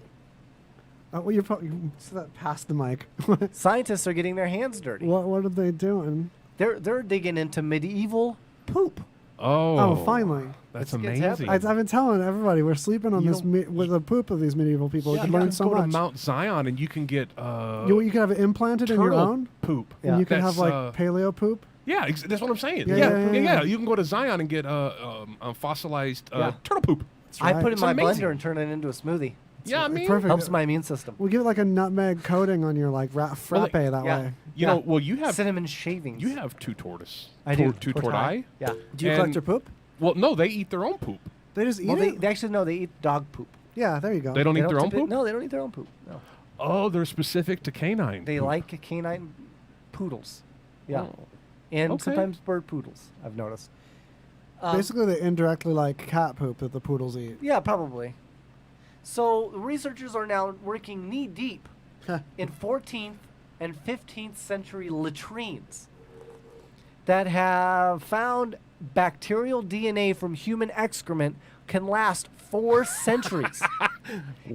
Well, you said that past the mic. Scientists are getting their hands dirty. What are they doing? They're digging into medieval poop. Oh, finally. That's It's amazing. I've been telling everybody we're sleeping on You this with the poop of these medieval people. Yeah, we you can learn can so go to much. Mount Zion and you can get You can have it implanted in your turtle own poop. and you can That's, have like paleo poop. Yeah, that's what I'm saying. Yeah, Yeah, yeah. You can go to Zion and get fossilized Yeah. turtle poop. I put it in It's my amazing. blender and turn it into a smoothie. Yeah, I mean, perfect. Helps my immune system. We'll give it like a nutmeg coating on your like frappe that yeah. way. You know, well, you have cinnamon shavings. You have two tortoise. I do. Two Tortai. tortai. Yeah. Do you collect their poop? Well, no, they eat their own poop. They just eat Well, it. they actually no, they eat dog poop. Yeah, there you go. They don't eat their own poop? No, they don't eat their own poop. No. Oh, they're specific to canine. They poop. like canine poodles. Yeah. Oh. And Okay. sometimes bird poodles, I've noticed. Basically, they indirectly like cat poop that the poodles eat. Yeah, probably. So researchers are now working knee deep in 14th and 15th century latrines that have found bacterial DNA from human excrement can last 4 centuries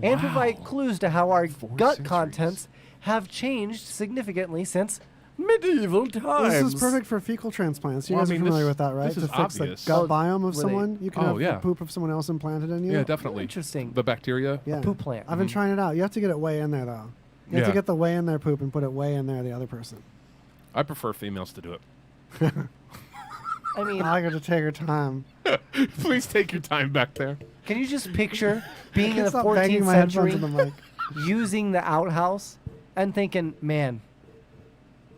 and provide clues to how our gut contents have changed significantly since medieval times. This is perfect for fecal transplants. You Well, guys I mean, are familiar this- with that, right? this To is fix obvious. the gut Oh, biome of really? someone, you can Oh, have yeah. the poop of someone else implanted in you. Yeah, definitely. Interesting. The bacteria. Yeah. poop plant. I've been trying it out. You have to get it way in there, though. You have Yeah. to get the way in there poop and put it way in there the other person. I prefer females to do it. I mean, I got to take her time. Please take your time back there. can you just picture being in the Stop banging 14th my headphones century on the mic. using the outhouse and thinking, man,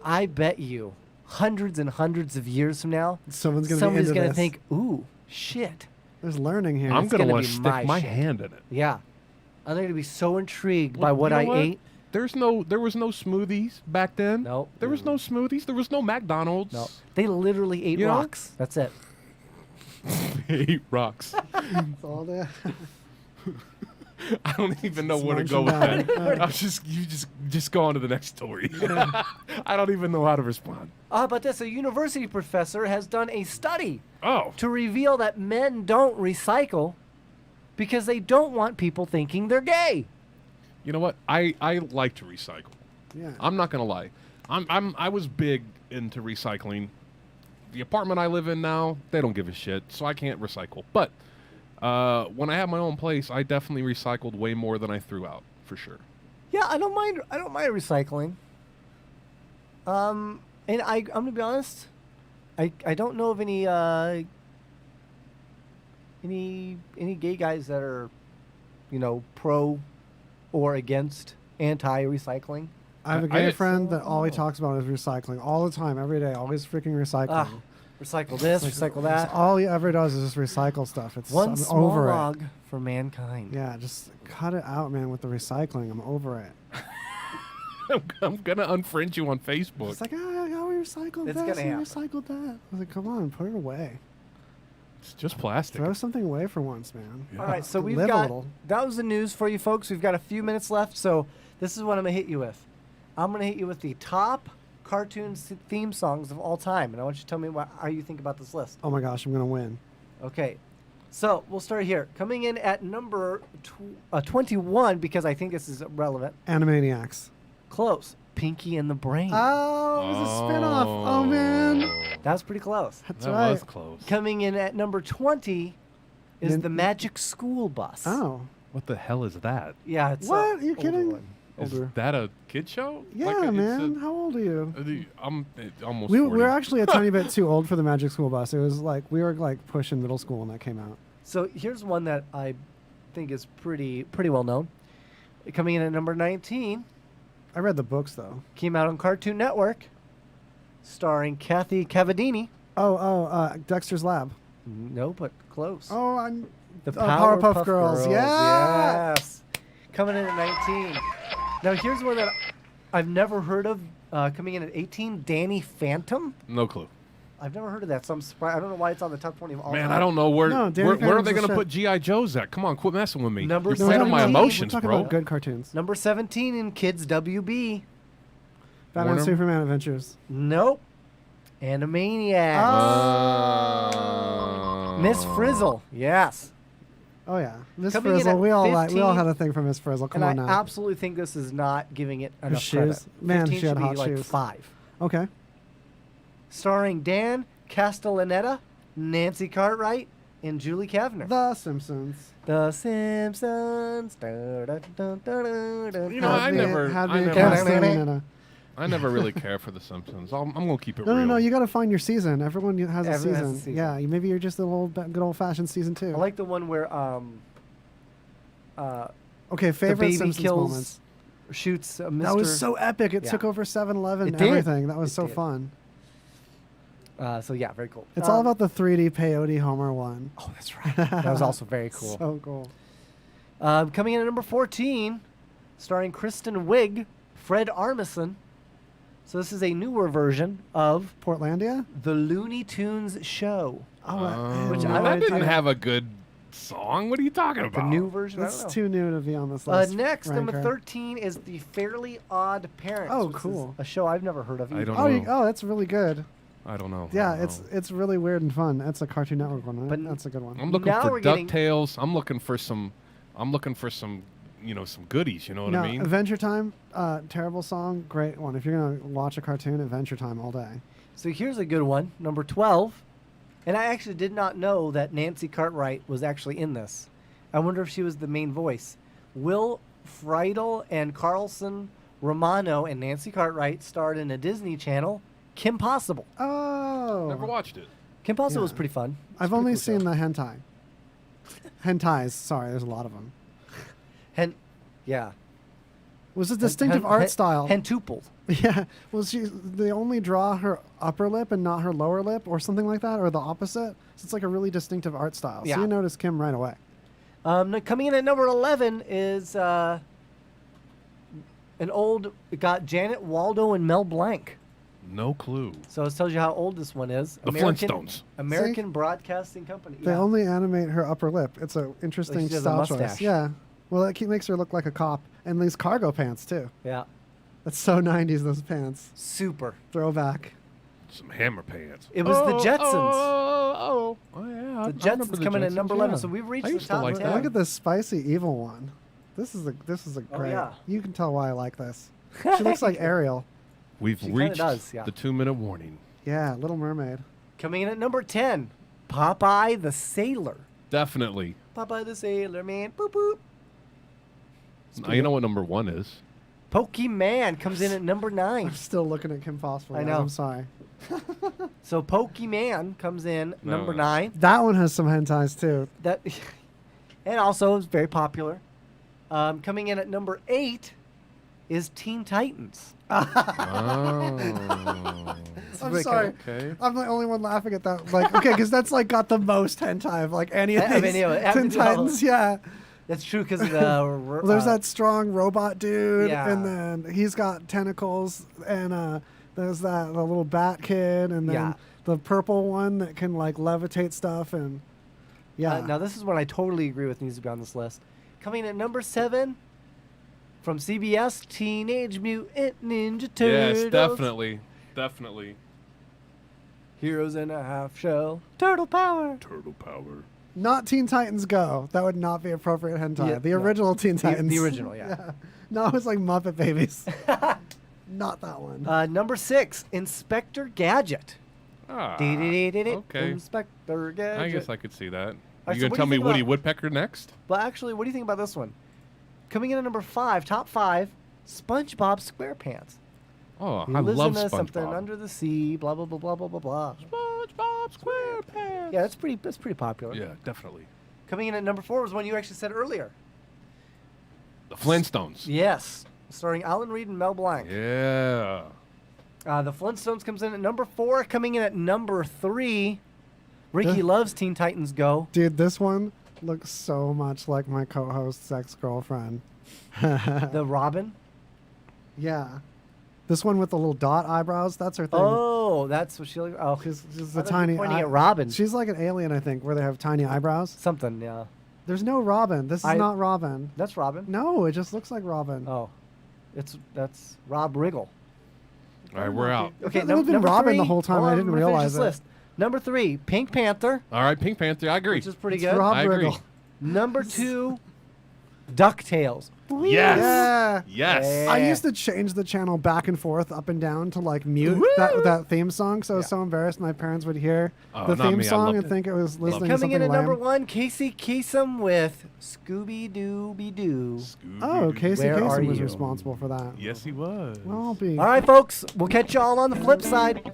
I bet you hundreds and hundreds of years from now, Someone's gonna somebody's be going into to this. think, ooh, shit. There's learning here. I'm It's going to gonna want be to stick my my shit. hand in it. Yeah. I'm going to be so intrigued Well, by what you know I ate. There was no smoothies back then. No. There was no smoothies. There was no McDonald's. No. They literally ate You know? rocks. That's it. They ate rocks. That's all they I don't even know where to Munch go with them that. down. I'm just go on to the next story. I don't even know how to respond. How about this? A university professor has done a study Oh. to reveal that men don't recycle because they don't want people thinking they're gay. You know what? I like to recycle. Yeah. I'm not gonna lie. I was big into recycling. The apartment I live in now, they don't give a shit, so I can't recycle. But when I had my own place, I definitely recycled way more than I threw out, for sure. Yeah, I don't mind recycling. And I'm gonna be honest, I don't know of any gay guys that are, pro or against anti-recycling. I have a gay friend that all he talks about is recycling all the time, every day, always freaking recycling. Recycle this, recycle that. All he ever does is just recycle stuff. It's One I'm small over log it. for mankind. Yeah, just cut it out, man, with the recycling. I'm over it. I'm gonna unfriend you on Facebook. It's like, we recycled It's this gonna and happen. recycled that. I was like, come on, put it away. It's just plastic. Throw something away for once, man. All right, so we've Live a got little. that was the news for you folks. We've got a few minutes left, so this is what I'm gonna hit you with. I'm gonna hit you with the top cartoon theme songs of all time, and I want you to tell me how you think about this list. Oh my gosh, I'm gonna win. Okay, So we'll start here. Coming in at number 21, because I think this is relevant. Animaniacs. Close. Pinky and the Brain. Oh, it was a spinoff. Oh, man. That was pretty close. That's right. was close. Coming in at number 20 is the Magic School Bus. Oh. What the hell is that? Yeah, it's What? Are you older kidding? one. Is Older. that a kid show? Yeah, man. How old are you? I'm almost We 40. were actually a tiny bit too old for the Magic School Bus. It was like we were like pushing middle school when that came out. So here's one that I think is pretty well known. Coming in at number 19. I read the books though. Came out on Cartoon Network, starring Kathy Cavadini. Dexter's Lab. No, but close. Oh, I'm The Powerpuff Girls. Yeah. Yes. Coming in at 19. Now here's one that I've never heard of. Coming in at 18, Danny Phantom. No clue. I've never heard of that, so I'm surprised. I don't know why it's on the top 20 of all Man, time. I don't know where No, Danny where are Phantom's they the going to shit. put G.I. Joes at? Come on, quit messing with me. Number You're playing on my 17. emotions, We're talking bro. about good cartoons. Number 17 in Kids WB. Batman Warner? Superman Adventures. Nope. Animaniacs. Miss Frizzle. Yes. Oh yeah, Miss Coming in Frizzle. at We all 15, had a thing for Miss Frizzle. Come and on I now. absolutely think this is not giving it Her enough shoes. credit. Man, 15 she had should hot be like shoes. 5. Okay. Starring Dan Castellaneta, Nancy Cartwright, and Julie Kavner. The Simpsons. The Simpsons. You know, I never I never really care for The Simpsons. I'm going to keep it real. No. You got to find your season. Everyone has a Everyone has season. a season. Yeah, maybe you're just a little good old fashioned season 2. I like the one where Okay, the favorite baby Simpsons kills, moments. shoots Mr. That was so epic. It Yeah. took over 7-Eleven It and did. everything. That was It so did. fun. So yeah, very cool. It's all about the 3D peyote Homer one. Oh, that's right. That was also very cool. So cool. Coming in at number 14, starring Kristen Wiig, Fred Armisen. So this is a newer version of Portlandia, the Looney Tunes show. Which that didn't have a good song. What are you talking about? The new version. That's I don't know. too new to be on this list. Next, number Ranker. 13 is the Fairly Odd Parents. Oh, which is cool. a show I've never heard of. I either. don't know. That's really good. I don't know. Yeah, I don't know. it's really weird and fun. That's a Cartoon Network one, right? But That's a good one. I'm looking Now for we're getting- DuckTales. I'm looking for some some goodies, you know what No, I mean? Adventure Time, terrible song, great one. If you're gonna watch a cartoon, Adventure Time all day. So here's a good one, number 12. And I actually did not know that Nancy Cartwright was actually in this. I wonder if she was the main voice. Will Friedle and Carlson Romano and Nancy Cartwright starred in a Disney Channel, Kim Possible. Oh, Never watched it. Kim Possible Yeah. was pretty fun. I've only seen the hentai. Hentais, sorry, there's a lot of them. Yeah. Was a distinctive art style. Hentupled. Yeah. Was they only draw her upper lip and not her lower lip or something like that, or the opposite? So it's like a really distinctive art style. Yeah. So you notice Kim right away. Coming in at number 11 is it got Janet Waldo and Mel Blanc. No clue. So it tells you how old this one is. The Flintstones. American Broadcasting Company. They Yeah. only animate her upper lip. It's an interesting she has a style choice. mustache. Yeah. Well, it makes her look like a cop. And these cargo pants, too. Yeah. That's so 90s, those pants. Super. Throwback. Some hammer pants. It was the Jetsons. Oh, yeah. The I remember Jetsons the coming in Jetsons, number 11. yeah. So we've reached I the used to top like 10. that. Look at this spicy evil one. This is a great. yeah. You can tell why I like this. She looks like Ariel. We've She kinda reached does, yeah. the 2-minute warning. Yeah, Little Mermaid. Coming in at number 10, Popeye the Sailor. Definitely. Popeye the Sailor Man. Boop, boop. Now you know what number 1 is. Pokemon comes in at number 9. I'm still looking at Kim Possible. I guys. know. I'm sorry. So Pokemon comes in number No. 9. That one has some hentais too. That, and also is very popular. Coming in at number 8 is Teen Titans. Oh. I'm pretty sorry. Okay. I'm the only one laughing at that. Like, okay, because that's like got the most hentai of like any of I these mean, it Teen happens to all- Titans. Yeah. That's true because of the. Well, there's that strong robot dude, Yeah. and then he's got tentacles, and there's the little bat kid, and then Yeah. the purple one that can like levitate stuff, and yeah. Now this is one I totally agree with needs to be on this list. Coming in at number 7 from CBS, Teenage Mutant Ninja Turtles. Yes, definitely. Definitely. Heroes in a Half Shell. Turtle Power. Turtle power. Not Teen Titans Go. That would not be appropriate hentai. Yeah, the no. original Teen Titans. The original, yeah. No, it was like Muppet Babies. Not that one. Number 6, Inspector Gadget. Okay. Inspector Gadget. I guess I could see that. All right, You so gonna what do tell you me think Woody about- Woodpecker next? Well, actually, what do you think about this one? Coming in at number 5, top 5, SpongeBob SquarePants. Oh, He I lives love in something SpongeBob. under the sea, blah, blah, blah, blah, blah, blah, blah. SpongeBob SquarePants. Yeah, that's pretty popular. Yeah, definitely. Coming in at number 4 was one you actually said earlier. The Flintstones. Yes. Starring Alan Reed and Mel Blanc. Yeah. The Flintstones comes in at number 4. Coming in at number 3, Ricky loves Teen Titans Go. Dude, this one looks so much like my co-host's ex-girlfriend. The Robin? Yeah. This one with the little dot eyebrows, that's her thing. Oh, that's what she looks. Oh, She's I a thought you were tiny pointing at Robin. She's like an alien, I think, where they have tiny eyebrows. Something, yeah. There's no Robin. This is not Robin. That's Robin. No, it just looks like Robin. Oh. That's Rob Riggle. All right, we're out. Okay, It would have been number Robin 3, the whole time. hold I on, didn't I'm gonna finish realize this it. list. Number 3, Pink Panther. All right, Pink Panther. I agree. Which is pretty It's good. Rob I agree. Riggle. Number 2, DuckTales. Yes. Yeah. Yes. I used to change the channel back and forth, up and down, to like mute that theme song. So I was so embarrassed my parents would hear the not theme me. I song loved and it. think it was listening to Coming something in at lame. number 1, Casey Kasem with Scooby-Dooby-Doo. Oh, Casey Where are Kasem was you? responsible for that. Yes, he was. Well, I'll be. All right, folks, we'll catch you all on the flip side.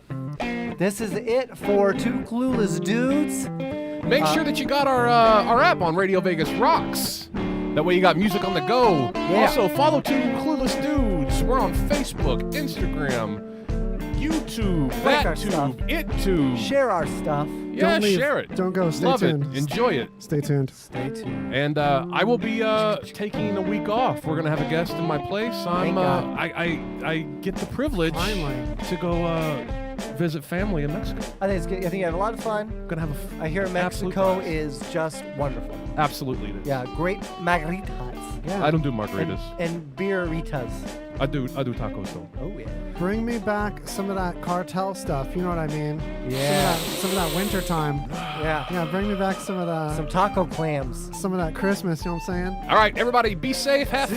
This is it for Two Clueless Dudes. Make sure that you got our app on Radio Vegas Rocks. That way you got music on the go. Yeah. Also, follow Two Clueless Dudes. We're on Facebook, Instagram, YouTube, Like our stuff. BatTube, ItTube. Share our stuff. Yeah, Don't leave. share it. Don't go. Stay Love tuned. it. Enjoy it. Stay tuned. Stay tuned. And I will be taking a week off. We're gonna have a guest in my place. Thank God. I get the privilege to go visit family in Mexico. I think it's good. I think you have a lot of fun. Gonna have I hear absolute Mexico blast. is just wonderful. Absolutely it is. Yeah, great margaritas. Yeah. I don't do margaritas. And beeritas. I do tacos though. Oh yeah. Bring me back some of that cartel stuff. You know what I mean? Yeah. Some of that winter time. Yeah. Yeah. Bring me back some of that. Some taco clams. Some of that Christmas. You know what I'm saying? All right, everybody, be safe. Have